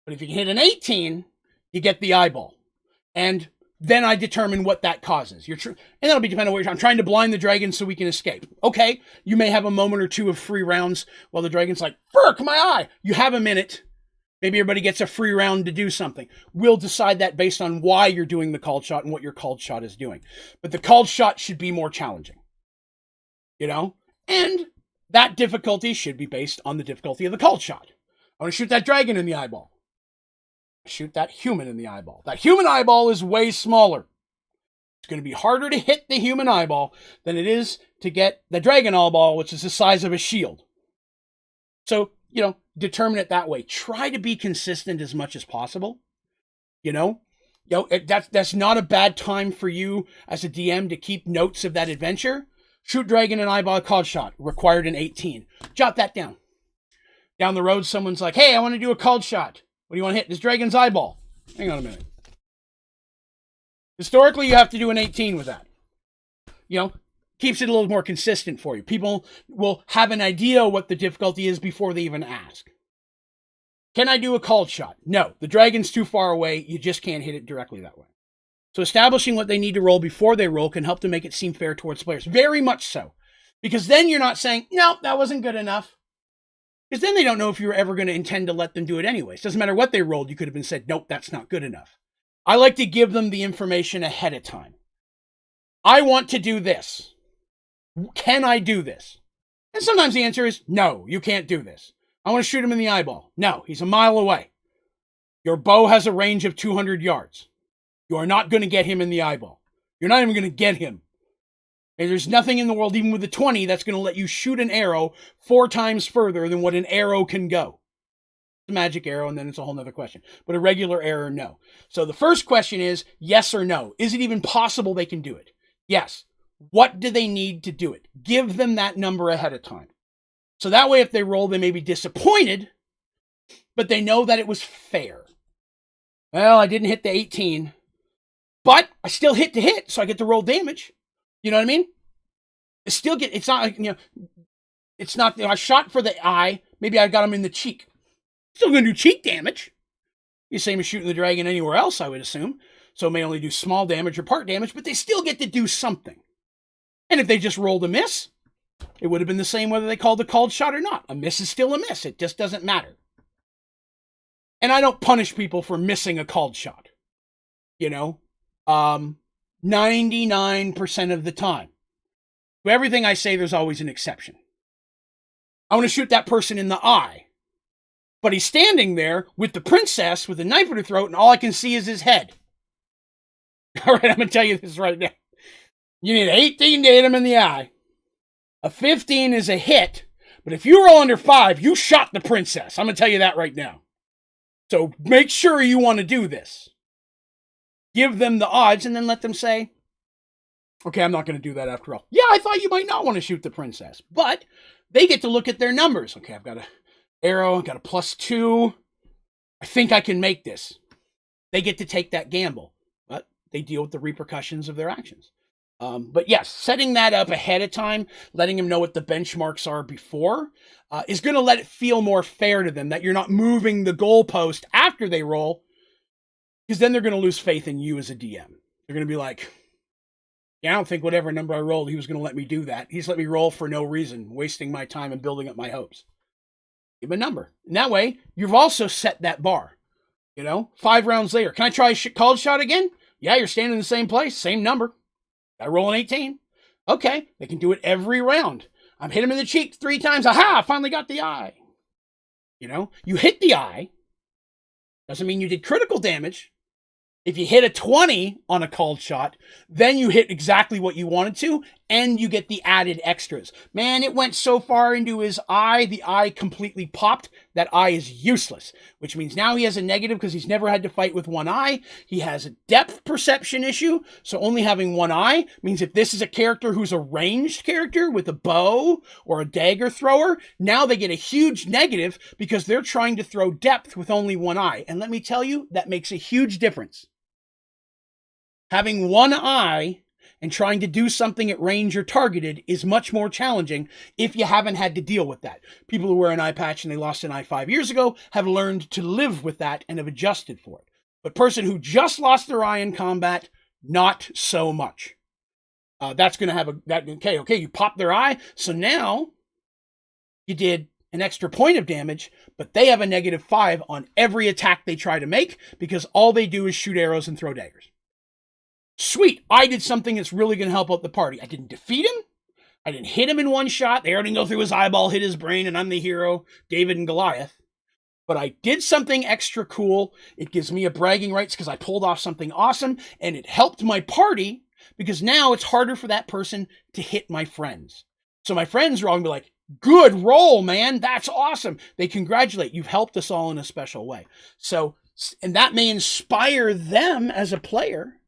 But if you hit an 18, you get the eyeball. And then I determine what that causes. And that'll be dependent on what you're trying. I'm trying to blind the dragon so we can escape. Okay, you may have a moment or two of free rounds while the dragon's like, frick, my eye. You have a minute. Maybe everybody gets a free round to do something. We'll decide that based on why you're doing the called shot and what your called shot is doing. But the called shot should be more challenging. You know? And that difficulty should be based on the difficulty of the called shot. I want to shoot that dragon in the eyeball. Shoot that human in the eyeball. That human eyeball is way smaller. It's going to be harder to hit the human eyeball than it is to get the dragon eyeball, which is the size of a shield. So, you know, determine it that way. Try to be consistent as much as possible. That's not a bad time for you as a DM to keep notes of that adventure. Shoot dragon and eyeball called shot. Required an 18. Jot that down. Down the road, someone's like, hey, I want to do a called shot. What do you want to hit? This dragon's eyeball. Hang on a minute. Historically, you have to do an 18 with that. You know, keeps it a little more consistent for you. People will have an idea what the difficulty is before they even ask. Can I do a called shot? No, the dragon's too far away. You just can't hit it directly that way. So establishing what they need to roll before they roll can help to make it seem fair towards players. Very much so. Because then you're not saying, no, that wasn't good enough. Because then they don't know if you were ever going to intend to let them do it anyways. Doesn't matter what they rolled. You could have been said, nope, that's not good enough. I like to give them the information ahead of time. I want to do this. Can I do this? And sometimes the answer is, no, you can't do this. I want to shoot him in the eyeball. No, he's a mile away. Your bow has a range of 200 yards. You are not going to get him in the eyeball. You're not even going to get him. And there's nothing in the world, even with a 20, that's going to let you shoot an arrow 4 times further than what an arrow can go. It's a magic arrow, and then it's a whole nother question. But a regular arrow, no. So the first question is, yes or no? Is it even possible they can do it? Yes. What do they need to do it? Give them that number ahead of time. So that way, if they roll, they may be disappointed, but they know that it was fair. Well, I didn't hit the 18, but I still hit to hit, so I get to roll damage. You know what I mean? It's not like, it's not, I shot for the eye. Maybe I got him in the cheek. Still going to do cheek damage. The same as shooting the dragon anywhere else, I would assume. So it may only do small damage or part damage, but they still get to do something. And if they just rolled a miss, It would have been the same whether they called a called shot or not. A miss is still a miss. It just doesn't matter. And I don't punish people for missing a called shot. 99% of the time. To everything I say, there's always an exception. I want to shoot that person in the eye. But he's standing there with the princess with a knife at her throat, and all I can see is his head. All right, I'm going to tell you this right now. You need 18 to hit him in the eye. A 15 is a hit, but if you roll under 5, you shot the princess. I'm going to tell you that right now. So make sure you want to do this. Give them the odds and then let them say, okay, I'm not going to do that after all. Yeah, I thought you might not want to shoot the princess, but they get to look at their numbers. Okay, I've got an arrow, I've got a +2. I think I can make this. They get to take that gamble, but they deal with the repercussions of their actions. But yes, setting that up ahead of time, letting them know what the benchmarks are before, is going to let it feel more fair to them that you're not moving the goalpost after they roll, because then they're going to lose faith in you as a DM. They're going to be like, yeah, I don't think whatever number I rolled, he was going to let me do that. He's let me roll for no reason, wasting my time and building up my hopes. Give him a number. And that way, you've also set that bar. 5 rounds later, can I try a called shot again? Yeah, you're standing in the same place, same number. I roll an 18. Okay, they can do it every round. I'm hit him in the cheek 3 times. Aha, I finally got the eye. You hit the eye. Doesn't mean you did critical damage. If you hit a 20 on a called shot, then you hit exactly what you wanted to, and you get the added extras. Man, it went so far into his eye, the eye completely popped. That eye is useless, which means now he has a negative because he's never had to fight with one eye. He has a depth perception issue, so only having one eye means if this is a character who's a ranged character with a bow or a dagger thrower, now they get a huge negative because they're trying to throw depth with only one eye. And let me tell you, that makes a huge difference. Having one eye and trying to do something at range or targeted is much more challenging if you haven't had to deal with that. People who wear an eye patch and they lost an eye 5 years ago have learned to live with that and have adjusted for it. But person who just lost their eye in combat, not so much. That's going to have okay, you popped their eye, so now you did an extra point of damage, but they have a -5 on every attack they try to make because all they do is shoot arrows and throw daggers. Sweet, I did something that's really going to help out the party. I didn't defeat him. I didn't hit him in one shot. The arrow didn't go through his eyeball, hit his brain, and I'm the hero, David and Goliath. But I did something extra cool. It gives me a bragging rights because I pulled off something awesome, and it helped my party because now it's harder for that person to hit my friends. So my friends are all going to be like, good roll, man. That's awesome. They congratulate. You've helped us all in a special way. So, and that may inspire them as a player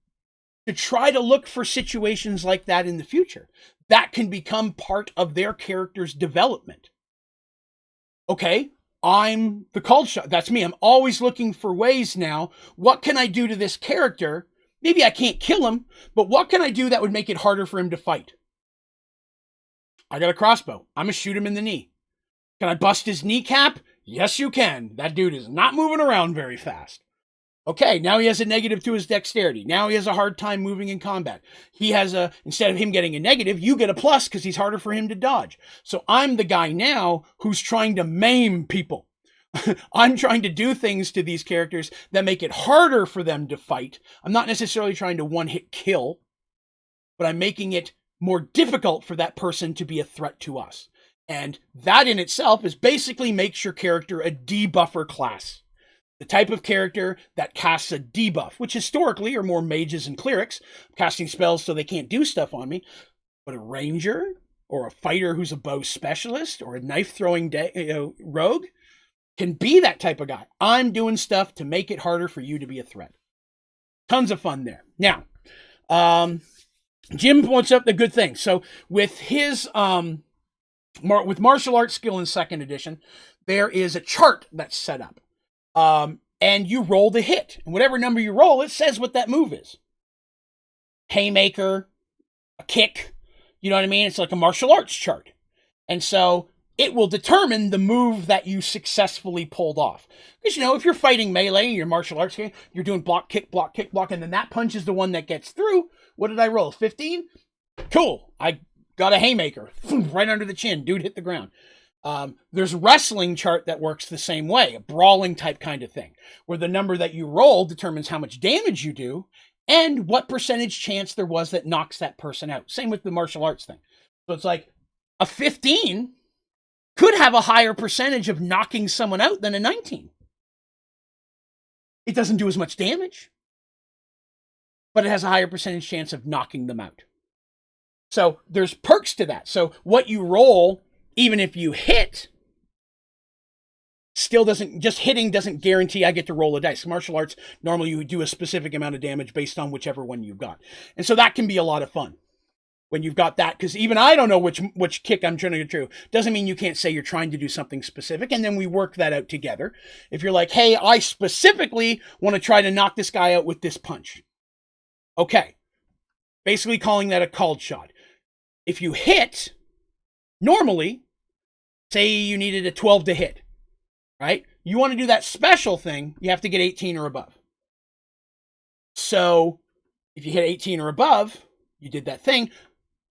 to try to look for situations like that in the future. That can become part of their character's development. Okay, I'm the called shot. That's me. I'm always looking for ways now. What can I do to this character? Maybe I can't kill him, but what can I do that would make it harder for him to fight? I got a crossbow. I'm going to shoot him in the knee. Can I bust his kneecap? Yes, you can. That dude is not moving around very fast. Okay, now he has a negative to his dexterity. Now he has a hard time moving in combat. He has instead of him getting a negative, you get a plus because he's harder for him to dodge. So I'm the guy now who's trying to maim people. I'm trying to do things to these characters that make it harder for them to fight. I'm not necessarily trying to one-hit kill, but I'm making it more difficult for that person to be a threat to us. And that in itself is basically makes your character a debuffer class. The type of character that casts a debuff, which historically are more mages and clerics, casting spells so they can't do stuff on me. But a ranger, or a fighter who's a bow specialist, or a knife-throwing rogue, can be that type of guy. I'm doing stuff to make it harder for you to be a threat. Tons of fun there. Now, Jim points up the good thing. So with his with martial arts skill in 2nd edition, there is a chart that's set up. And you roll the hit. And whatever number you roll, it says what that move is. Haymaker, a kick, you know what I mean? It's like a martial arts chart. And so it will determine the move that you successfully pulled off. Because, if you're fighting melee in your martial arts game, you're doing block, kick, block, kick, block, and then that punch is the one that gets through. What did I roll? 15? Cool. I got a haymaker, right under the chin, dude hit the ground. There's wrestling chart that works the same way, a brawling type kind of thing, where the number that you roll determines how much damage you do and what percentage chance there was that knocks that person out. Same with the martial arts thing. So it's like a 15 could have a higher percentage of knocking someone out than a 19. It doesn't do as much damage, but it has a higher percentage chance of knocking them out. So there's perks to that. So what you roll, even if you hit, still doesn't, just hitting doesn't guarantee I get to roll a dice. Martial arts, normally you do a specific amount of damage based on whichever one you've got. And so that can be a lot of fun when you've got that, because even I don't know which kick I'm trying to get through. Doesn't mean you can't say you're trying to do something specific, and then we work that out together. If you're like, hey, I specifically want to try to knock this guy out with this punch. Okay. Basically calling that a called shot. If you hit, normally, say you needed a 12 to hit, right? You want to do that special thing, you have to get 18 or above. So if you hit 18 or above, you did that thing.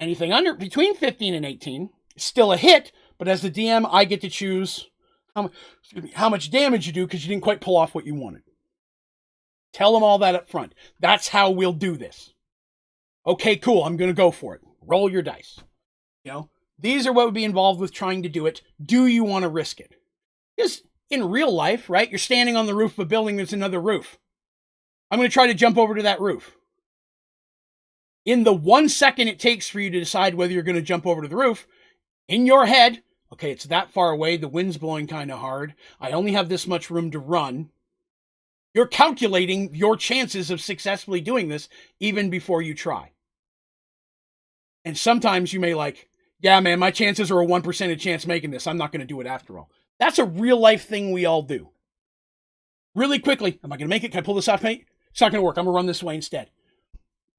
Anything under between 15 and 18 is still a hit, but as the DM, I get to choose how much damage you do because you didn't quite pull off what you wanted. Tell them all that up front. That's how we'll do this. Okay, cool. I'm going to go for it. Roll your dice. You know, these are what would be involved with trying to do it. Do you want to risk it? Because in real life, right, you're standing on the roof of a building, there's another roof. I'm going to try to jump over to that roof. In the 1 second it takes for you to decide whether you're going to jump over to the roof, in your head, okay, it's that far away, the wind's blowing kind of hard, I only have this much room to run. You're calculating your chances of successfully doing this even before you try. And sometimes you may like, yeah, man, my chances are a 1% chance making this. I'm not going to do it after all. That's a real life thing we all do. Really quickly, am I going to make it? Can I pull this off, mate? It's not going to work. I'm going to run this way instead.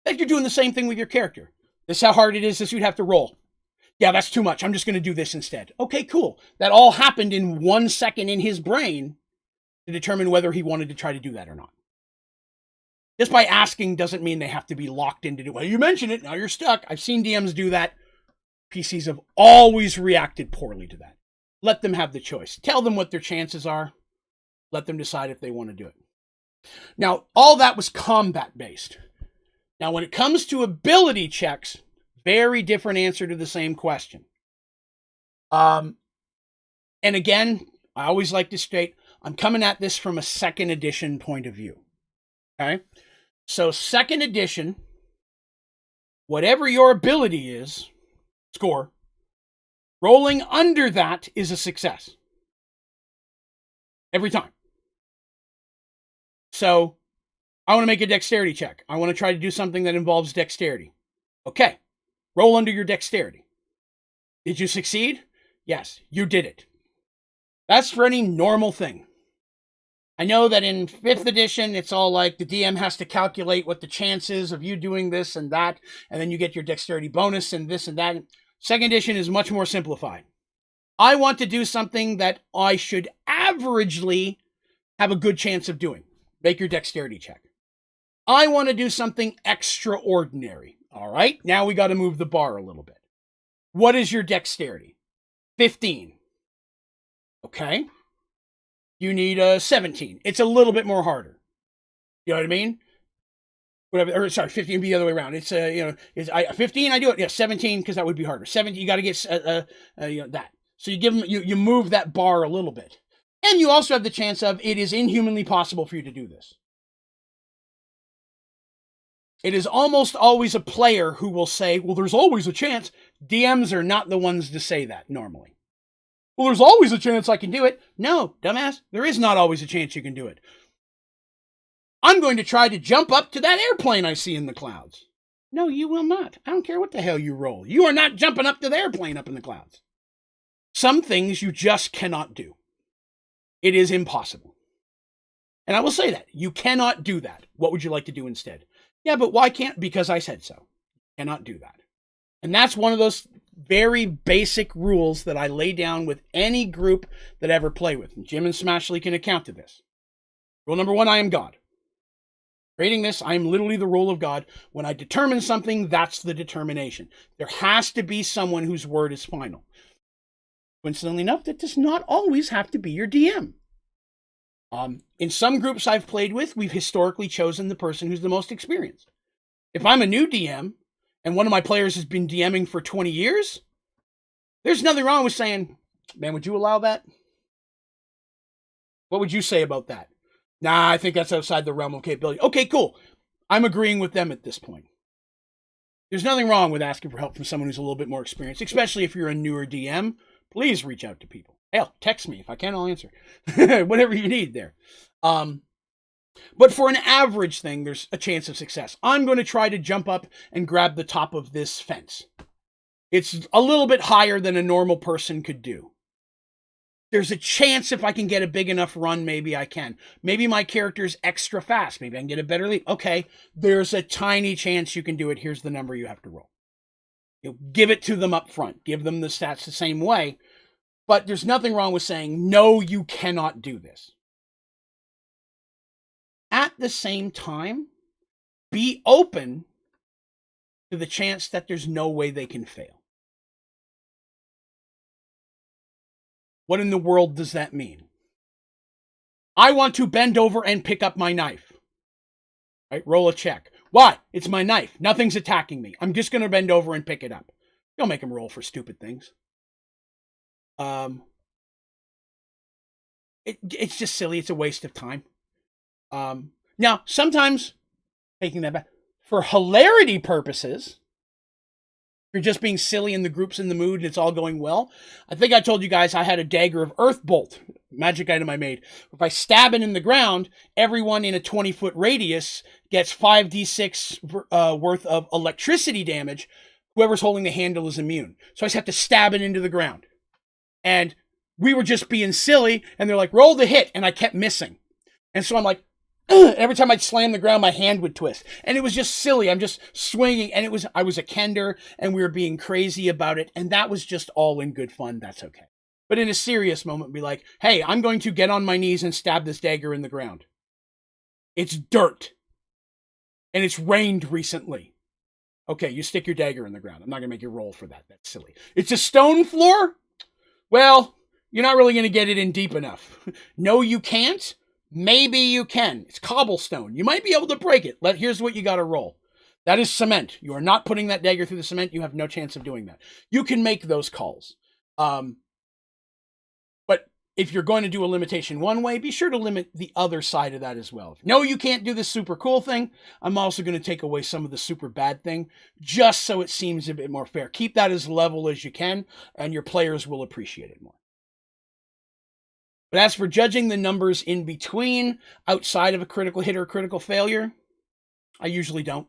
Like you're doing the same thing with your character. This is how hard it is. This you'd have to roll. Yeah, that's too much. I'm just going to do this instead. Okay, cool. That all happened in 1 second in his brain to determine whether he wanted to try to do that or not. Just by asking doesn't mean they have to be locked into it. Well, you mentioned it. Now you're stuck. I've seen DMs do that. PCs have always reacted poorly to that. Let them have the choice. Tell them what their chances are. Let them decide if they want to do it. Now, all that was combat-based. Now, when it comes to ability checks, very different answer to the same question. And again, I always like to state, I'm coming at this from a second edition point of view. Okay? So second edition, whatever your ability is, score, rolling under that is a success. Every time. So I want to make a dexterity check. I want to try to do something that involves dexterity. Okay. Roll under your dexterity. Did you succeed? Yes, you did it. That's for any normal thing. I know that in 5th edition, it's all like the DM has to calculate what the chances of you doing this and that, and then you get your dexterity bonus and this and that. 2nd edition is much more simplified. I want to do something that I should averagely have a good chance of doing. Make your dexterity check. I want to do something extraordinary. All right, now we got to move the bar a little bit. What is your dexterity? 15. Okay. You need a 17. It's a little bit more harder. You know what I mean? Whatever. Or sorry, 15 would be the other way around. It's 15. I do it. Yeah, 17 because that would be harder. 17. You got to get that. So you give them. You move that bar a little bit, and you also have the chance of it is inhumanly possible for you to do this. It is almost always a player who will say, "Well, there's always a chance." DMs are not the ones to say that normally. Well, there's always a chance I can do it. No, dumbass, there is not always a chance you can do it. I'm going to try to jump up to that airplane I see in the clouds. No, you will not. I don't care what the hell you roll. You are not jumping up to the airplane up in the clouds. Some things you just cannot do. It is impossible. And I will say that. You cannot do that. What would you like to do instead? Yeah, but why can't? Because I said so. You cannot do that. And that's one of those very basic rules that I lay down with any group that I ever play with. And Jim and Smashley can account to this. Rule number 1, I am God. Creating this, I am literally the role of God. When I determine something, that's the determination. There has to be someone whose word is final. Coincidentally enough, that does not always have to be your DM. In some groups I've played with, we've historically chosen the person who's the most experienced. If I'm a new DM and one of my players has been DMing for 20 years, there's nothing wrong with saying, man, would you allow that? What would you say about that? Nah, I think that's outside the realm of capability. Okay, cool. I'm agreeing with them at this point. There's nothing wrong with asking for help from someone who's a little bit more experienced, especially if you're a newer DM. Please reach out to people. Hell, text me. If I can, I'll answer. Whatever you need there. But for an average thing, there's a chance of success. I'm going to try to jump up and grab the top of this fence. It's a little bit higher than a normal person could do. There's a chance if I can get a big enough run, maybe I can. Maybe my character's extra fast. Maybe I can get a better leap. Okay, there's a tiny chance you can do it. Here's the number you have to roll. Give it to them up front. Give them the stats the same way. But there's nothing wrong with saying, no, you cannot do this. At the same time, be open to the chance that there's no way they can fail. What in the world does that mean? I want to bend over and pick up my knife. Right? Roll a check. Why? It's my knife. Nothing's attacking me. I'm just going to bend over and pick it up. Don't make them roll for stupid things. It's just silly. It's a waste of time. Now, sometimes, taking that back, for hilarity purposes, if you're just being silly and the group's in the mood and it's all going well, I think I told you guys I had a dagger of earth bolt, magic item I made. If I stab it in the ground, everyone in a 20-foot radius gets 5d6 worth of electricity damage. Whoever's holding the handle is immune. So I just have to stab it into the ground. And we were just being silly, and they're like, roll the hit, and I kept missing. And so I'm like, every time I'd slam the ground, my hand would twist. And it was just silly. I'm just swinging. And I was a kender, and we were being crazy about it. And that was just all in good fun. That's okay. But in a serious moment, be like, hey, I'm going to get on my knees and stab this dagger in the ground. It's dirt. And it's rained recently. Okay, you stick your dagger in the ground. I'm not going to make you roll for that. That's silly. It's a stone floor? Well, you're not really going to get it in deep enough. No, you can't. Maybe you can. It's cobblestone. You might be able to break it. Here's what you got to roll. That is cement. You are not putting that dagger through the cement. You have no chance of doing that. You can make those calls. But if you're going to do a limitation one way, be sure to limit the other side of that as well. No, you can't do this super cool thing. I'm also going to take away some of the super bad thing, just so it seems a bit more fair. Keep that as level as you can, and your players will appreciate it more. But as for judging the numbers in between, outside of a critical hit or a critical failure, I usually don't.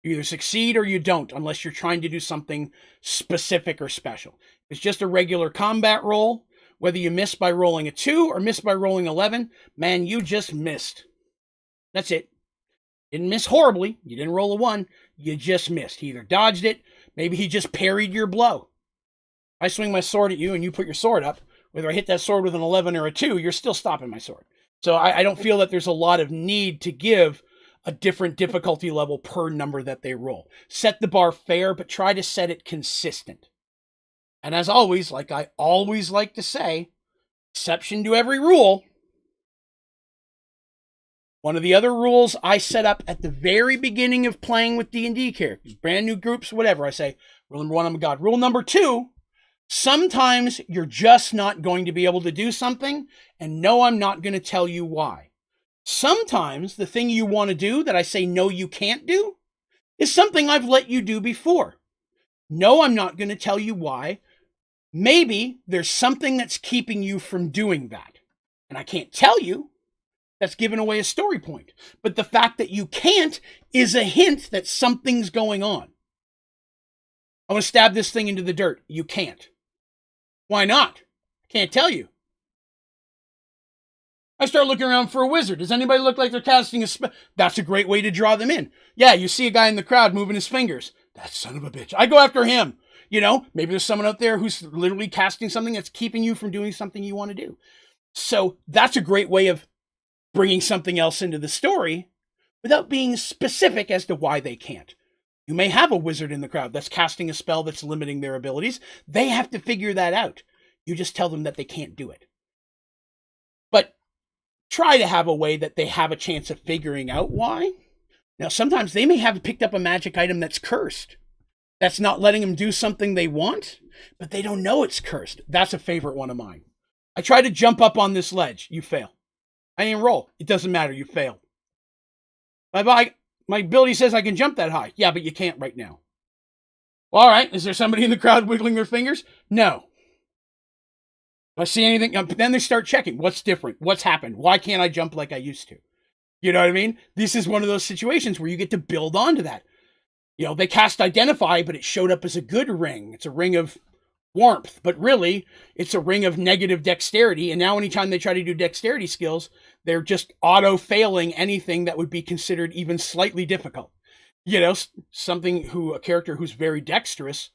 You either succeed or you don't, unless you're trying to do something specific or special. It's just a regular combat roll. Whether you miss by rolling a 2 or miss by rolling 11, man, you just missed. That's it. Didn't miss horribly. You didn't roll a 1. You just missed. He either dodged it. Maybe he just parried your blow. I swing my sword at you and you put your sword up. Whether I hit that sword with an 11 or a 2, you're still stopping my sword. So I don't feel that there's a lot of need to give a different difficulty level per number that they roll. Set the bar fair, but try to set it consistent. And as always, like I always like to say, exception to every rule. One of the other rules I set up at the very beginning of playing with D&D characters, brand new groups, whatever, I say, rule number 1, I'm a god. Rule number 2, sometimes you're just not going to be able to do something, and no, I'm not going to tell you why. Sometimes the thing you want to do that I say no, you can't do is something I've let you do before. No, I'm not going to tell you why. Maybe there's something that's keeping you from doing that. And I can't tell you. That's giving away a story point. But the fact that you can't is a hint that something's going on. I want to stab this thing into the dirt. You can't. Why not? Can't tell you. I start looking around for a wizard. Does anybody look like they're casting a spell? That's a great way to draw them in. Yeah, you see a guy in the crowd moving his fingers. That son of a bitch. I go after him. You know, maybe there's someone out there who's literally casting something that's keeping you from doing something you want to do. So that's a great way of bringing something else into the story. without being specific as to why they can't. You may have a wizard in the crowd that's casting a spell that's limiting their abilities. They have to figure that out. You just tell them that they can't do it. But try to have a way that they have a chance of figuring out why. Now, sometimes they may have picked up a magic item that's cursed. That's not letting them do something they want, but they don't know it's cursed. That's a favorite one of mine. I try to jump up on this ledge. You fail. I didn't roll. It doesn't matter. You fail. My ability says I can jump that high. Yeah, but you can't right now. Well, all right. Is there somebody in the crowd wiggling their fingers? No. Do I see anything? Then they start checking. What's different? What's happened? Why can't I jump like I used to? You know what I mean? This is one of those situations where you get to build onto that. You know, they cast Identify, but it showed up as a good ring. It's a ring of warmth, but really, it's a ring of negative dexterity. And now anytime they try to do dexterity skills, they're just auto-failing anything that would be considered even slightly difficult. You know, a character who's very dexterous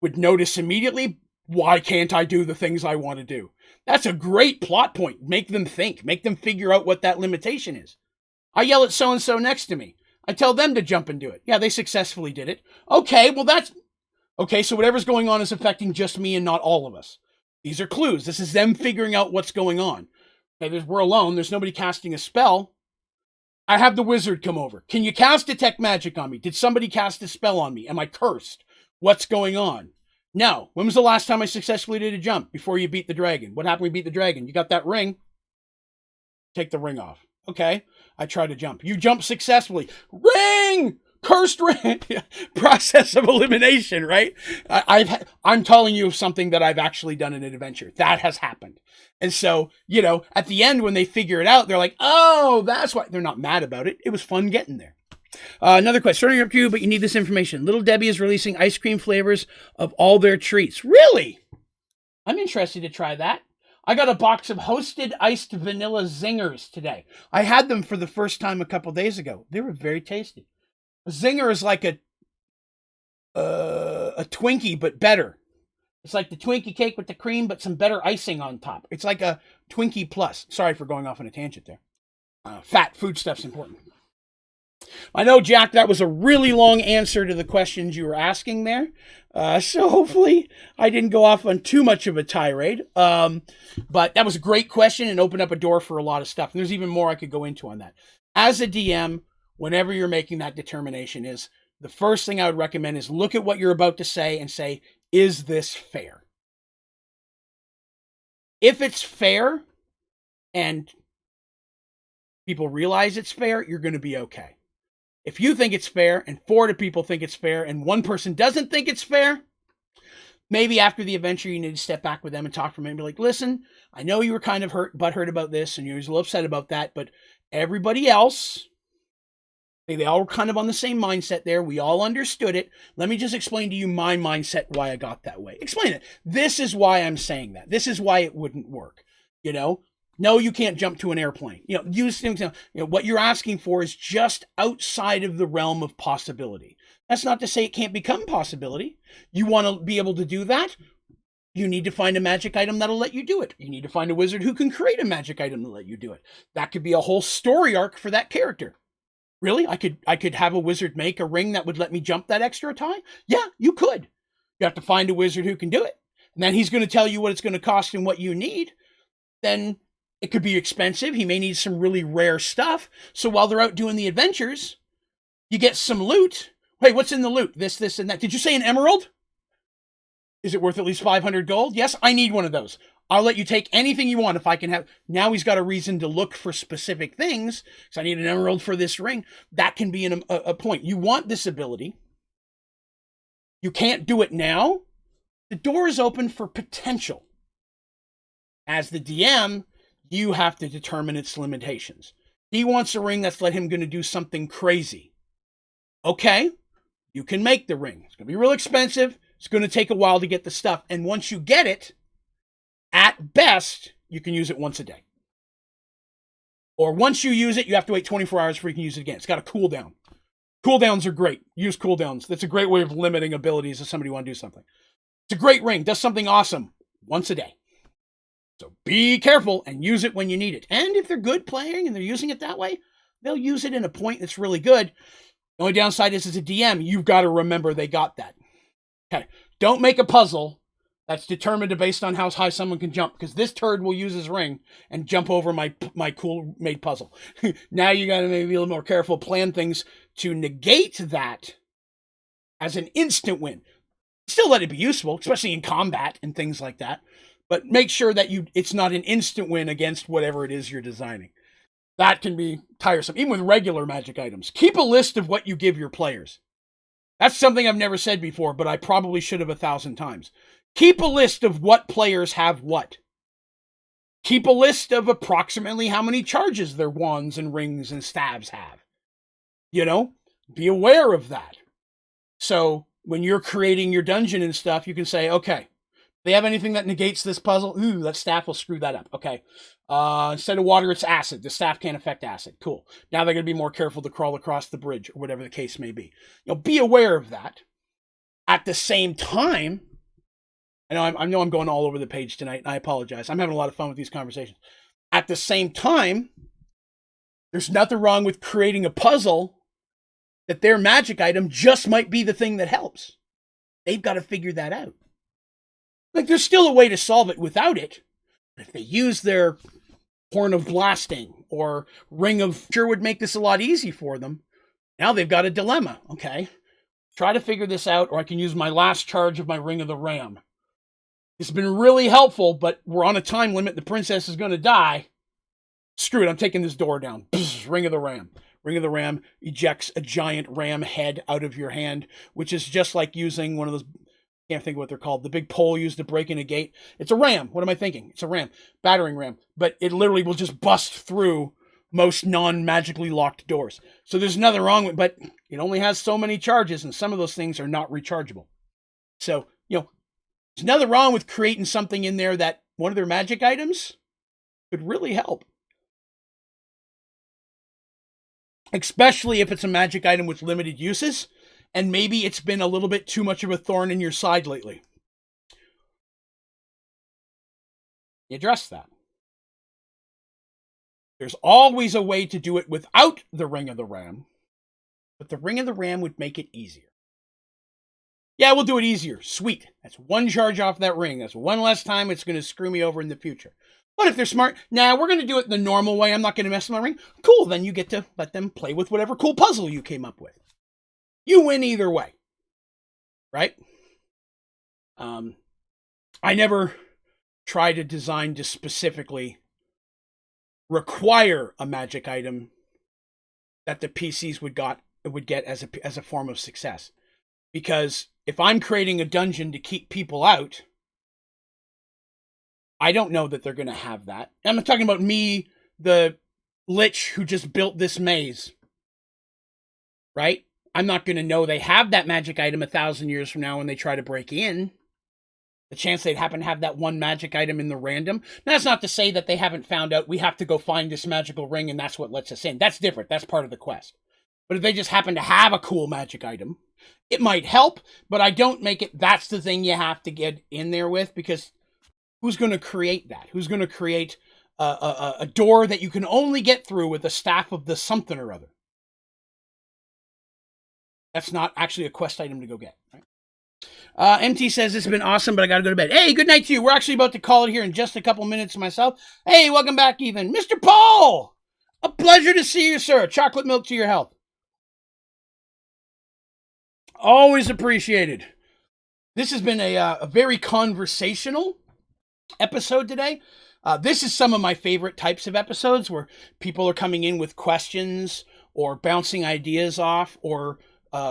would notice immediately, why can't I do the things I want to do? That's a great plot point. Make them think. Make them figure out what that limitation is. I yell at so-and-so next to me. I tell them to jump and do it. Yeah, they successfully did it. Okay, well okay, so whatever's going on is affecting just me and not all of us. These are clues. This is them figuring out what's going on. Okay, we're alone. There's nobody casting a spell. I have the wizard come over. Can you cast Detect Magic on me? Did somebody cast a spell on me? Am I cursed? What's going on? No. When was the last time I successfully did a jump? Before you beat the dragon. What happened when we beat the dragon? You got that ring. Take the ring off. Okay. I try to jump. You jump successfully. Ring! Cursed ring! Process of elimination, right? I'm telling you something that I've actually done in an adventure. That has happened. And so, you know, at the end when they figure it out, they're like, oh, that's why. They're not mad about it. It was fun getting there. Another question. Starting up to you, but you need this information. Little Debbie is releasing ice cream flavors of all their treats. Really? I'm interested to try that. I got a box of Hosted Iced Vanilla Zingers today. I had them for the first time a couple days ago. They were very tasty. A Zinger is like a Twinkie, but better. It's like the Twinkie cake with the cream, but some better icing on top. It's like a Twinkie Plus. Sorry for going off on a tangent there. Fat food stuff's important. I know, Jack, that was a really long answer to the questions you were asking there. So hopefully I didn't go off on too much of a tirade. But that was a great question and opened up a door for a lot of stuff. And there's even more I could go into on that. As a DM, whenever you're making that determination, is the first thing I would recommend is look at what you're about to say and say, is this fair? If it's fair and people realize it's fair, you're going to be okay. If you think it's fair and 4 other people think it's fair and one person doesn't think it's fair, maybe after the adventure you need to step back with them and talk to them and be like, listen, I know you were kind of butthurt about this and you were a little upset about that, but everybody else, they all were kind of on the same mindset there. We all understood it. Let me just explain to you my mindset, why I got that way. Explain it. This is why I'm saying that. This is why it wouldn't work. You know? No, you can't jump to an airplane. You know, what you're asking for is just outside of the realm of possibility. That's not to say it can't become possibility. You want to be able to do that? You need to find a magic item that'll let you do it. You need to find a wizard who can create a magic item to let you do it. That could be a whole story arc for that character. Really? I could have a wizard make a ring that would let me jump that extra high? Yeah, you could. You have to find a wizard who can do it. And then he's going to tell you what it's going to cost and what you need. Then it could be expensive. He may need some really rare stuff. So while they're out doing the adventures, you get some loot. Hey, what's in the loot? This, and that. Did you say an emerald? Is it worth at least 500 gold? Yes, I need one of those. I'll let you take anything you want if I can have. Now he's got a reason to look for specific things. So I need an emerald for this ring. That can be a point. You want this ability. You can't do it now. The door is open for potential. As the DM, you have to determine its limitations. He wants a ring that's going to do something crazy. Okay, you can make the ring. It's going to be real expensive. It's going to take a while to get the stuff. And once you get it, at best, you can use it once a day. Or once you use it, you have to wait 24 hours before you can use it again. It's got a cooldown. Cooldowns are great. Use cooldowns. That's a great way of limiting abilities if somebody wants to do something. It's a great ring. Does something awesome once a day. So be careful and use it when you need it. And if they're good playing and they're using it that way, they'll use it in a point that's really good. The only downside is as a DM, you've got to remember they got that. Okay, don't make a puzzle that's determined based on how high someone can jump, because this turd will use his ring and jump over my cool made puzzle. Now you got to maybe be a little more careful, plan things to negate that as an instant win. Still let it be useful, especially in combat and things like that, but make sure that it's not an instant win against whatever it is you're designing. That can be tiresome, even with regular magic items. Keep a list of what you give your players. That's something I've never said before, but I probably should have 1,000 times. Keep a list of what players have what. Keep a list of approximately how many charges their wands and rings and staves have. Be aware of that. So when you're creating your dungeon and stuff, you can say, okay, they have anything that negates this puzzle? Ooh, that staff will screw that up. Okay. Instead of water, it's acid. The staff can't affect acid. Cool. Now they're going to be more careful to crawl across the bridge or whatever the case may be. Be aware of that. At the same time, I know I'm going all over the page tonight, and I apologize. I'm having a lot of fun with these conversations. At the same time, there's nothing wrong with creating a puzzle that their magic item just might be the thing that helps. They've got to figure that out. Like, there's still a way to solve it without it. If they use their Horn of Blasting or Ring of... Sure would make this a lot easier for them. Now they've got a dilemma. Okay, try to figure this out, or I can use my last charge of my Ring of the Ram. It's been really helpful, but we're on a time limit. The princess is going to die. Screw it, I'm taking this door down. Psst, Ring of the Ram. Ring of the Ram ejects a giant ram head out of your hand, which is just like using one of those... Can't think of what they're called. The big pole used to break in a gate. It's a ram. What am I thinking? It's a ram. Battering ram. But it literally will just bust through most non-magically locked doors. So there's nothing wrong with it, but it only has so many charges, and some of those things are not rechargeable. So, there's nothing wrong with creating something in there that one of their magic items could really help. Especially if it's a magic item with limited uses. And maybe it's been a little bit too much of a thorn in your side lately. You address that. There's always a way to do it without the Ring of the Ram, but the Ring of the Ram would make it easier. Yeah, we'll do it easier. Sweet. That's one charge off that ring. That's one less time it's going to screw me over in the future. But if they're smart, we're going to do it the normal way. I'm not going to mess with my ring. Cool, then you get to let them play with whatever cool puzzle you came up with. You win either way, right? I never try to design to specifically require a magic item that the PCs would get as a form of success. Because if I'm creating a dungeon to keep people out, I don't know that they're going to have that. I'm not talking about me, the lich who just built this maze, right? I'm not going to know they have that magic item 1,000 years from now when they try to break in. The chance they'd happen to have that one magic item in the random. Now, that's not to say that they haven't found out we have to go find this magical ring and that's what lets us in. That's different. That's part of the quest. But if they just happen to have a cool magic item, it might help, but I don't make it that's the thing you have to get in there with, because who's going to create that? Who's going to create a door that you can only get through with a staff of the something or other? That's not actually a quest item to go get. Right? MT says, this has been awesome, but I got to go to bed. Hey, good night to you. We're actually about to call it here in just a couple minutes myself. Hey, welcome back, even. Mr. Paul! A pleasure to see you, sir. Chocolate milk to your health. Always appreciated. This has been a very conversational episode today. This is some of my favorite types of episodes where people are coming in with questions or bouncing ideas off or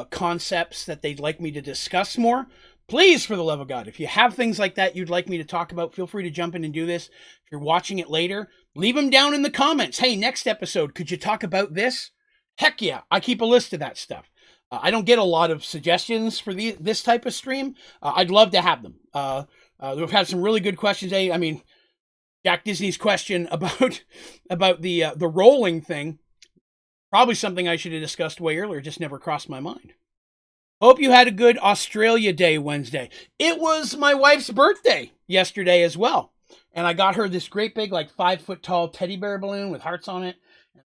concepts that they'd like me to discuss more. Please, for the love of God, if you have things like that you'd like me to talk about, feel free to jump in and do this. If you're watching it later, leave them down in the comments. Hey, next episode, could you talk about this? Heck yeah, I keep a list of that stuff. I don't get a lot of suggestions for this type of stream. I'd love to have them. We've had some really good questions. I mean, Jack Disney's question about the rolling thing, probably something I should have discussed way earlier, just never crossed my mind. Hope you had a good Australia Day Wednesday. It was my wife's birthday yesterday as well. And I got her this great big, 5 foot tall teddy bear balloon with hearts on it.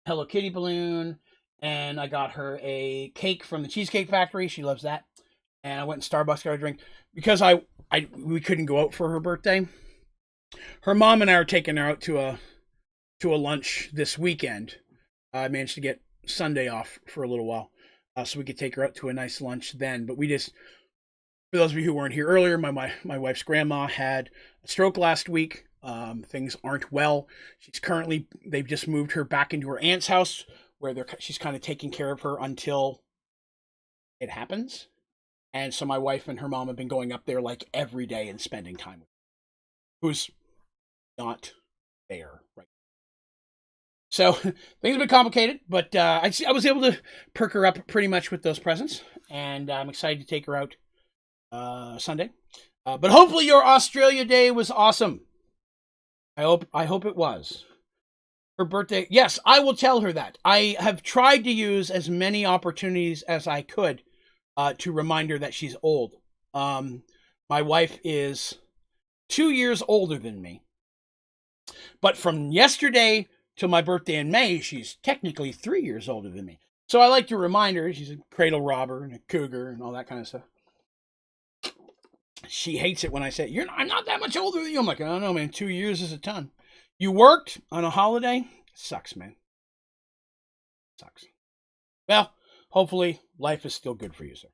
Hello Kitty balloon, and I got her a cake from the Cheesecake Factory. She loves that. And I went to Starbucks, got a drink because we couldn't go out for her birthday. Her mom and I are taking her out to a lunch this weekend. I managed to get Sunday off for a little while, so we could take her out to a nice lunch then. But we just, for those of you who weren't here earlier, my wife's grandma had a stroke last week. Things aren't well. They've just moved her back into her aunt's house where she's kind of taking care of her until it happens. And so my wife and her mom have been going up there like every day and spending time with her, who's not there right now. So things have been complicated, but I was able to perk her up pretty much with those presents, and I'm excited to take her out Sunday. But hopefully your Australia Day was awesome. I hope it was. Her birthday, yes, I will tell her that. I have tried to use as many opportunities as I could to remind her that she's old. My wife is 2 years older than me. But from yesterday to my birthday in May, she's technically 3 years older than me. So I like to remind her she's a cradle robber and a cougar and all that kind of stuff. She hates it when I say, I'm not that much older than you. I'm like, I don't know, man. 2 years is a ton. You worked on a holiday? Sucks, man. Sucks. Well, hopefully life is still good for you, sir.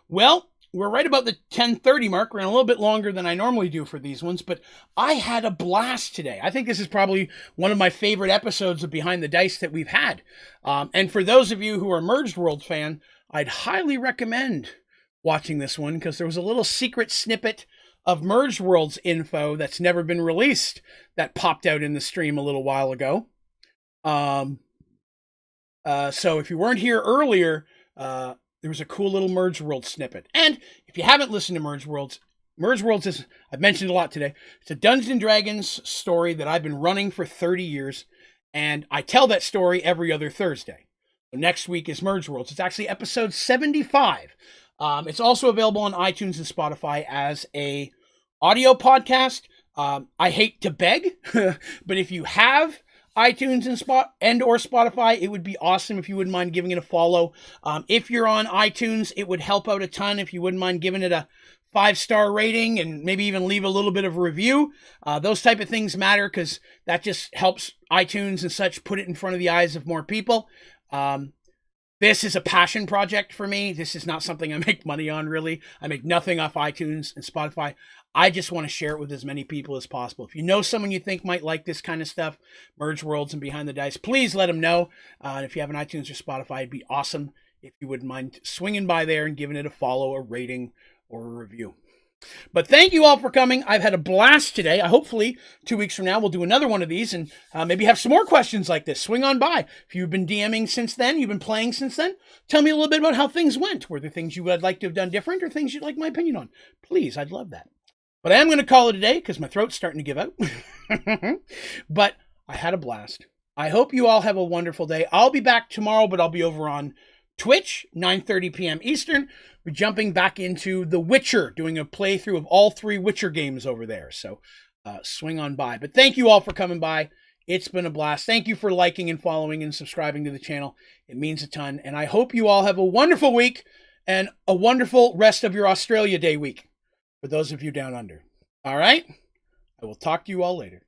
Well, we're right about the 10:30 mark. We're in a little bit longer than I normally do for these ones, but I had a blast today. I think this is probably one of my favorite episodes of Behind the Dice that we've had. And for those of you who are Mergedworlds fan, I'd highly recommend watching this one because there was a little secret snippet of Mergedworlds info that's never been released that popped out in the stream a little while ago. So if you weren't here earlier, there was a cool little Mergedworlds snippet. And if you haven't listened to Mergedworlds is, I've mentioned a lot today, it's a Dungeons & Dragons story that I've been running for 30 years, and I tell that story every other Thursday. So next week is Mergedworlds. It's actually episode 75. It's also available on iTunes and Spotify as a audio podcast. I hate to beg, but if you have iTunes and or Spotify, it would be awesome if you wouldn't mind giving it a follow. If you're on iTunes, it would help out a ton if you wouldn't mind giving it a 5-star rating and maybe even leave a little bit of a review. Those type of things matter because that just helps iTunes and such put it in front of the eyes of more people. This is a passion project for me. This is not something I make money on, really. I make nothing off iTunes and Spotify. I just want to share it with as many people as possible. If you know someone you think might like this kind of stuff, Mergedworlds and Behind the Dice, please let them know. And if you have an iTunes or Spotify, it'd be awesome if you wouldn't mind swinging by there and giving it a follow, a rating, or a review. But thank you all for coming. I've had a blast today. Hopefully 2 weeks from now, we'll do another one of these and maybe have some more questions like this. Swing on by. If you've been DMing since then, you've been playing since then, tell me a little bit about how things went. Were there things you would like to have done different or things you'd like my opinion on? Please, I'd love that. But I am going to call it a day because my throat's starting to give out. But I had a blast. I hope you all have a wonderful day. I'll be back tomorrow, but I'll be over on Twitch, 9:30 p.m. Eastern. We're jumping back into The Witcher, doing a playthrough of all 3 Witcher games over there. So swing on by. But thank you all for coming by. It's been a blast. Thank you for liking and following and subscribing to the channel. It means a ton. And I hope you all have a wonderful week and a wonderful rest of your Australia Day week for those of you down under. All right? I will talk to you all later.